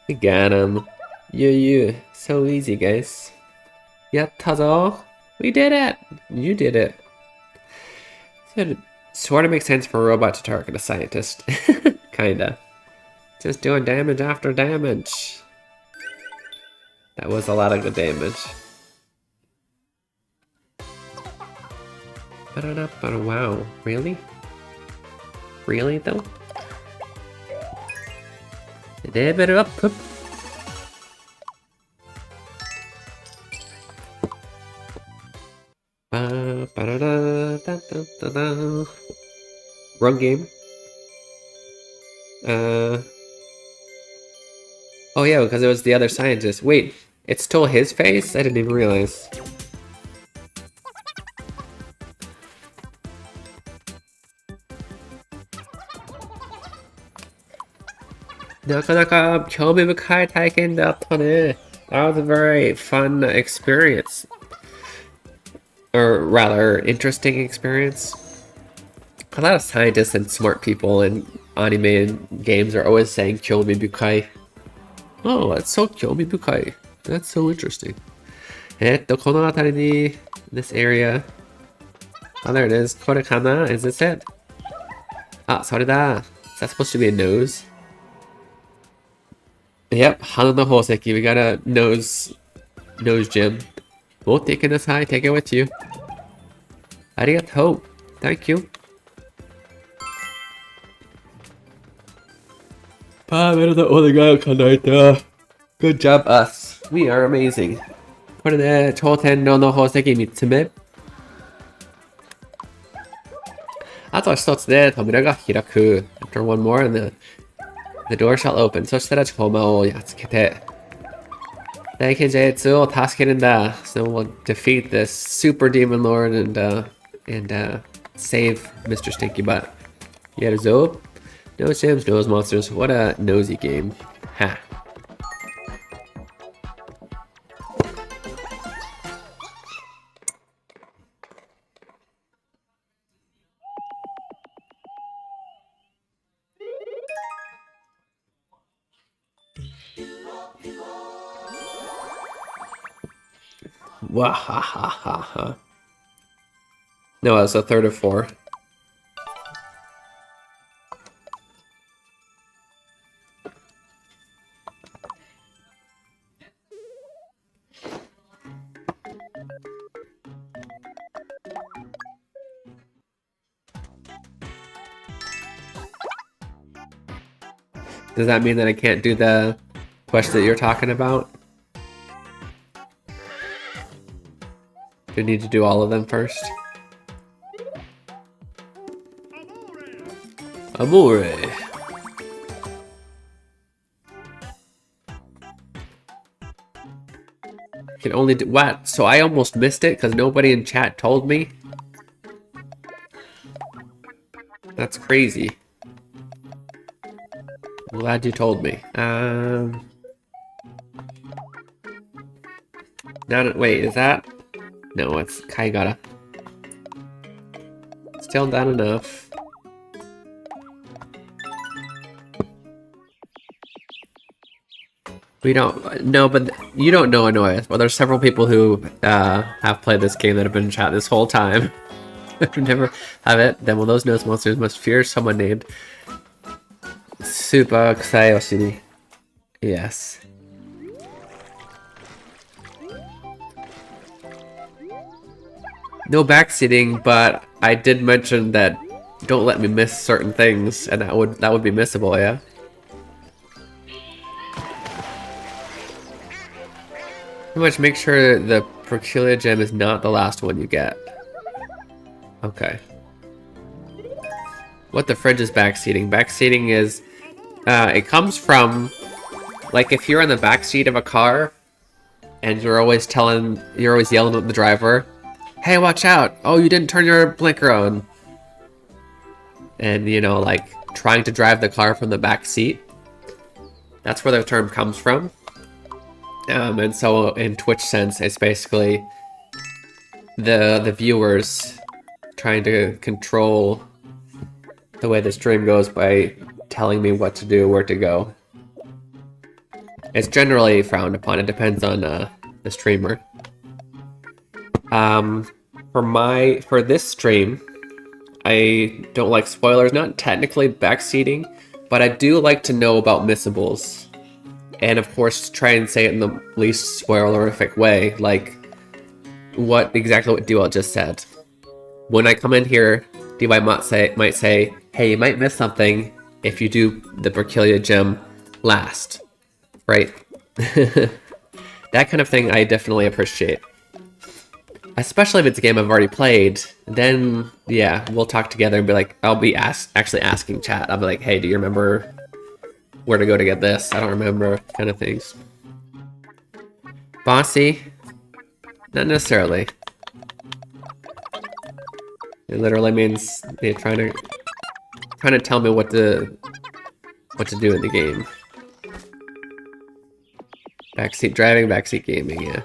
We got him. Yeah. So easy, guys. Yattazo. We did it. You did it. So it sort of makes sense for a robot to target a scientist. Kinda. Just doing damage after damage. That was a lot of good damage. Wow, really? Really though? Level up. Wrong game. Oh yeah, because it was the other scientist. Wait, it stole his face? I didn't even realize. Nakanaka興味深い体験だったね. That was a very fun experience. Or rather, interesting experience. A lot of scientists and smart people in anime and games are always saying "興味深い." Oh, that's so 興味深い. That's so interesting. この辺りに this area. Oh, there it is. これかな? Is this it? あ、それだ. Is that supposed to be a nose? Yep, 鼻の宝石. We got a nose gem. 持っていきなさい. Take it with you. ありがとう. Thank you. パーメルのお願いを叶えた. Good job, us. We are amazing. これで頂点の宝石3つ目. あと一つで扉が開く. After one more and the door shall open. そしたらコマをやっつけて大賢者2を助けるんだ. So we'll defeat this super demon lord and save Mr. Stinky Butt. You got a Zoe? Nose gems, nose monsters. What a nosy game. Ha. Wahahaha. No, that's a third of 4. Does that mean that I can't do the quest that you're talking about? Do I need to do all of them first? Amore. Can only do what? So I almost missed it because nobody in chat told me. That's crazy. I'm glad you told me. Wait, is that? No, it's Kaigara. Still not enough. We don't no, but you don't know Annoy. Well, there's several people who have played this game that have been in chat this whole time. Who never have it. Then, well, those nose monsters must fear someone named Super Kusayoshi. Yes. No backseating, but I did mention that don't let me miss certain things, and that would be missable, yeah. Pretty much make sure the Proculia gem is not the last one you get. Okay. What the fridge is backseating? Backseating is, it comes from, like, if you're in the backseat of a car, and you're always yelling at the driver, "Hey, watch out! Oh, you didn't turn your blinker on." And, you know, like, trying to drive the car from the back seat. That's where the term comes from. And so, in Twitch sense, it's basically the viewers trying to control the way the stream goes by telling me what to do, where to go. It's generally frowned upon. It depends on the streamer. For this stream, I don't like spoilers. Not technically backseating, but I do like to know about missables. And of course, try and say it in the least spoilerific way, like what Duo just said. When I come in here, DY might say, "Hey, you might miss something if you do the Proculia gem last," right? That kind of thing I definitely appreciate. Especially if it's a game I've already played, then yeah, we'll talk together and be like, I'll be actually asking chat. I'll be like, "Hey, do you remember where to go to get this?" I don't remember, kind of things. Bossy? Not necessarily. It literally means they're trying to tell me what to do in the game. Backseat driving, backseat gaming, yeah.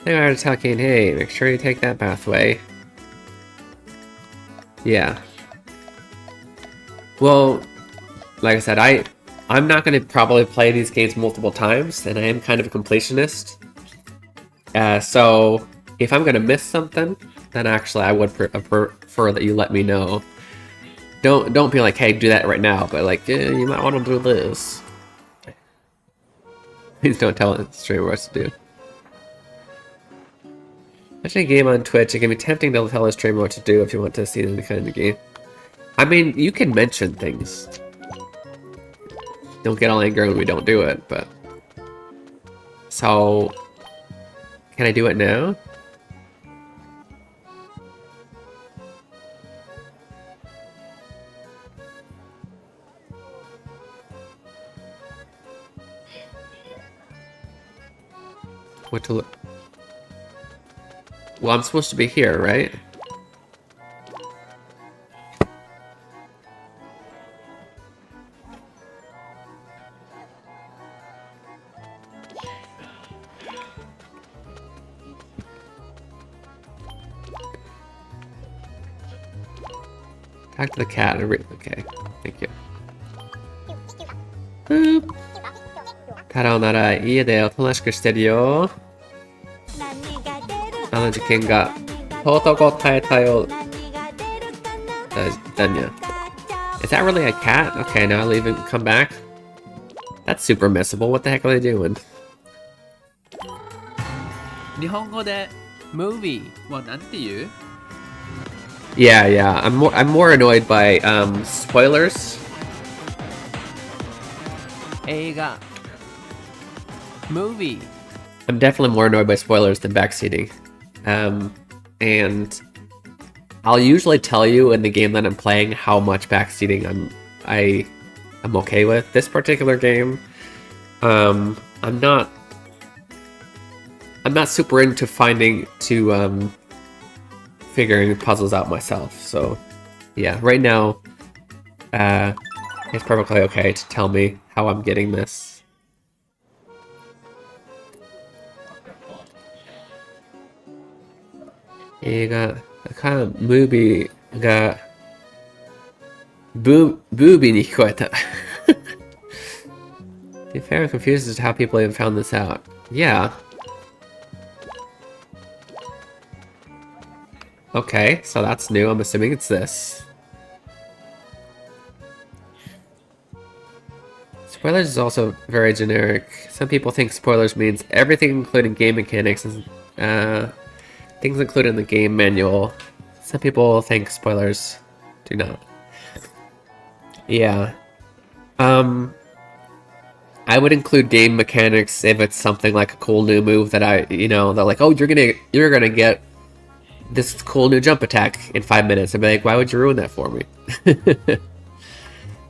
They are to tell Kane, "Hey, make sure you take that pathway." Yeah. Well, like I said, I'm not going to probably play these games multiple times, and I am kind of a completionist. So if I'm going to miss something, then actually I would prefer that you let me know. Don't be like, "Hey, do that right now," but like, "Yeah, you might want to do this." Please don't tell the streamer what to do. Watching a game on Twitch, it can be tempting to tell a streamer what to do if you want to see the kind of game. I mean, you can mention things. Don't get all angry when we don't do it, but... So... Can I do it now? What to look... Well, I'm supposed to be here, right? Talk to the cat. Okay, thank you. Boop. 太郎なら家でおとなしくしてるよ。あの事件がとうとう答えたよ。Danya. Is that really a cat? Okay, now I leave and come back. That's super missable. What the heck are they doing? 日本語で movie はなんて言う？ Yeah. I'm more annoyed by spoilers. 映画 movie I'm definitely more annoyed by spoilers than backseating. And I'll usually tell you in the game that I'm playing how much backseating I'm okay with. This particular game, I'm not I'm not super into figuring puzzles out myself, so yeah, right now it's perfectly okay to tell me how I'm getting this. Kind of movie got booby に聞こえた. I'm very confused as to how people even found this out. Yeah. Okay, so that's new. I'm assuming it's this. Spoilers is also very generic. Some people think spoilers means everything including game mechanics and things included in the game manual. Some people think spoilers do not. Yeah. I would include game mechanics if it's something like a cool new move that they're like, oh, you're gonna get this cool new jump attack in 5 minutes. I'd be like, why would you ruin that for me?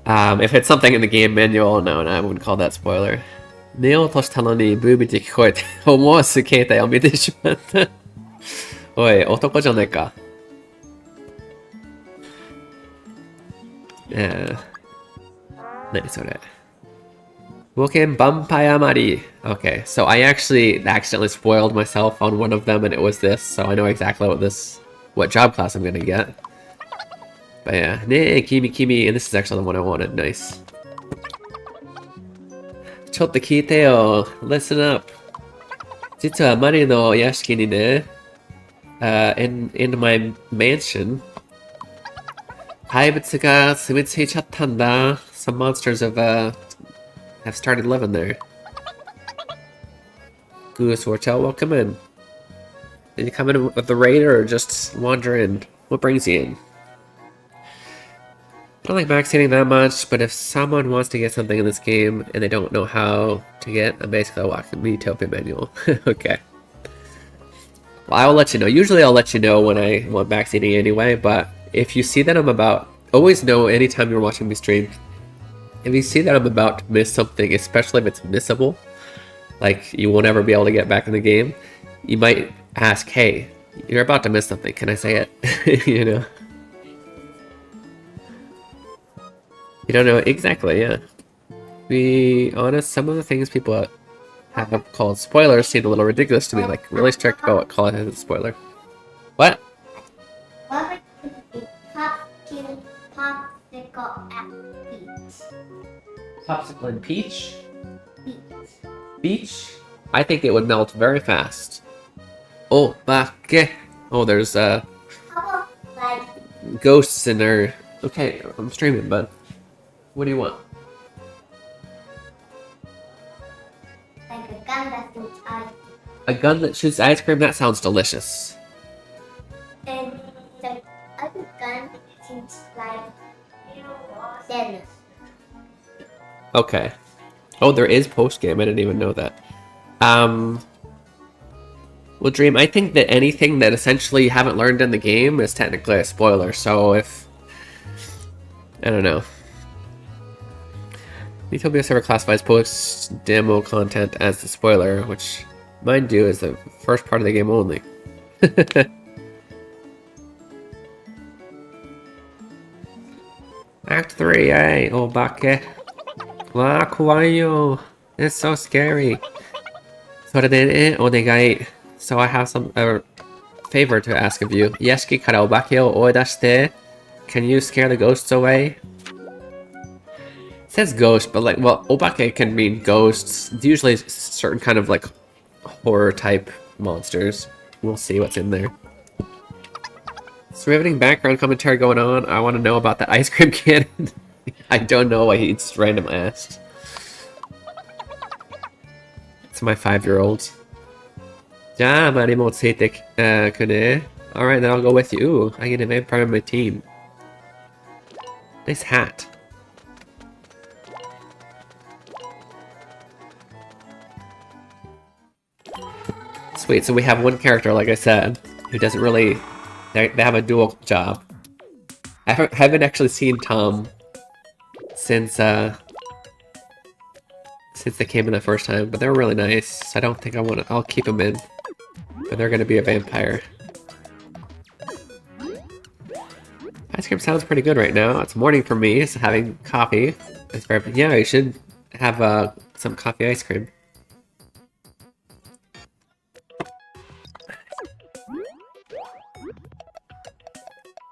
If it's something in the game manual, no, I wouldn't call that spoiler. 寝ようとしたのにブービーって聞こえて思わず携帯を見てしまった。おい、男じゃないか。何それ。Woken Vampire Mari. Okay, so I actually accidentally spoiled myself on one of them and it was this, so I know exactly what job class I'm gonna get. But yeah, ne kimi, and this is actually the one I wanted. Nice. ちょっと聞いてよ. Listen up. 実はマリの屋敷にね、in my mansion, 怪物が住み着いちゃったんだ. Some monsters have started living there. Goose, Wartel, welcome in. Did you come in with the raid or just wander in? What brings you in? I don't like backseating that much, but if someone wants to get something in this game and they don't know how to get, I'm basically walking the Miitopia manual. Okay. Well, I will let you know. Usually I'll let you know when I want backseating anyway, but if you see that I'm about... Always know anytime you're watching me stream, if you see that I'm about to miss something, especially if it's missable, like you won't ever be able to get back in the game, you might ask, hey, you're about to miss something, can I say it? You know? You don't know exactly, yeah. To be honest, some of the things people have called spoilers seem a little ridiculous to me, like really strict about calling it a spoiler. What? Popsicle and peach? Beach? I think it would melt very fast. Oh, bake. Oh, there's ghosts in there. Okay, I'm streaming, bud. What do you want? Like a gun that shoots ice. A gun that shoots ice cream? That sounds delicious. And the other gun shoots like deadness. Okay. Oh, there is post-game. I didn't even know that. Well, Dream, I think that anything that essentially you haven't learned in the game is technically a spoiler, so if... I don't know. Miitopia server classifies post-demo content as the spoiler, which, mind you, is the first part of the game only. Act 3, eh? Obake. Wow, kawaii. It's so scary. それでね、お願い. So I have a favor to ask of you. 屋敷からお化けを追い出して. Can you scare the ghosts away? It says ghost, but like, well, obake can mean ghosts. It's usually certain kind of like horror type monsters. We'll see what's in there. It's riveting background commentary going on. I want to know about the ice cream cannon. I don't know why he's random asked. It's my 5-year-old. じゃあ、マリもついてくね. Alright, then I'll go with you. Ooh, I get to be part of my team. Nice hat. Sweet, so we have one character, like I said, who doesn't really... They have a dual job. I haven't actually seen Tom since they came in the first time, but they were really nice. So I don't think I'll keep them in. but they're gonna be a vampire. Ice cream sounds pretty good right now. It's morning for me, so having coffee. It's very, yeah, you should have some coffee ice cream.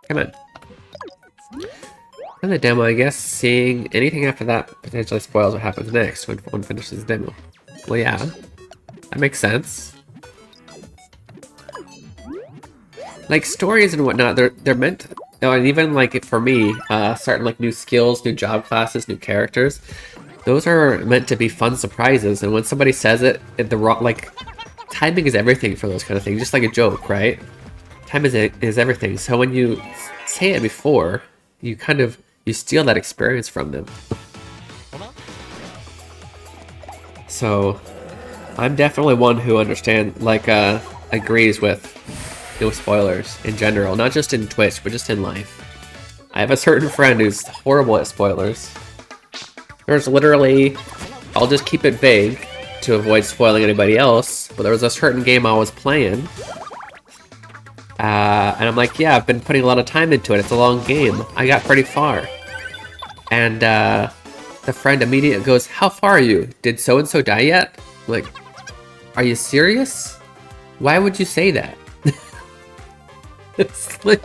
Come on. And the demo, I guess, seeing anything after that potentially spoils what happens next when one finishes the demo. Well, yeah, that makes sense. Like stories and whatnot, they're meant to, oh, and even like for me, starting like new skills, new job classes, new characters, those are meant to be fun surprises. And when somebody says it at the wrong, like timing is everything for those kind of things, just like a joke, right? Time is everything. So when you say it before, you steal that experience from them. So I'm definitely one who agrees with no spoilers in general, not just in Twitch, but just in life. I have a certain friend who's horrible at spoilers. There's literally, I'll just keep it vague to avoid spoiling anybody else, but there was a certain game I was playing, and I'm like, yeah, I've been putting a lot of time into it, it's a long game. I got pretty far. And the friend immediately goes, how far are you? Did so-and-so die yet? I'm like, are you serious? Why would you say that? It's like,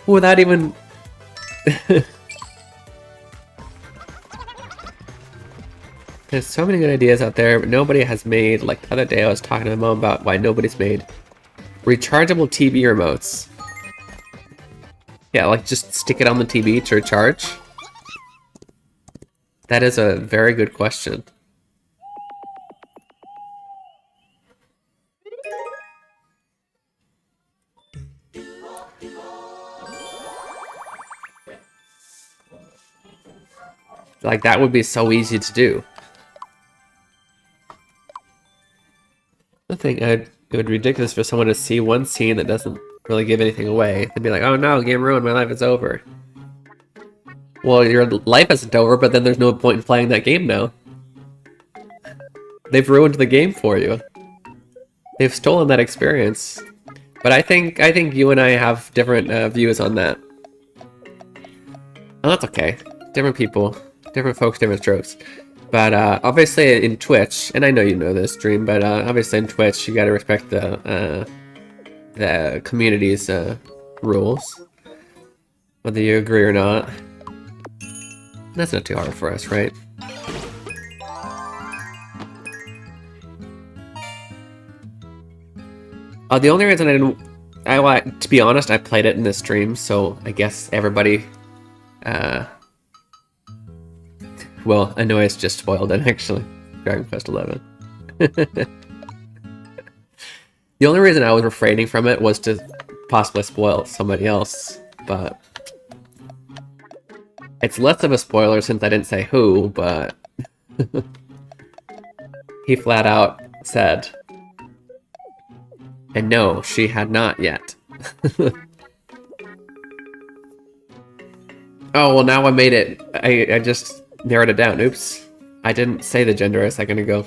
without even... There's so many good ideas out there, but nobody has made, like the other day I was talking to my mom about why nobody's made rechargeable TV remotes. Yeah, like just stick it on the TV to recharge. That is a very good question. Like, that would be so easy to do. I think it would be ridiculous for someone to see one scene that doesn't really give anything away and be like, oh no, game ruined, my life is over. Well, your life isn't over, but then there's no point in playing that game now. They've ruined the game for you. They've stolen that experience. But I think you and I have different views on that. And that's okay. Different people, different folks, different strokes. But obviously in Twitch, and I know you know this, Dream, but obviously in Twitch, you gotta respect the community's rules. Whether you agree or not. That's not too hard for us, right? The only reason to be honest, I played it in this stream, so I guess everybody, well, Anoy's just spoiled it, actually. Dragon Quest XI. The only reason I was refraining from it was to possibly spoil somebody else, but it's less of a spoiler since I didn't say who, but he flat out said, and no, she had not yet. Oh, well, now I made it. I just narrowed it down. Oops. I didn't say the gender a second ago.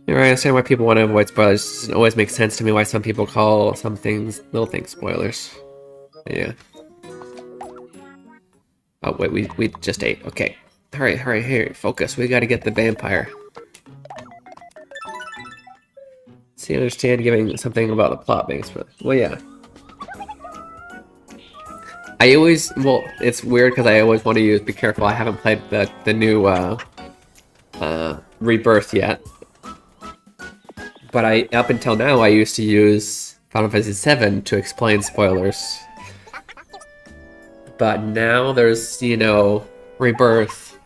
I understand why people want to avoid spoilers. It doesn't always make sense to me why some people call some things, little things, spoilers. Yeah. Oh, wait, we just ate. Okay. Hurry, here, focus. We gotta get the vampire. See, I understand giving something about the plot being spoiled. Well, yeah. Well, it's weird because I always want to be careful. I haven't played the new Rebirth yet. But up until now, I used to use Final Fantasy VII to explain spoilers. But now there's, Rebirth.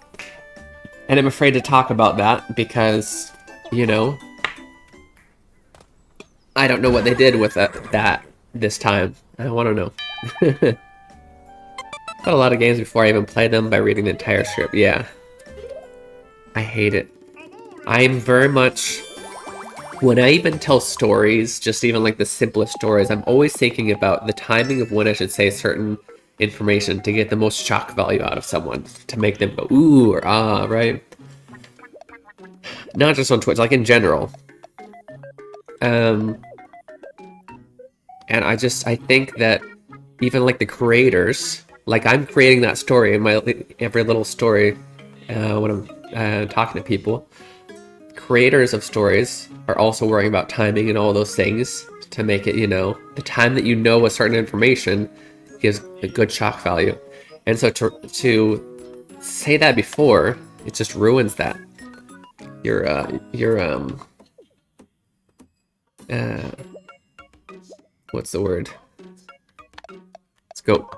And I'm afraid to talk about that because, I don't know what they did with that this time. I want to know. Played a lot of games before I even played them by reading the entire script. Yeah. I hate it. I'm very much... When I even tell stories, just even like the simplest stories, I'm always thinking about the timing of when I should say certain information to get the most shock value out of someone. To make them go, ooh, or ah, right? Not just on Twitch, like in general. And I think that even like the creators, like I'm creating that story in my every little story when I'm talking to people. Creators of stories are also worrying about timing and all those things to make it, the time that a certain information gives a good shock value. And so to say that before, it just ruins that. What's the word? Let's go.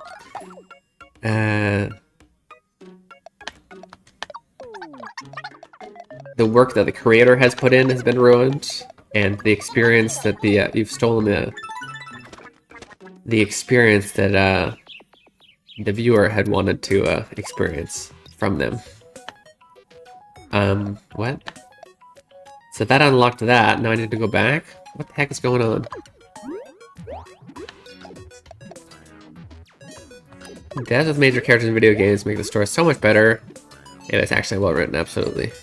The work that the creator has put in has been ruined, and the experience that you've stolen the experience that the viewer had wanted to experience from them. What? So that unlocked that. Now I need to go back? What the heck is going on? Deaths with major characters in video games make the story so much better. It is actually well written, absolutely.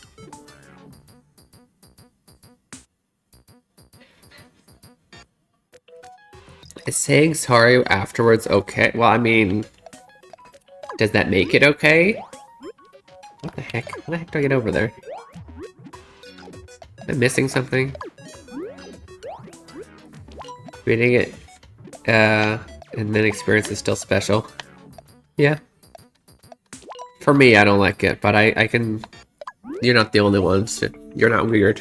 Is saying sorry afterwards okay? Well, I mean, does that make it okay? What the heck? How the heck do I get over there? Am I missing something? Reading it, and then experience is still special. Yeah. For me, I don't like it, but I can... You're not the only ones. You're not weird.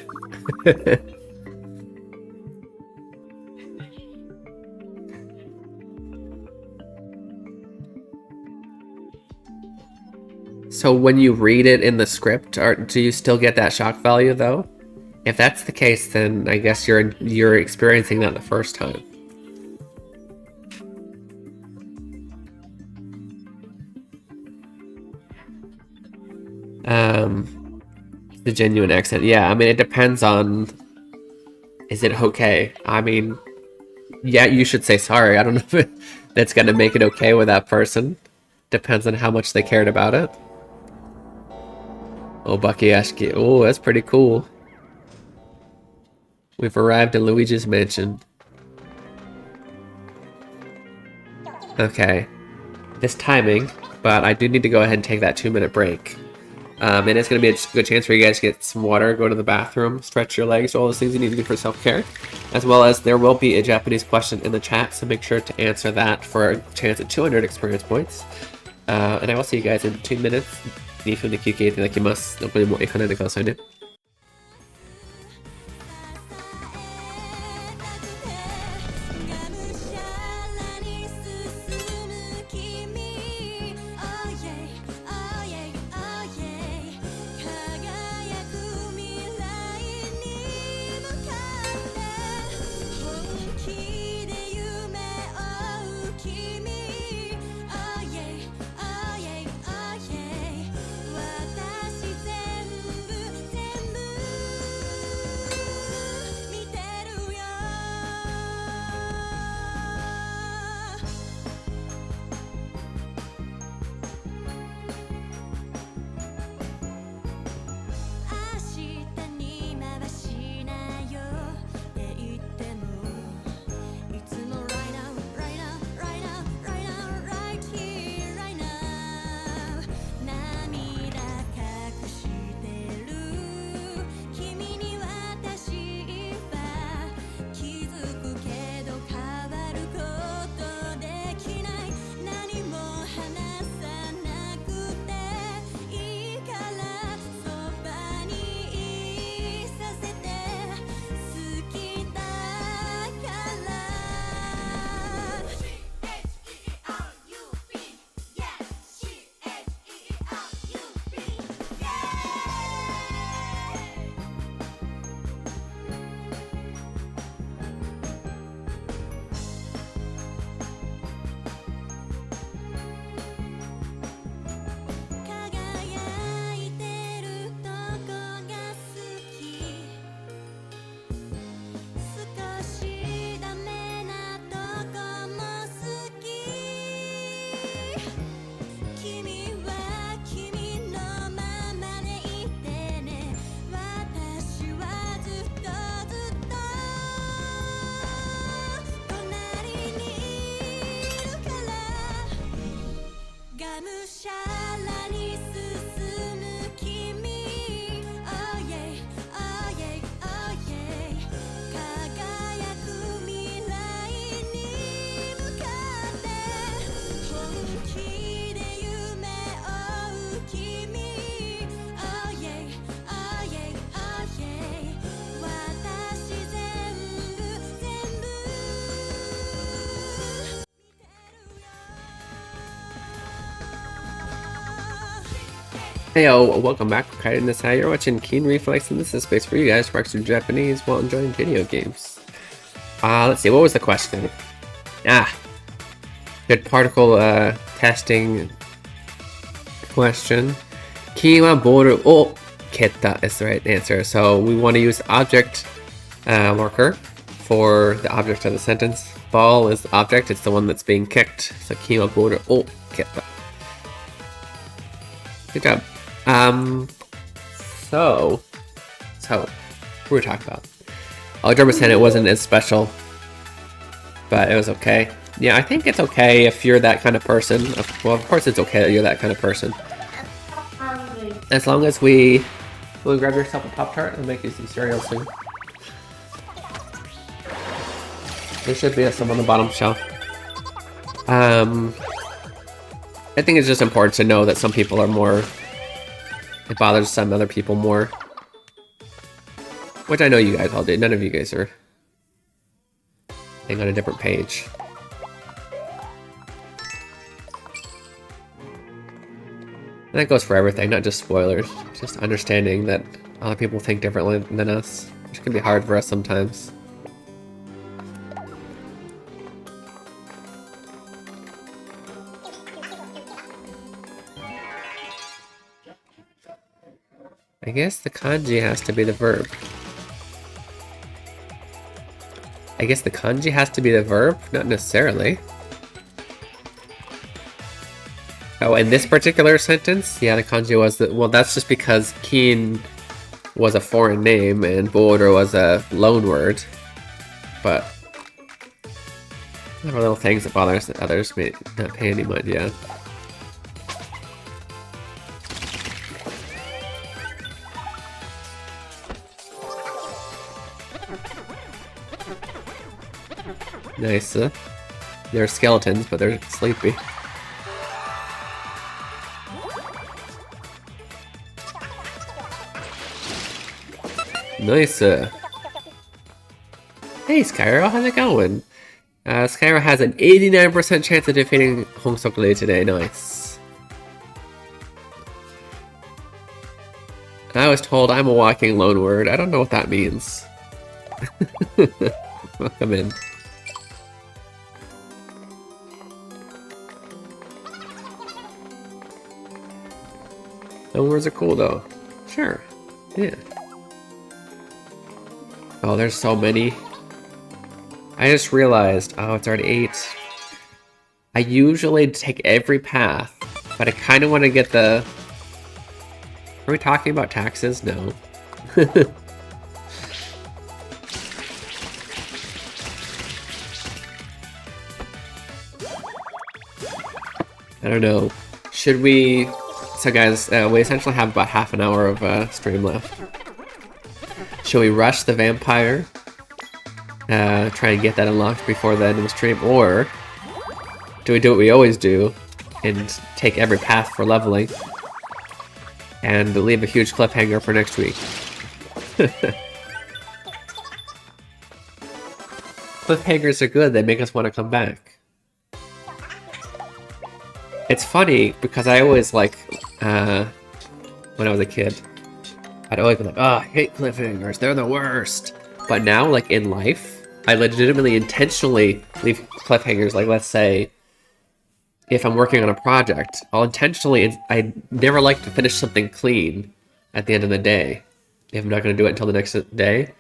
So when you read it in the script, do you still get that shock value, though? If that's the case, then I guess you're experiencing that the first time. The genuine accent. Yeah, I mean, it depends on... Is it okay? I mean, yeah, you should say sorry. I don't know if that's gonna make it okay with that person. Depends on how much they cared about it. Oh, Bucky Ashki. Oh, that's pretty cool. We've arrived at Luigi's mansion. Okay. This timing, but I do need to go ahead and take that 2-minute break. And it's going to be a good chance for you guys to get some water, go to the bathroom, stretch your legs, all those things you need to do for self-care. As well as there will be a Japanese question in the chat, so make sure to answer that for a chance at 200 experience points. And I will see you guys in 2 minutes. 2分で休憩いただきます。どこにも行かないでくださいね。Heyo, welcome back. Kaiden this how you're watching Keen Reflex, and this is a space for you guys to practice your Japanese while enjoying video games. Let's see, what was the question? Good particle testing question. Keen wa boru o ketta is the right answer. So we want to use object marker for the object of the sentence. Ball is the object, it's the one that's being kicked. So keen wa boru o ketta. Good job. So what were we talking about? Oh, German said it wasn't as special, but it was okay. Yeah, I think it's okay if you're that kind of person. Well, of course it's okay that you're that kind of person. Hungry. As long as will you grab yourself a Pop-Tart and make you some cereal soon? There should be some on the bottom shelf. I think it's just important to know that some people are more... It bothers some other people more. Which I know you guys all do. None of you guys are... on a different page. And that goes for everything, not just spoilers. Just understanding that other people think differently than us, which can be hard for us sometimes. I guess the kanji has to be the verb. I guess the kanji has to be the verb? Not necessarily. Oh, in this particular sentence? Yeah, the kanji was the... Well, that's just because kin was a foreign name and boru was a loan word. But... there are little things that bother us that others may not pay any mind, yeah. Nice. They're skeletons, but they're sleepy. Nice. Hey, Skyro, how's it going? Skyro has an 89% chance of defeating Hong Sokule today. Nice. I was told I'm a walking loanword. I don't know what that means. Welcome in. Loanwords are cool though. Sure. Yeah. Oh, there's so many. I just realized, oh, it's already 8. I usually take every path, but I kind of want to get the... Are we talking about taxes? No. I don't know. Should we... So guys, we essentially have about half an hour of stream left. Should we rush the vampire? Try and get that unlocked before the end of the stream? Or do we do what we always do and take every path for leveling and leave a huge cliffhanger for next week? Cliffhangers are good, they make us want to come back. It's funny because I always like, when I was a kid, I'd always be like, oh, I hate cliffhangers, they're the worst. But now, like in life, I legitimately intentionally leave cliffhangers. Like, let's say, if I'm working on a project, I'll intentionally, I never like to finish something clean at the end of the day. If I'm not going to do it until the next day,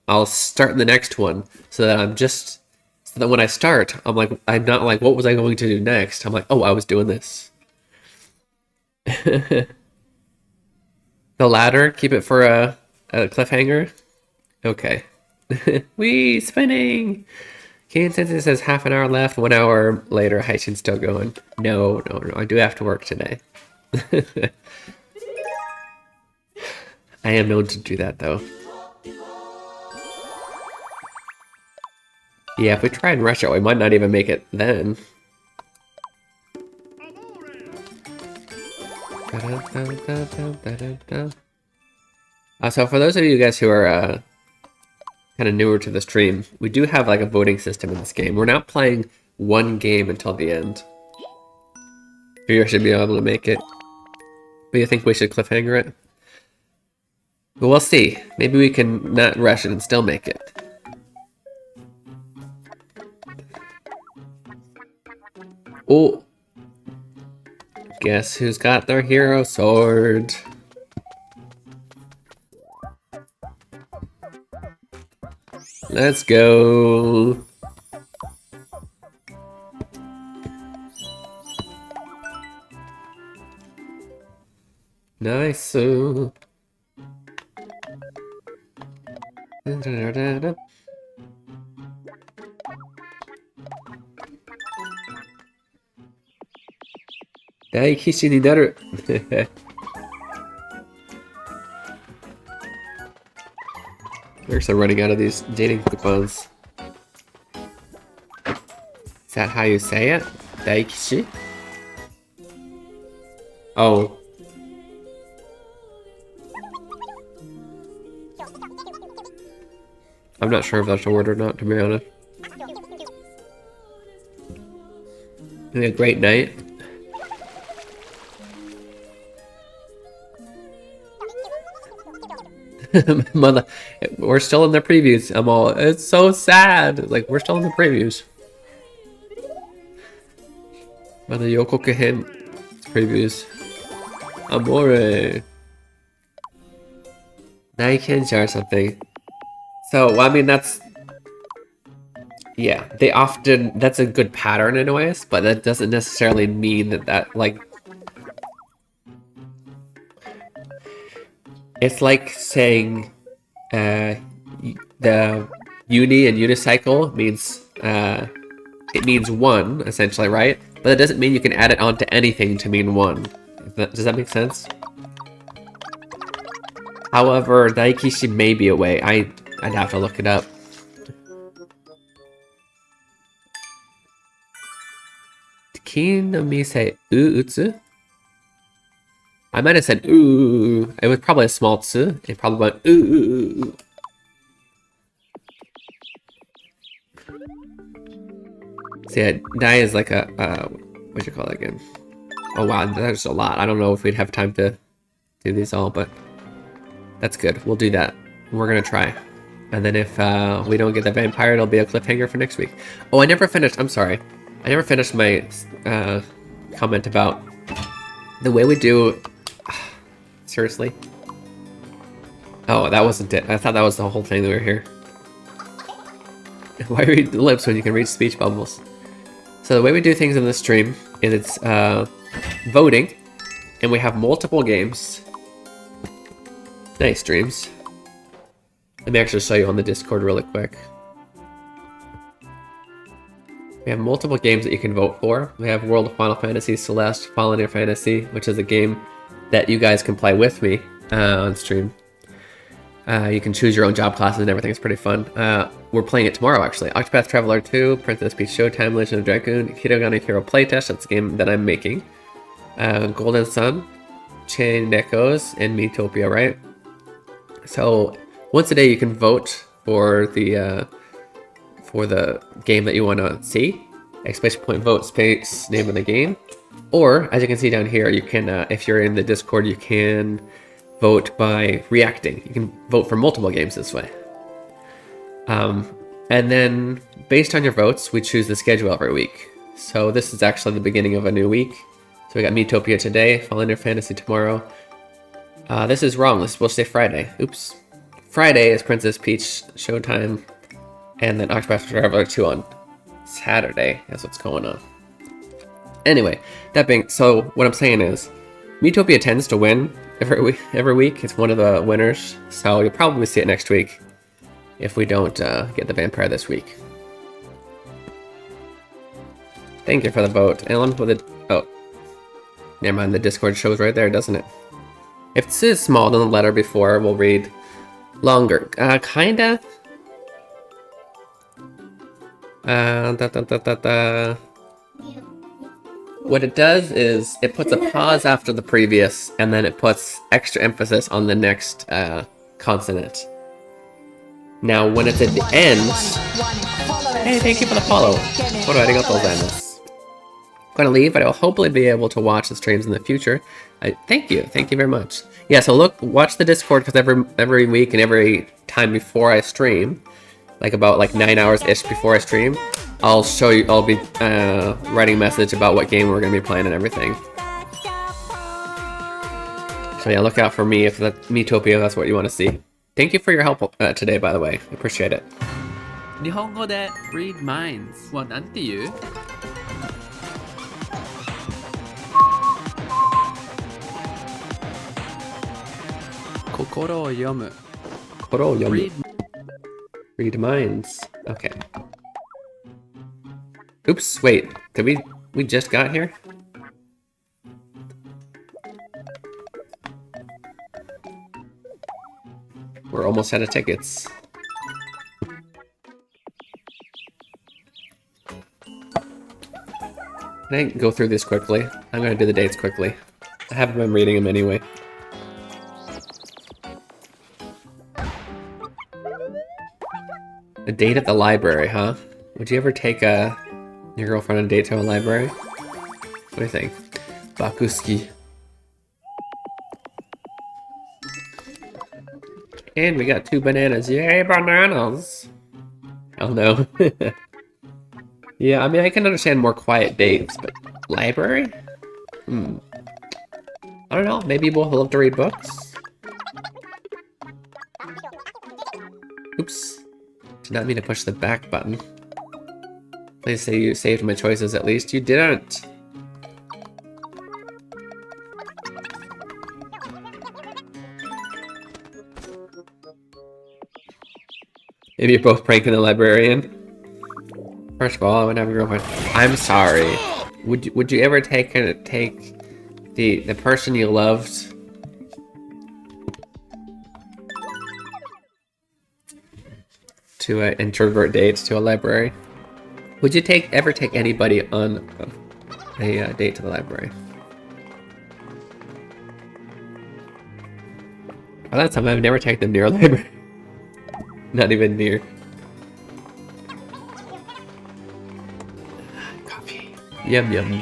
I'll start the next one so that when I start, I'm not like, what was I going to do next? I'm like, oh, I was doing this. The ladder, keep it for a cliffhanger. Okay. Wee, spinning! Kane says it says half an hour left, 1 hour later, Haishin's still going. No, I do have to work today. I am known to do that, though. Yeah, if we try and rush it, we might not even make it then. So for those of you guys who are kind of newer to the stream, we do have like a voting system in this game. We're not playing one game until the end. You should be able to make it. But you think we should cliffhanger it? But we'll see. Maybe we can not rush it and still make it. Oh! Guess who's got their hero sword? Let's go! Nice. Daikishi ni naru. We're also running out of these dating coupons. Is that how you say it? Daikishi? Oh. I'm not sure if that's a word or not, to be honest. Having a great night. Mother, we're still in the previews. I'm all, it's so sad. Like, we're still in the previews. Mother Yoko Kahen previews. Amore. Now you can share something. So, I mean, that's... Yeah, they often... That's a good pattern in ways, but that doesn't necessarily mean that, like... It's like saying the uni and unicycle means it means one, essentially, right? But that doesn't mean you can add it onto anything to mean one. Does that make sense? However, Daikishi may be a way. I'd have to look it up. Kin no mi say utsu? I might have said ooh. It was probably a small tsu. It probably went ooh. So yeah, Dai is like a what you call it again? Oh wow, there's a lot. I don't know if we'd have time to do these all, but that's good. We'll do that. We're gonna try. And then if we don't get the vampire, it'll be a cliffhanger for next week. Oh, I never finished. I'm sorry. I never finished my comment about the way we do. Seriously? Oh, that wasn't it. I thought that was the whole thing that we were here. Why read the lips when you can read speech bubbles? So the way we do things in this stream is it's voting, and we have multiple games. Nice streams. Let me actually show you on the Discord really quick. We have multiple games that you can vote for. We have World of Final Fantasy, Celeste, Fallen Air Fantasy, which is a game that you guys can play with me on stream. You can choose your own job classes and everything. It's pretty fun. We're playing it tomorrow, actually. Octopath Traveler 2, Princess Peach Showtime, Legend of Dragoon, Hiragana Hero Playtest. That's the game that I'm making. Golden Sun, Chain Echoes, and Miitopia, right? So once a day you can vote for the game that you want to see. Exclamation point vote space name of the game. Or, as you can see down here, you can, if you're in the Discord, you can vote by reacting. You can vote for multiple games this way. And then, based on your votes, we choose the schedule every week. So this is actually the beginning of a new week. So we got Miitopia today, Fallen Air Fantasy tomorrow. This is wrong. This is supposed to say Friday. Oops. Friday is Princess Peach Showtime. And then Octopath Traveler 2 on Saturday. That's what's going on. Anyway, that being so, what I'm saying is, Miitopia tends to win every week. It's one of the winners, so you'll probably see it next week if we don't get the vampire this week. Thank you for the vote. And let me put it. Oh, never mind. The Discord shows right there, doesn't it? If this is small than the letter before, we'll read longer. Kinda. What it does is it puts a pause after the previous, and then it puts extra emphasis on the next consonant. Now, when it's at the end, hey, thank you for the follow. gonna leave, but I'll hopefully be able to watch the streams in the future. Thank you very much. Yeah, so watch the Discord, because every week and every time before I stream, like about 9 hours ish before I stream, I'll show you. I'll be writing a message about what game we're gonna be playing and everything. So yeah, look out for me if Miitopia, if that's what you want to see. Thank you for your help today, by the way. I appreciate it. 日本語で read minds はなんて言う？心を読む。Read Read minds. Okay. Oops, wait. Did we just got here? We're almost out of tickets. Can I go through this quickly? I'm gonna do the dates quickly. I haven't been reading them anyway. A date at the library, huh? Would you ever take your girlfriend on a date to a library? What do you think? Bakuski. And we got 2 bananas. Yay, bananas! Oh no. Yeah, I mean, I can understand more quiet dates, but library? I don't know, maybe you both love to read books? Oops. Did not mean to push the back button. Please say you saved my choices at least. You didn't! Maybe you're both pranking the librarian. First of all, I would have a girlfriend. I'm sorry. Would you ever take the person you loved to an introvert date to a library? Would you ever take anybody on a date to the library? Well, that's something I've never taken them near a library. Not even near. Coffee. Yum yum.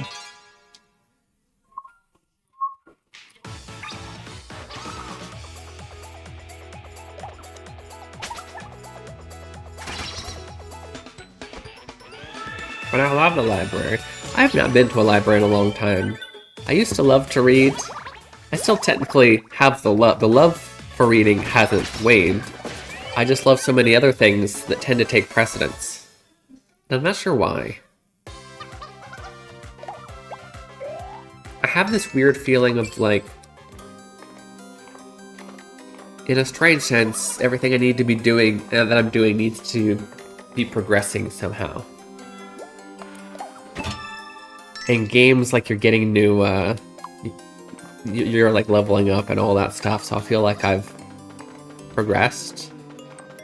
But I love the library. I have not been to a library in a long time. I used to love to read. I still technically have the love. The love for reading hasn't waned. I just love so many other things that tend to take precedence. And I'm not sure why. I have this weird feeling of like, in a strange sense, everything I need to be doing, that I'm doing, needs to be progressing somehow. In games, like you're getting new, you're like leveling up and all that stuff, so I feel like I've progressed.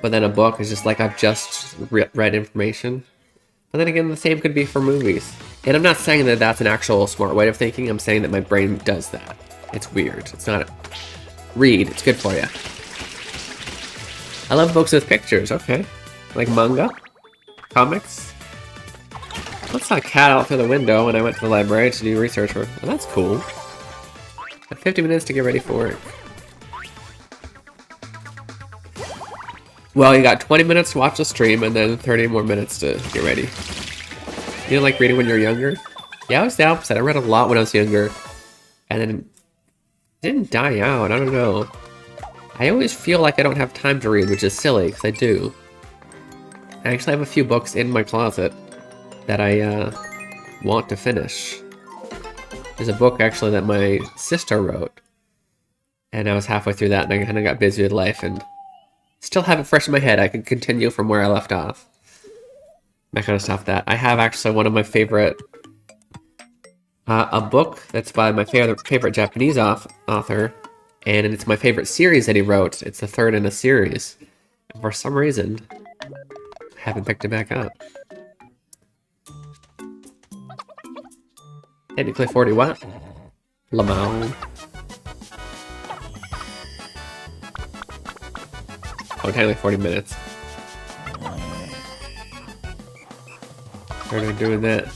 But then a book is just like I've just read information. But then again, the same could be for movies. And I'm not saying that that's an actual smart way of thinking, I'm saying that my brain does that. It's weird. It's not... Read, it's good for you. I love books with pictures, okay. Like manga? Comics? I saw a cat out through the window when I went to the library to do research for... Oh, that's cool. I have 50 minutes to get ready for work. Well, you got 20 minutes to watch the stream and then 30 more minutes to get ready. You didn't like reading when you were younger? Yeah, I was the opposite. I read a lot when I was younger. And then it didn't die out. I don't know. I always feel like I don't have time to read, which is silly, because I do. I actually have a few books in my closet that I want to finish. There's a book, actually, that my sister wrote. And I was halfway through that, and I kind of got busy with life, and... Still have it fresh in my head. I can continue from where I left off. That kind of stuff. That I have actually one of my favorite, a book that's by my favorite Japanese author, and it's my favorite series that he wrote. It's the third in a series. And for some reason, I haven't picked it back up. Technically 40 what? Lamau. Oh, technically 40 minutes. Started doing that.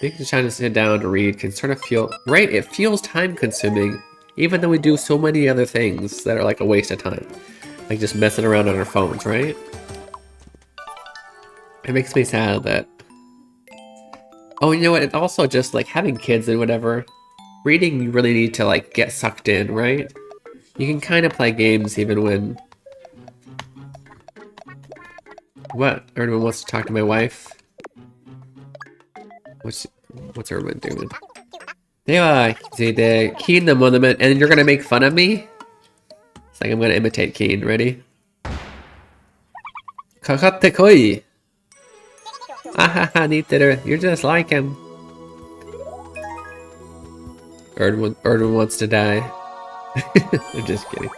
Making trying to sit down to read can sort of feel right. It feels time consuming, even though we do so many other things that are like a waste of time, like just messing around on our phones, right? It makes me sad that. Oh, you know what? It also just like having kids and whatever. Reading, you really need to like get sucked in, right? You can kind of play games even when. What? Everyone wants to talk to my wife. What's everyone doing? では、続いて、Keen the monument, and you're gonna make fun of me? It's like I'm gonna imitate Keen. Ready? かかってこい! Ah ha ha, 似てる. You're just like him. Erdwin wants to die. I'm just kidding.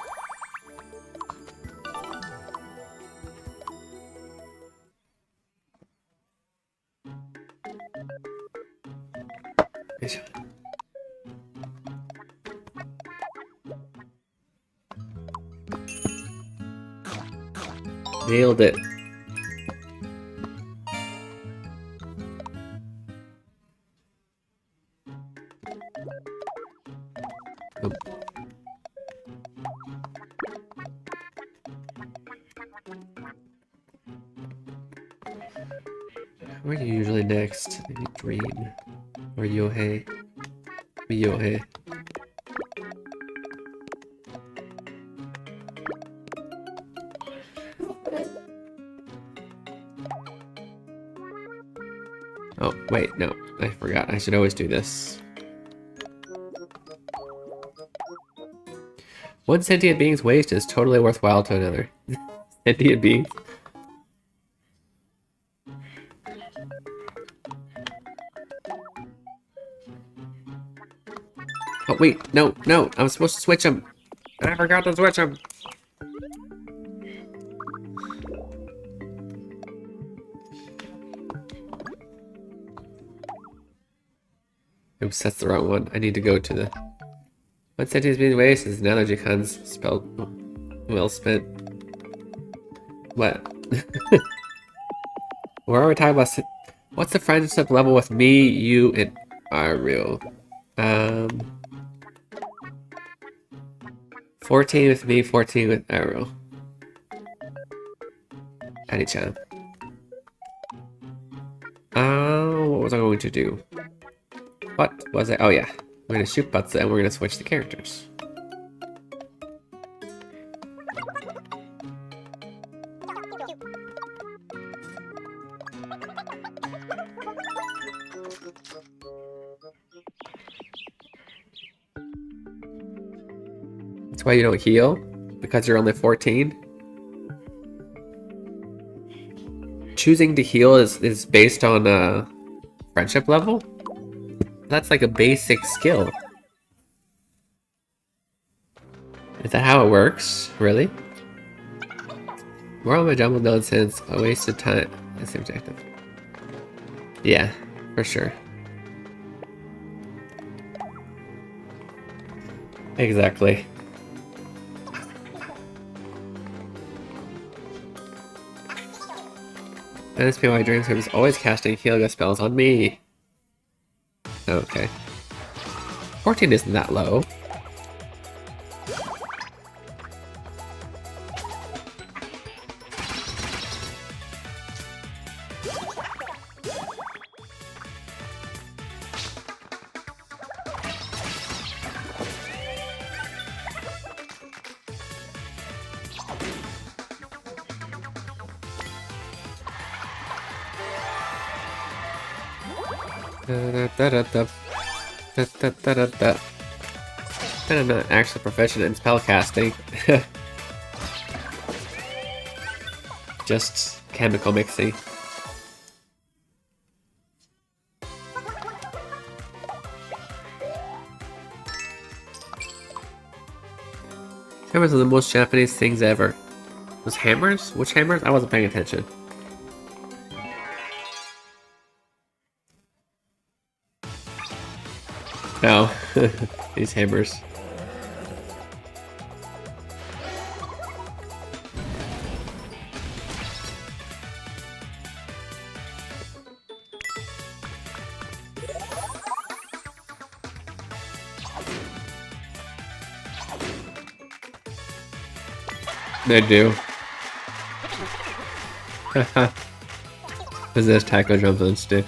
Nailed it. Oh. Where are you usually next? Maybe Dream. Or Yohei. Maybe Yohei. Oh, wait, no. I forgot. I should always do this. One sentient being's waste is totally worthwhile to another. Sentient being? Oh, wait. No, no. I was supposed to switch them. I forgot to switch them. Oops, that's the wrong one. I need to go to the... One sentence being wasted is an allergy cons spelled well spent. What? Where are we talking about? What's the friendship level with me, you, and Ariel? 14 with me, 14 with Ariel. Any-chan. What was I going to do? What was I? Oh yeah. We're gonna shoot butts and we're gonna switch the characters. That's why you don't heal? Because you're only 14? Choosing to heal is based on friendship level? That's like a basic skill. Is that how it works? Really? More on my jumbled nonsense, a waste of time. That's the objective. Yeah, for sure. Exactly. NSPY Dreamscape is always casting Helga spells on me. Okay. 14 isn't that low. And I'm not actually proficient in spellcasting. Just chemical mixing. Hammers are the most Japanese things ever. Was hammers? Which hammers? I wasn't paying attention. No, these hammers. I do. This is taco jump on stick.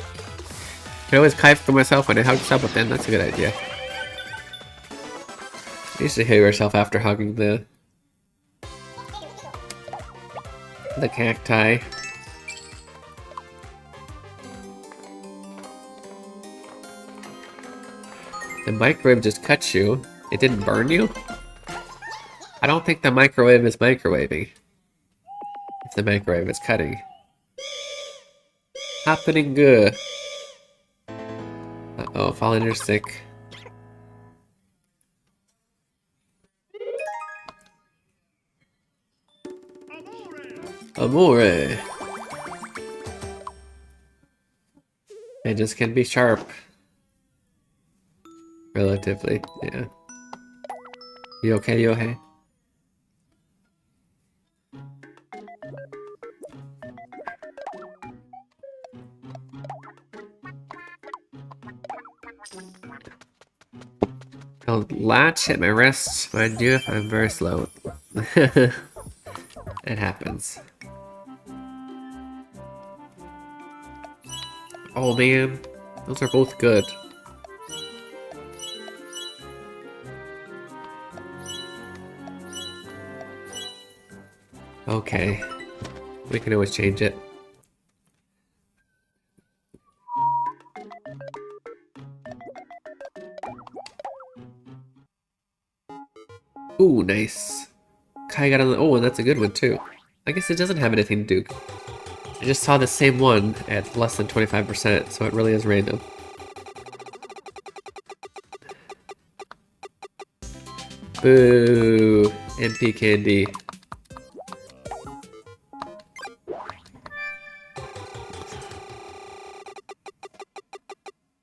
I can always kite for myself when I hug stuff, but then that's a good idea. You used to heal yourself after hugging the cacti. The microwave just cut you. It didn't burn you? I don't think the microwave is microwaving. If the microwave is cutting. Happening good. Uh-oh, Fallen, sick. Amore. It just can be sharp. Relatively, yeah. You okay, Yohei? I'll latch at my wrist. Mind you, if I'm very slow. It happens. Oh man, those are both good. Okay, we can always change it. Ooh, nice. Kai got on the. Oh, and that's a good one too. I guess it doesn't have anything to do. I just saw the same one at less than 25%, so it really is random. Boo! MP candy.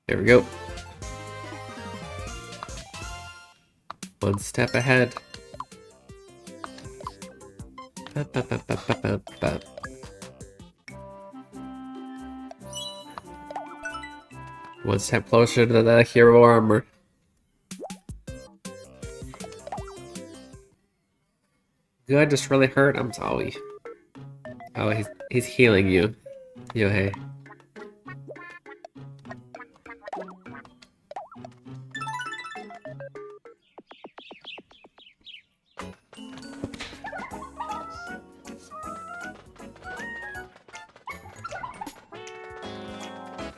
There we go. One step ahead. One step closer to the hero armor. Good, just really hurt. I'm sorry. Oh, he's healing you. Yohei.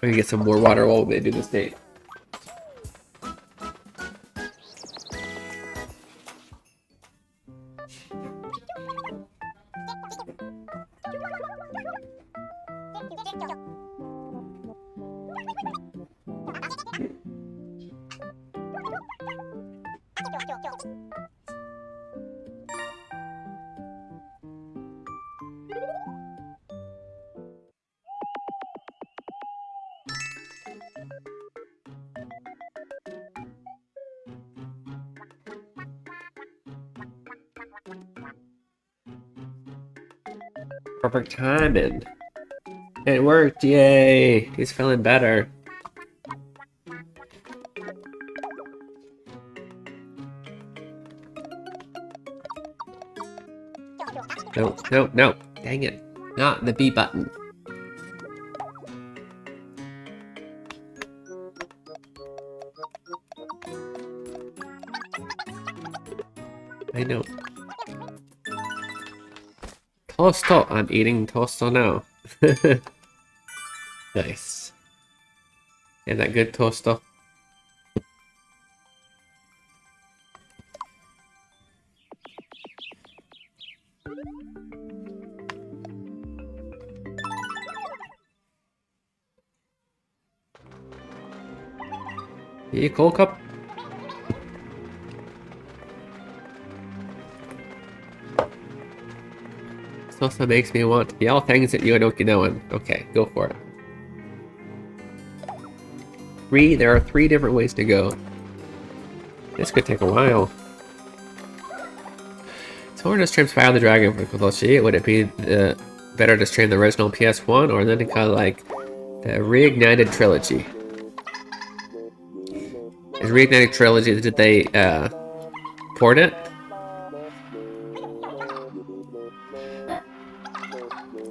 We can get some more water while they do this date. Perfect timing. It worked, yay! He's feeling better. No, no, no! Dang it. Not the B button. I know. Toasto! I'm eating toasto now. Nice. And that good toasto. Hey, cold cup. This also makes me want to yell things at you in Okinawan. Okay, go for it. There are 3 different ways to go. This could take a while. So we're just stream the Dragon for Kotoshi. Would it be better to stream the original PS1 or then to kind of like the Reignited Trilogy? Is Reignited Trilogy, did they port it?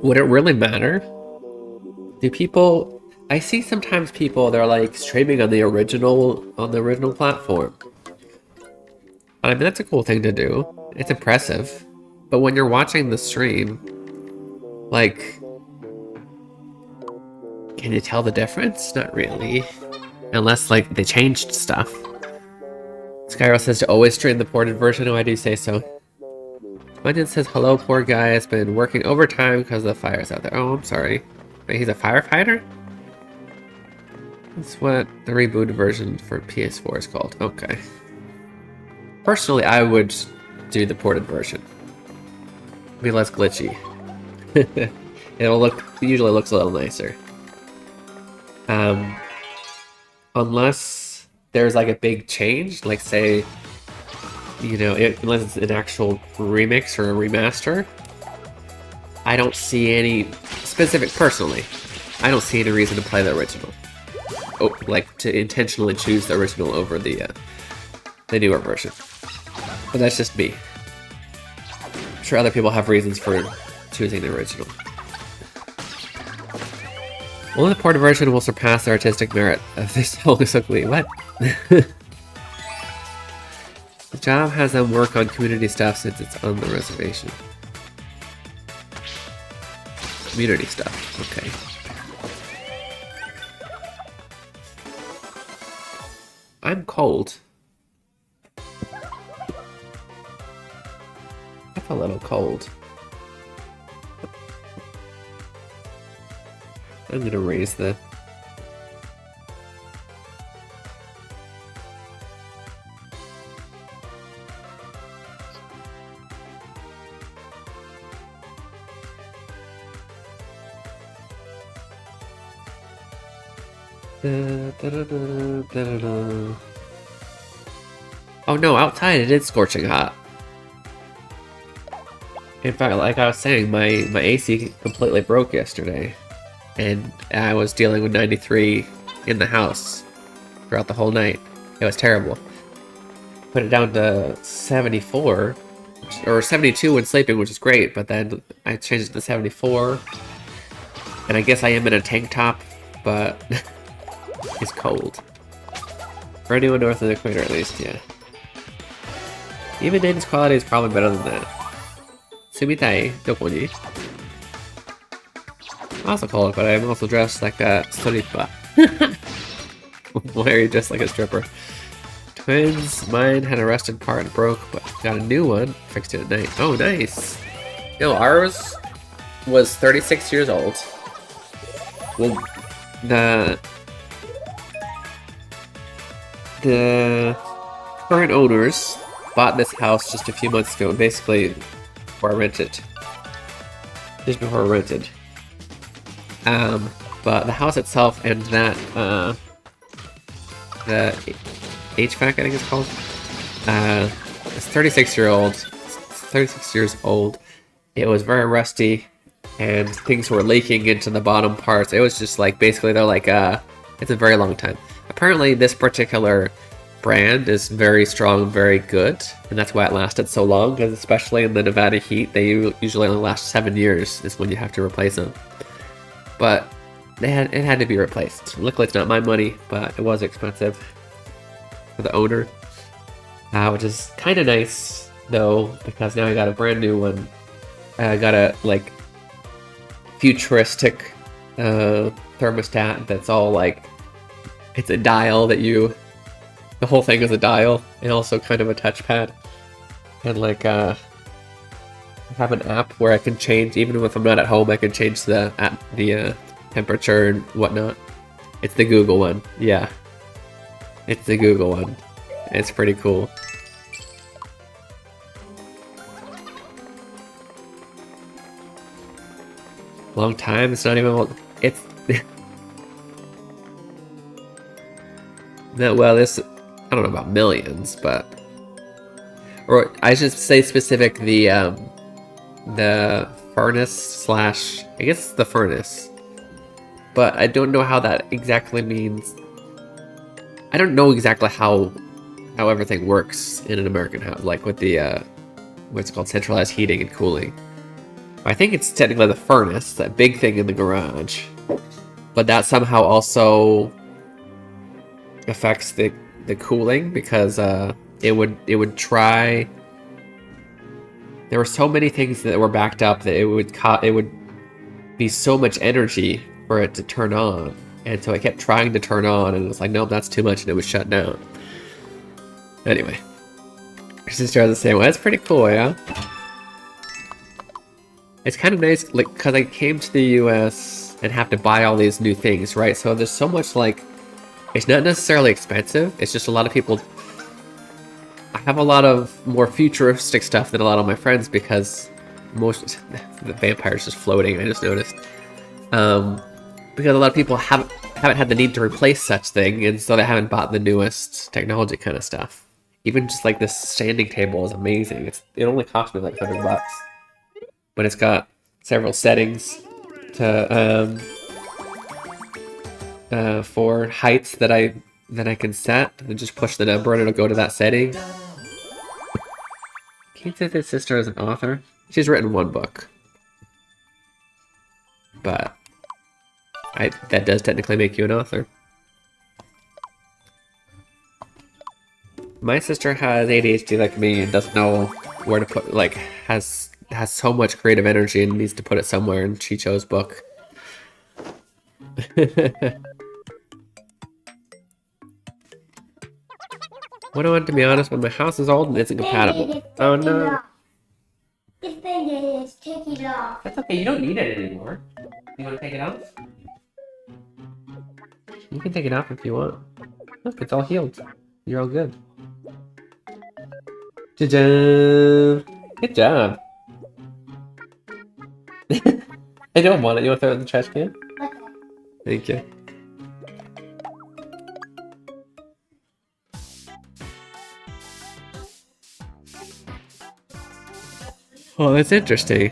would it really matter? Do people... I see sometimes people, they're like streaming on the original platform. I mean, that's a cool thing to do. It's impressive. But when you're watching the stream, like, can you tell the difference? Not really. Unless, like, they changed stuff. Skyro says to always stream the ported version. Oh, I do say so. Bunyan says, hello, poor guy has been working overtime because the fire's out there. Oh, I'm sorry. Wait, he's a firefighter? That's what the rebooted version for PS4 is called. Okay. Personally, I would do the ported version. Be less glitchy. It usually looks a little nicer. Unless there's like a big change, like say, you know, unless it's an actual remix or a remaster, I don't see any personally, I don't see any reason to play the original. Oh, like to intentionally choose the original over the newer version. But that's just me. I'm sure other people have reasons for choosing the original. Only the ported version will surpass the artistic merit of this song is ugly. What? The job has them work on community stuff since it's on the reservation. Community stuff, okay. I'm cold. I'm a little cold. I'm gonna raise the... Oh no, outside it is scorching hot. In fact, like I was saying, my AC completely broke yesterday. And I was dealing with 93 in the house throughout the whole night. It was terrible. Put it down to 74, or 72 when sleeping, which is great, but then I changed it to 74. And I guess I am in a tank top, but it's cold. For anyone north of the equator, at least, yeah. Even Dane's quality is probably better than that. Sumitai, doko ni? I'm also cold, but I'm also dressed like a storipa. Why are you dressed like a stripper? Twins, mine had a rusted part and broke, but got a new one. Fixed it at night. Oh, nice. No, ours was 36 years old. Well, the current owners bought this house just a few months ago, basically before I rented. Just before I rented. But the house itself and that, the HVAC, I think it's called, it's 36 years old. It was very rusty, and things were leaking into the bottom parts. It was just like, basically they're like, it's a very long time. Apparently this particular brand is very strong, very good, and that's why it lasted so long, because especially in the Nevada heat, they usually only last 7 years is when you have to replace them. But it had to be replaced. Luckily it's not my money, but it was expensive for the owner. Which is kind of nice, though, because now I got a brand new one. I got a, like, futuristic thermostat that's all, like, it's a dial that you... The whole thing is a dial, and also kind of a touchpad. And, like, I have an app where I can change, even if I'm not at home, I can change the temperature and whatnot. It's the Google one, yeah. It's the Google one. It's pretty cool. Long time, it's not even... It's... No, well, this... I don't know about millions, but... Or I should say specific, the furnace slash... I guess it's the furnace. But I don't know how that exactly means. I don't know exactly how everything works in an American house, like with the what's called centralized heating and cooling. I think it's technically the furnace, that big thing in the garage. But that somehow also affects the cooling because it would try. There were so many things that were backed up that it would be so much energy for it to turn on, and so I kept trying to turn on, and it was like, nope, that's too much, and it was shut down. Anyway, your sister has the same way. That's pretty cool, yeah. It's kind of nice, like, because I came to the US and have to buy all these new things, right? So there's so much, like, it's not necessarily expensive. It's just a lot of people. I have a lot of more futuristic stuff than a lot of my friends because most the vampire's just floating. I just noticed because a lot of people haven't had the need to replace such thing, and so they haven't bought the newest technology kind of stuff. Even just like this standing table is amazing. It only cost me like $100, but it's got several settings to for heights that I can set, and just push the number and it'll go to that setting. Can't say that sister is an author. She's written one book, but that does technically make you an author. My sister has ADHD like me and doesn't know where to put, like, has so much creative energy and needs to put it somewhere, and she chose book. What I want to be honest, but my house is old and isn't compatible. Oh no. This thing is take it off. That's okay, you don't need it anymore. You want to take it off? You can take it off if you want. Look, it's all healed. You're all good. Good job. I don't want it. You want to throw it in the trash can? Okay. Thank you. Oh, that's interesting.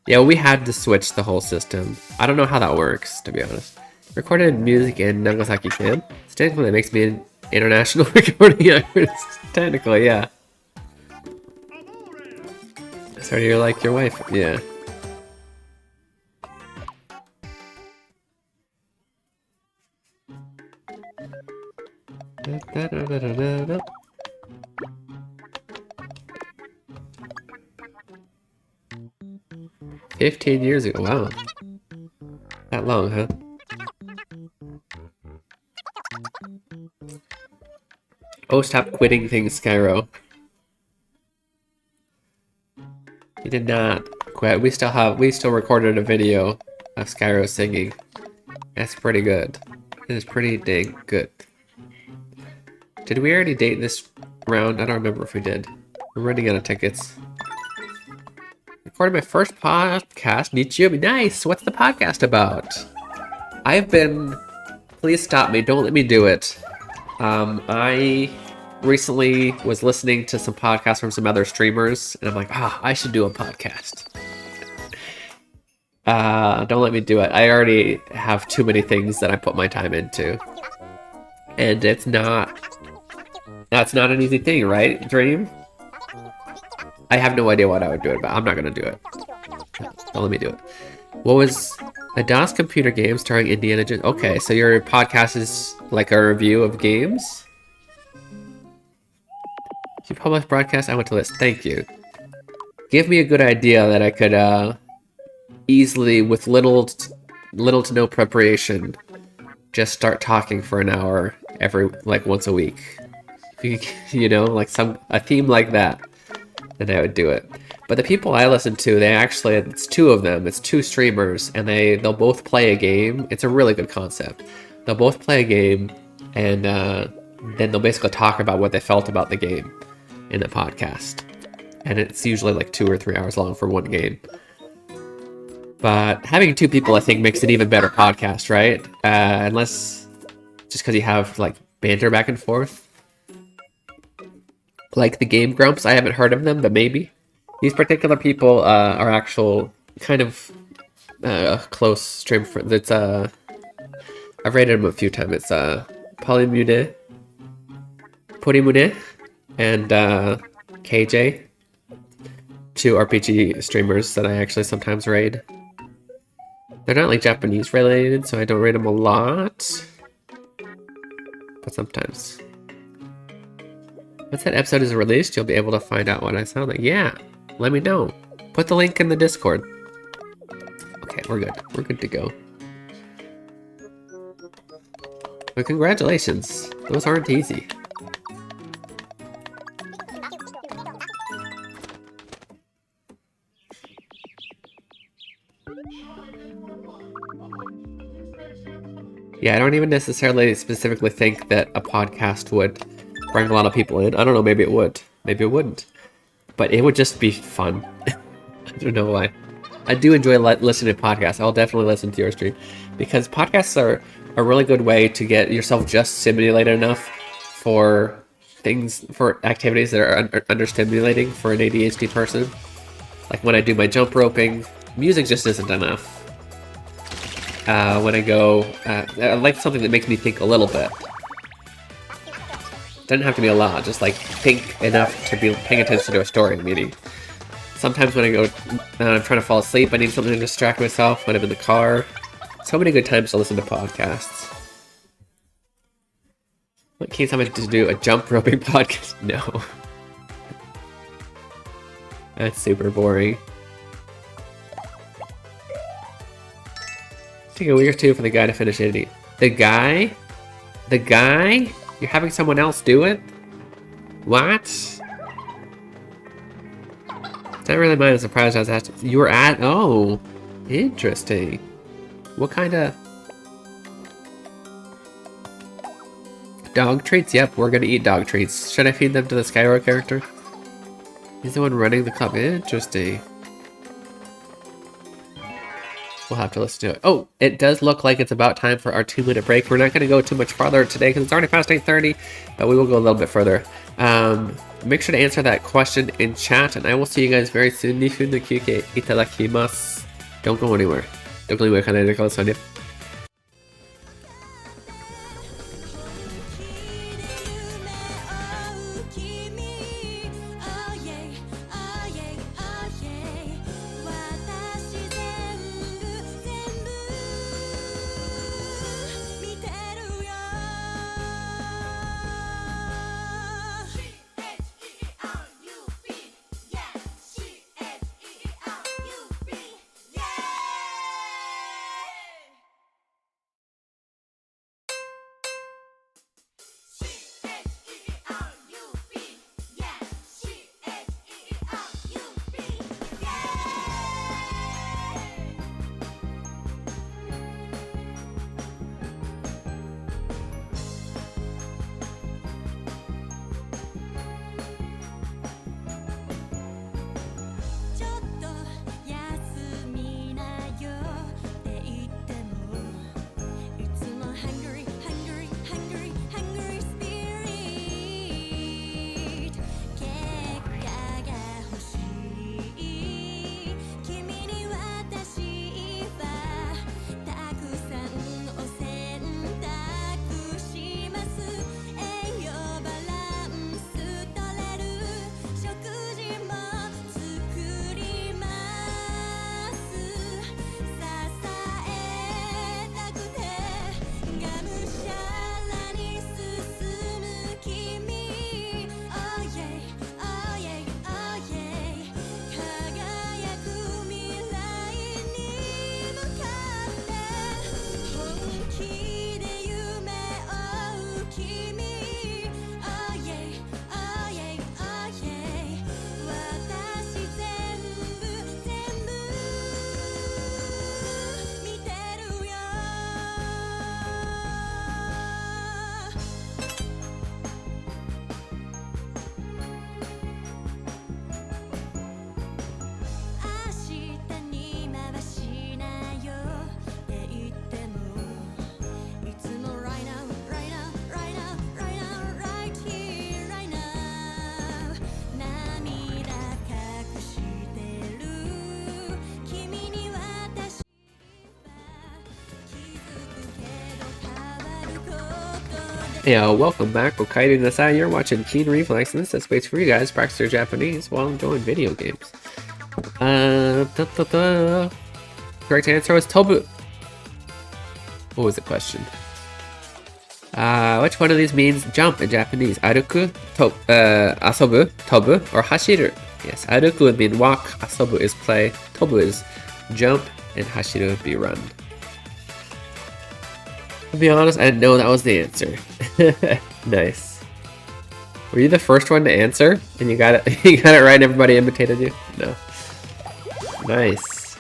Yeah, we had to switch the whole system. I don't know how that works, to be honest. Recorded music in Nagasaki Cam. It's technically that makes me an international recording artist. Technically, yeah. Sorry, you're like your wife. Yeah. Da, da, da, da, da, da. $15 years ago, wow. That long, huh? Oh, stop quitting things, Skyro. He did not quit. We still recorded a video of Skyro singing. That's pretty good. It is pretty dang good. Did we already date this round? I don't remember if we did. We're running out of tickets. Recorded my first podcast, Miitopia. Nice! What's the podcast about? Please stop me, don't let me do it. I recently was listening to some podcasts from some other streamers, and I'm like, I should do a podcast. Don't let me do it. I already have too many things that I put my time into. And that's not an easy thing, right, Dream? I have no idea what I would do it, but I'm not gonna do it. Don't let me do it. What was a DOS computer game starring Indiana Jones? Okay, so your podcast is like a review of games? You publish broadcast? I went to list. Thank you. Give me a good idea that I could easily, with little to no preparation, just start talking for an hour once a week. You know, like a theme like that. Then I would do it. But the people I listen to, it's two of them. It's two streamers, and they'll both play a game. It's a really good concept. They'll both play a game, and then they'll basically talk about what they felt about the game in the podcast. And it's usually like 2 or 3 hours long for one game. But having two people, I think, makes an even better podcast, right? Unless just because you have like banter back and forth. Like the Game Grumps, I haven't heard of them, but maybe. These particular people are actual kind of close stream friends. It's I've rated them a few times. It's Polymune, and KJ. two RPG streamers that I actually sometimes raid. They're not like Japanese related, so I don't raid them a lot. But sometimes. Once that episode is released, you'll be able to find out what I sound like. Yeah, let me know. Put the link in the Discord. Okay, we're good. We're good to go. But congratulations. Those aren't easy. Yeah, I don't even necessarily specifically think that a podcast would bring a lot of people in. I don't know, maybe it would. Maybe it wouldn't. But it would just be fun. I don't know why. I do enjoy listening to podcasts. I'll definitely listen to your stream. Because podcasts are a really good way to get yourself just stimulated enough for things, for activities that are understimulating for an ADHD person. Like when I do my jump roping, music just isn't enough. When I go, I like something that makes me think a little bit. Doesn't have to be a lot, just like think enough to be paying attention to a story I'm reading. Sometimes when I go, I'm trying to fall asleep, I need something to distract myself when I'm in the car. So many good times to listen to podcasts. What case I'm to do a jump roping podcast? No. That's super boring. Take a week or two for the guy to finish editing. The guy? The guy? You're having someone else do it? What? It's not really mine. I'm surprised I was asked. You were at. Oh, interesting. What kind of dog treats? Yep, we're gonna eat dog treats. Should I feed them to the Skyward character? He's the one running the club. Interesting. We'll have to listen to it. Oh, it does look like it's about time for our 2-minute break. We're not going to go too much farther today because it's already past 8:30, but we will go a little bit further. Make sure to answer that question in chat, and I will see you guys very soon. Nifun no kyuke itadakimasu. Don't go anywhere. Don't go anywhere. 離れてくださいね。Yo, welcome back. Okaide Nasai. You're watching Keen Reflex, and this is space for you guys practice your Japanese while enjoying video games. Correct answer was tobu. What was the question? Which one of these means jump in Japanese? Aruku, asobu, tobu, or hashiru? Yes, aruku would mean walk, asobu is play, tobu is jump, and hashiru would be run. To be honest, I didn't know that was the answer. Nice. Were you the first one to answer? And you got it you got it right and everybody imitated you? No. Nice.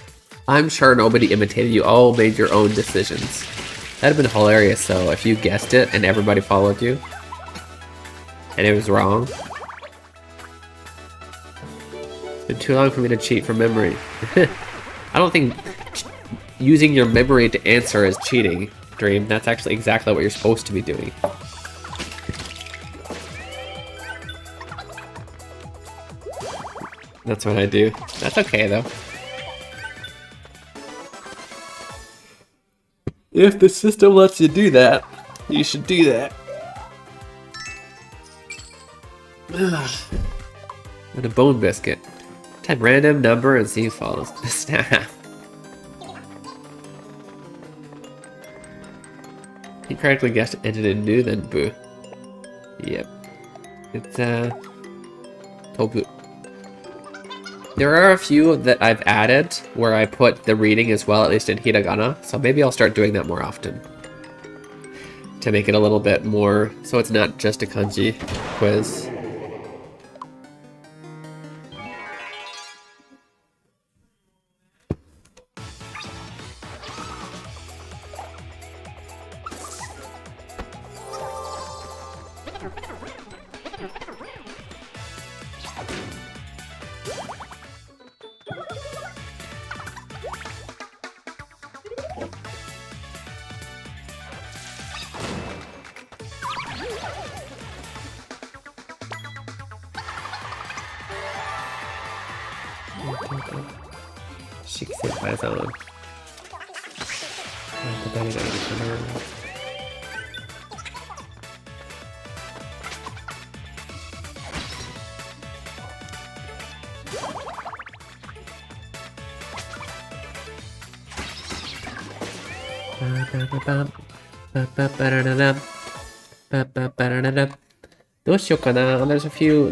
I'm sure nobody imitated you, all made your own decisions. That'd have been hilarious though if you guessed it and everybody followed you. And it was wrong. It's been too long for me to cheat from memory. I don't think using your memory to answer is cheating, Dream. That's actually exactly what you're supposed to be doing. That's what I do. That's okay though. If the system lets you do that, you should do that. And a bone biscuit. Type random number and see who follows. Snap. He correctly guessed it didn't do, then boo. Yep. It's tobu. There are a few that I've added where I put the reading as well, at least in hiragana, so maybe I'll start doing that more often. To make it a little bit more, so it's not just a kanji quiz.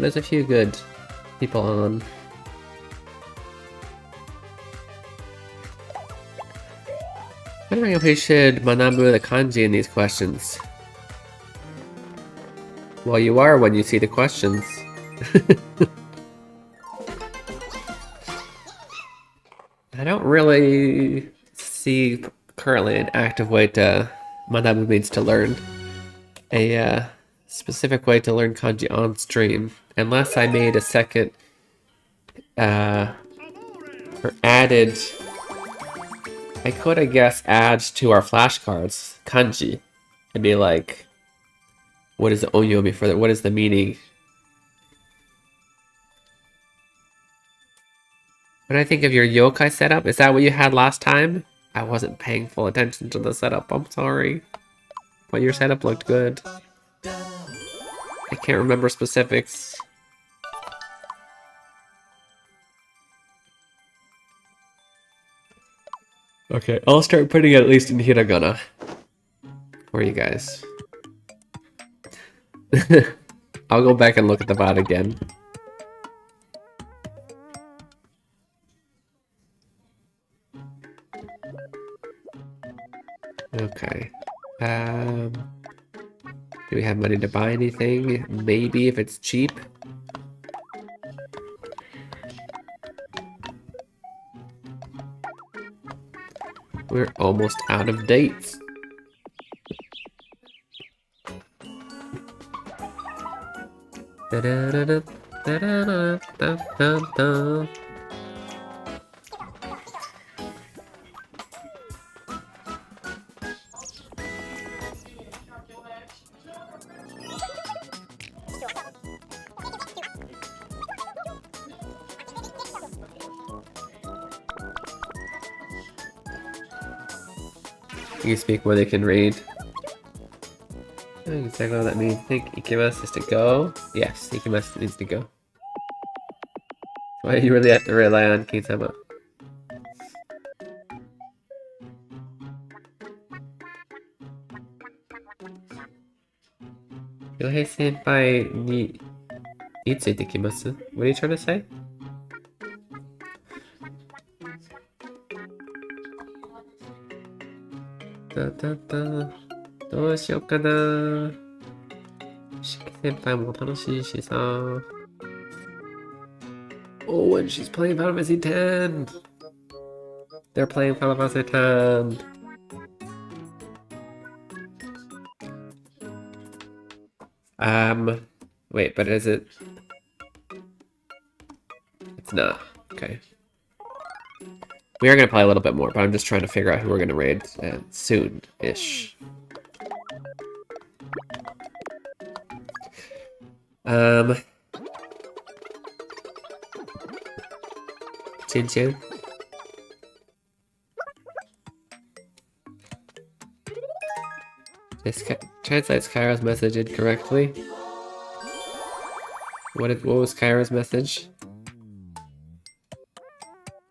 There's a few good people on. Wondering if we should manabu the kanji in these questions. Well, you are when you see the questions. I don't really see currently an active way to manabu means to learn. A specific way to learn kanji on stream. Unless I made a second or added, I could, I guess, add to our flashcards kanji and be like, what is the onyomi for that? What is the meaning? When I think of your yokai setup, is that what you had last time? I wasn't paying full attention to the setup, I'm sorry. But your setup looked good. I can't remember specifics. Okay, I'll start putting it at least in hiragana for you guys. I'll go back and look at the bot again. Okay. Do we have money to buy anything? Maybe if it's cheap. We're almost out of dates. Da-da-da-da, da-da-da-da-da-da. You speak more they can read. Exactly what that means. I think ikimasu is to go. Yes, ikimasu means to go. So Why you really have to rely on Kin-sama? Yohei senpai ni itsuite kimasu? What are you trying to say? Doうしようかな。Shiki senpaiも楽しいしさ。Oh, and she's playing Final Fantasy X. They're playing Final Fantasy X. Wait, but is it? It's not. Okay. We are gonna play a little bit more, but I'm just trying to figure out who we're gonna raid soon-ish. Chin Chin. This translates Kairo's message incorrectly. What was Kairo's message?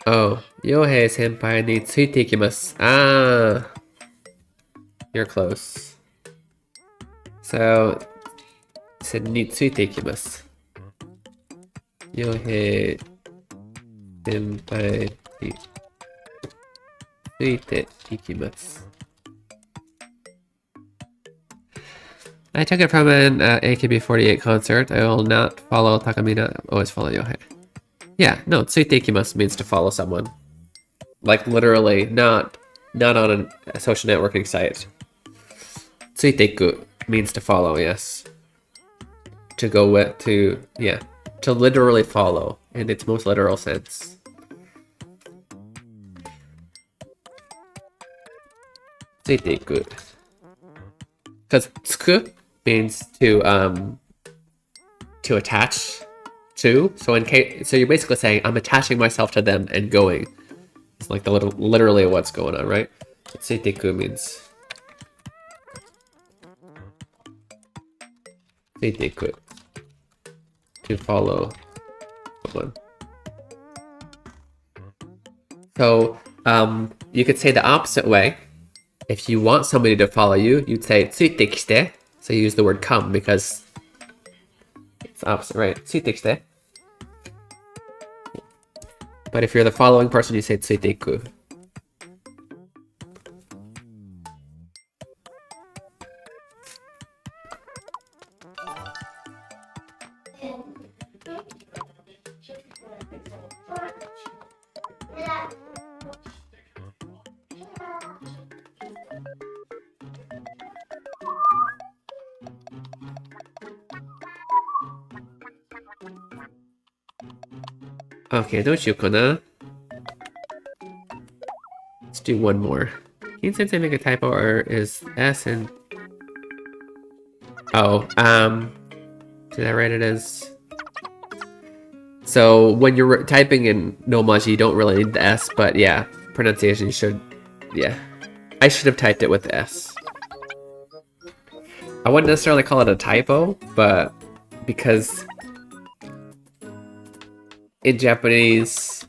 Oh, Yohei senpai ni tsuite ikimasu. Ah, you're close. So, it said ni tsuite ikimasu. Yohei senpai ni tsuite ikimasu. I took it from an AKB48 concert. I will not follow Takamina. Always follow Yohei. Yeah, no, tsuite ikimasu means to follow someone. Like literally, not on a social networking site. Tsuiteiku means to follow, yes. To go with, to literally follow in its most literal sense. Tsuiteiku. Because tsuku means to attach to. So you're basically saying I'm attaching myself to them and going. It's like literally what's going on, right? Tsuiteiku means tsuiteiku, to follow someone. So you could say the opposite way. If you want somebody to follow you, you'd say tsuite kite. So you use the word come because it's the opposite, right? Tsuite kite. But if you're the following person, you say tsuiteiku. Okay, don't you gonna? Let's do one more. Can Sensei make a typo or is S and did I write it as? So when you're typing in Nomaji, you don't really need the S, but yeah, pronunciation you should, yeah. I should have typed it with the S. I wouldn't necessarily call it a typo, but because in Japanese,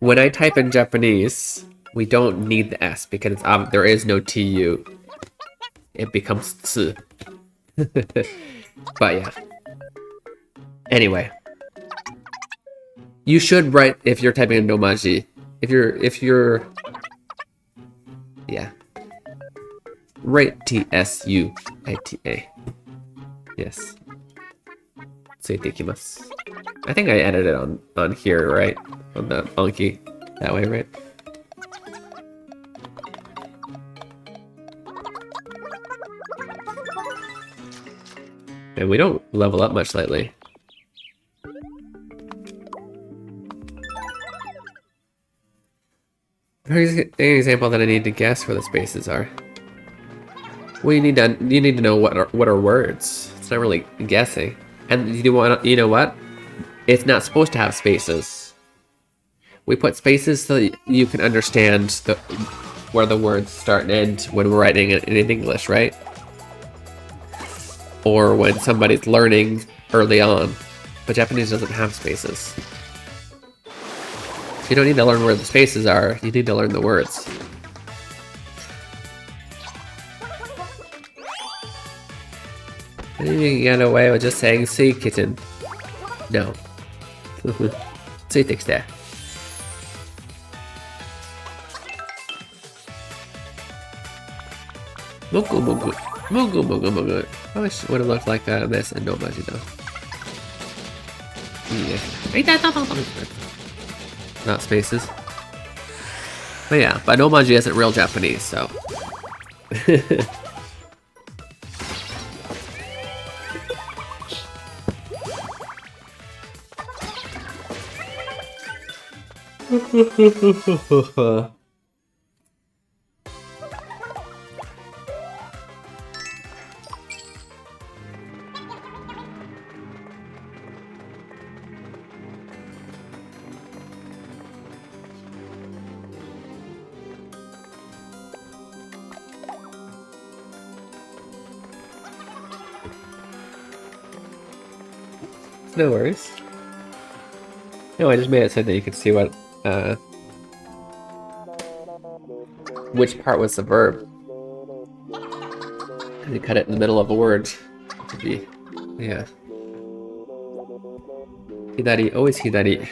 when I type in Japanese, we don't need the S because there is no TU. It becomes tsu. But yeah. Anyway, you should write if you're typing in Nomaji. If you're, yeah. Write TSUITA. Yes. Tsuiteikimasu. I think I edited it on here, right? On the Anki. That way, right? And we don't level up much lately. Here's an example that I need to guess where the spaces are. Well, you need to know what are words. It's not really guessing. And you know what? It's not supposed to have spaces. We put spaces so that you can understand where the words start and end when we're writing it in English, right? Or when somebody's learning early on. But Japanese doesn't have spaces. So you don't need to learn where the spaces are, you need to learn the words. I think you can get away with just saying sea kitten. No. ついてきて. Mugu mugu. Mugu mugu mugu. I wish it would have looked like this in Nomaji though. Yeah. Not spaces. But yeah, but Nomaji isn't real Japanese, so. No worries. No, I just made it so that you could see what, which part was the verb. And you cut it in the middle of a word. It could be, yeah. Hidari, always hidari.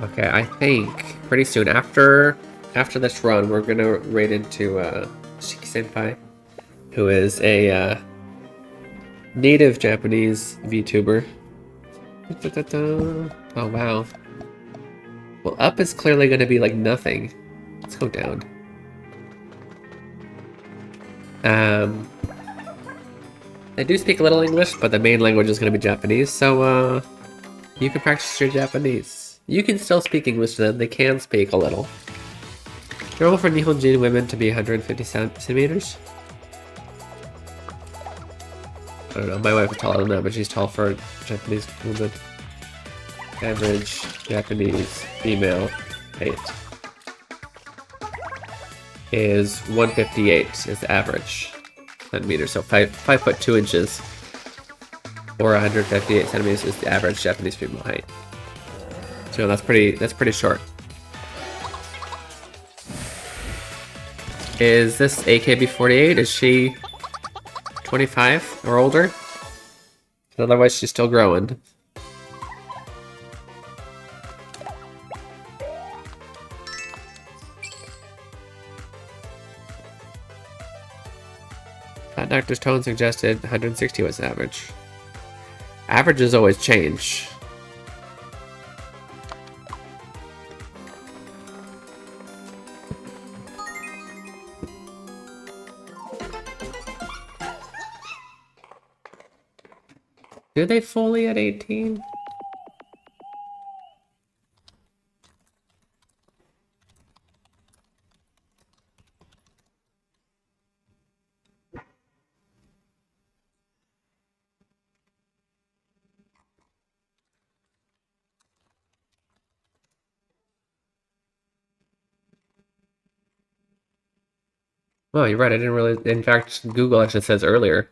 Okay, I think pretty soon after this run, we're gonna raid into Shiki Senpai, who is a native Japanese VTuber. Oh wow. Well, up is clearly gonna be like nothing. Let's go down. They do speak a little English, but the main language is gonna be Japanese, so you can practice your Japanese. You can still speak English to them, they can speak a little. Normal for Nihonjin women to be 150 centimeters? I don't know, my wife is taller than that, but she's tall for a Japanese woman. Average Japanese female height is 158 is the average centimeter, so 5 foot 2 inches or 158 centimeters is the average Japanese female height. So that's pretty short. Is this AKB48? Is she 25 or older? Otherwise she's still growing. That doctor's tone suggested 160 was average. Averages always change. Do they fully at 18? Oh, you're right. I didn't really. In fact, Google actually says earlier.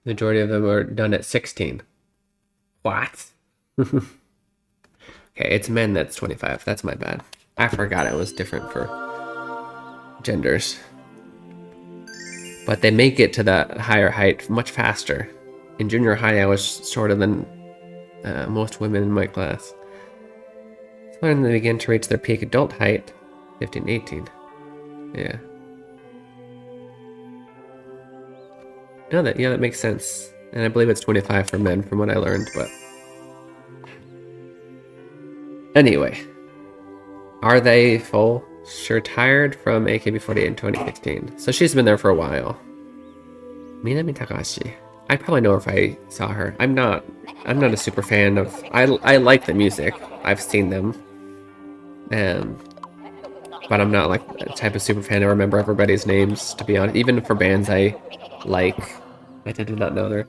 The majority of them are done at 16. What? Okay, it's men that's 25. That's my bad. I forgot it was different for genders. But they make it to that higher height much faster. In junior high, I was shorter than most women in my class. So when they begin to reach their peak adult height, 15, 18. Yeah. No, that makes sense. And I believe it's 25 for men from what I learned, but... Anyway. Are they full? Sure tired from AKB48 in 2016. So she's been there for a while. Minami Takahashi. I'd probably know her if I saw her. I'm not a super fan of... I like the music. I've seen them. But I'm not like the type of super fan to remember everybody's names, to be honest. Even for bands I like, I tend to not know their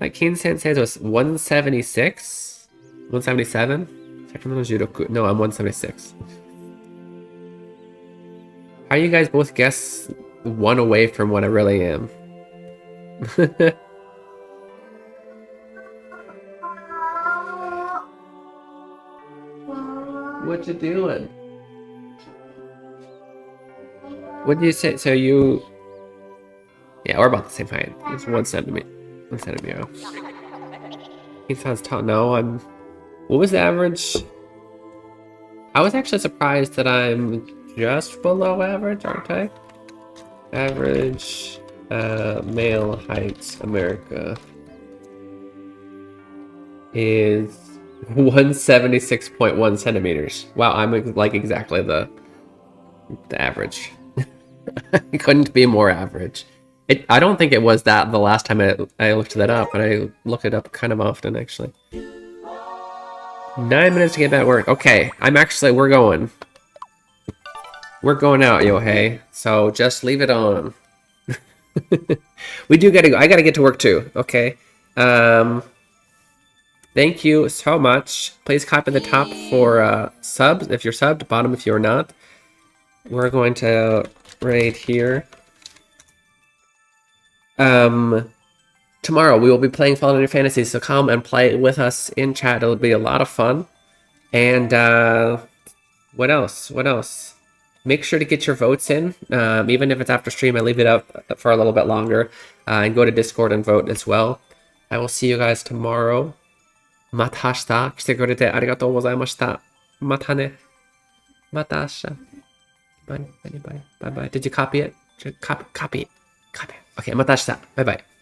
Like King Sensei's was 176? 177? No, I'm 176. How you guys both guess one away from what I really am? What you doing? What do you say? So you... Yeah, we're about the same height. It's 1 centimeter. 1 centimeter. He sounds tall. No, I'm... What was the average? I was actually surprised that I'm just below average, aren't I? Average male height America is 176.1 centimeters. Wow, I'm like exactly the average. It couldn't be more average. I don't think it was that the last time I looked that up, but I look it up kind of often actually. 9 minutes to get back to work. Okay, we're going. We're going out, Yohei. So just leave it on. We do gotta go. I gotta get to work too. Okay. Thank you so much. Please copy the top for subs if you're subbed, bottom if you're not. We're going to right here. Tomorrow we will be playing Fallen Under Fantasy, so come and play with us in chat. It'll be a lot of fun. And what else? What else? Make sure to get your votes in. Even if it's after stream, I leave it up for a little bit longer. And go to Discord and vote as well. I will see you guys tomorrow. また明日来てくれてありがとうございました。またね。また明日。Bye. Bye. Bye. Bye. Did you copy it? Copy it. Copy it. Okay, また明日。Bye bye.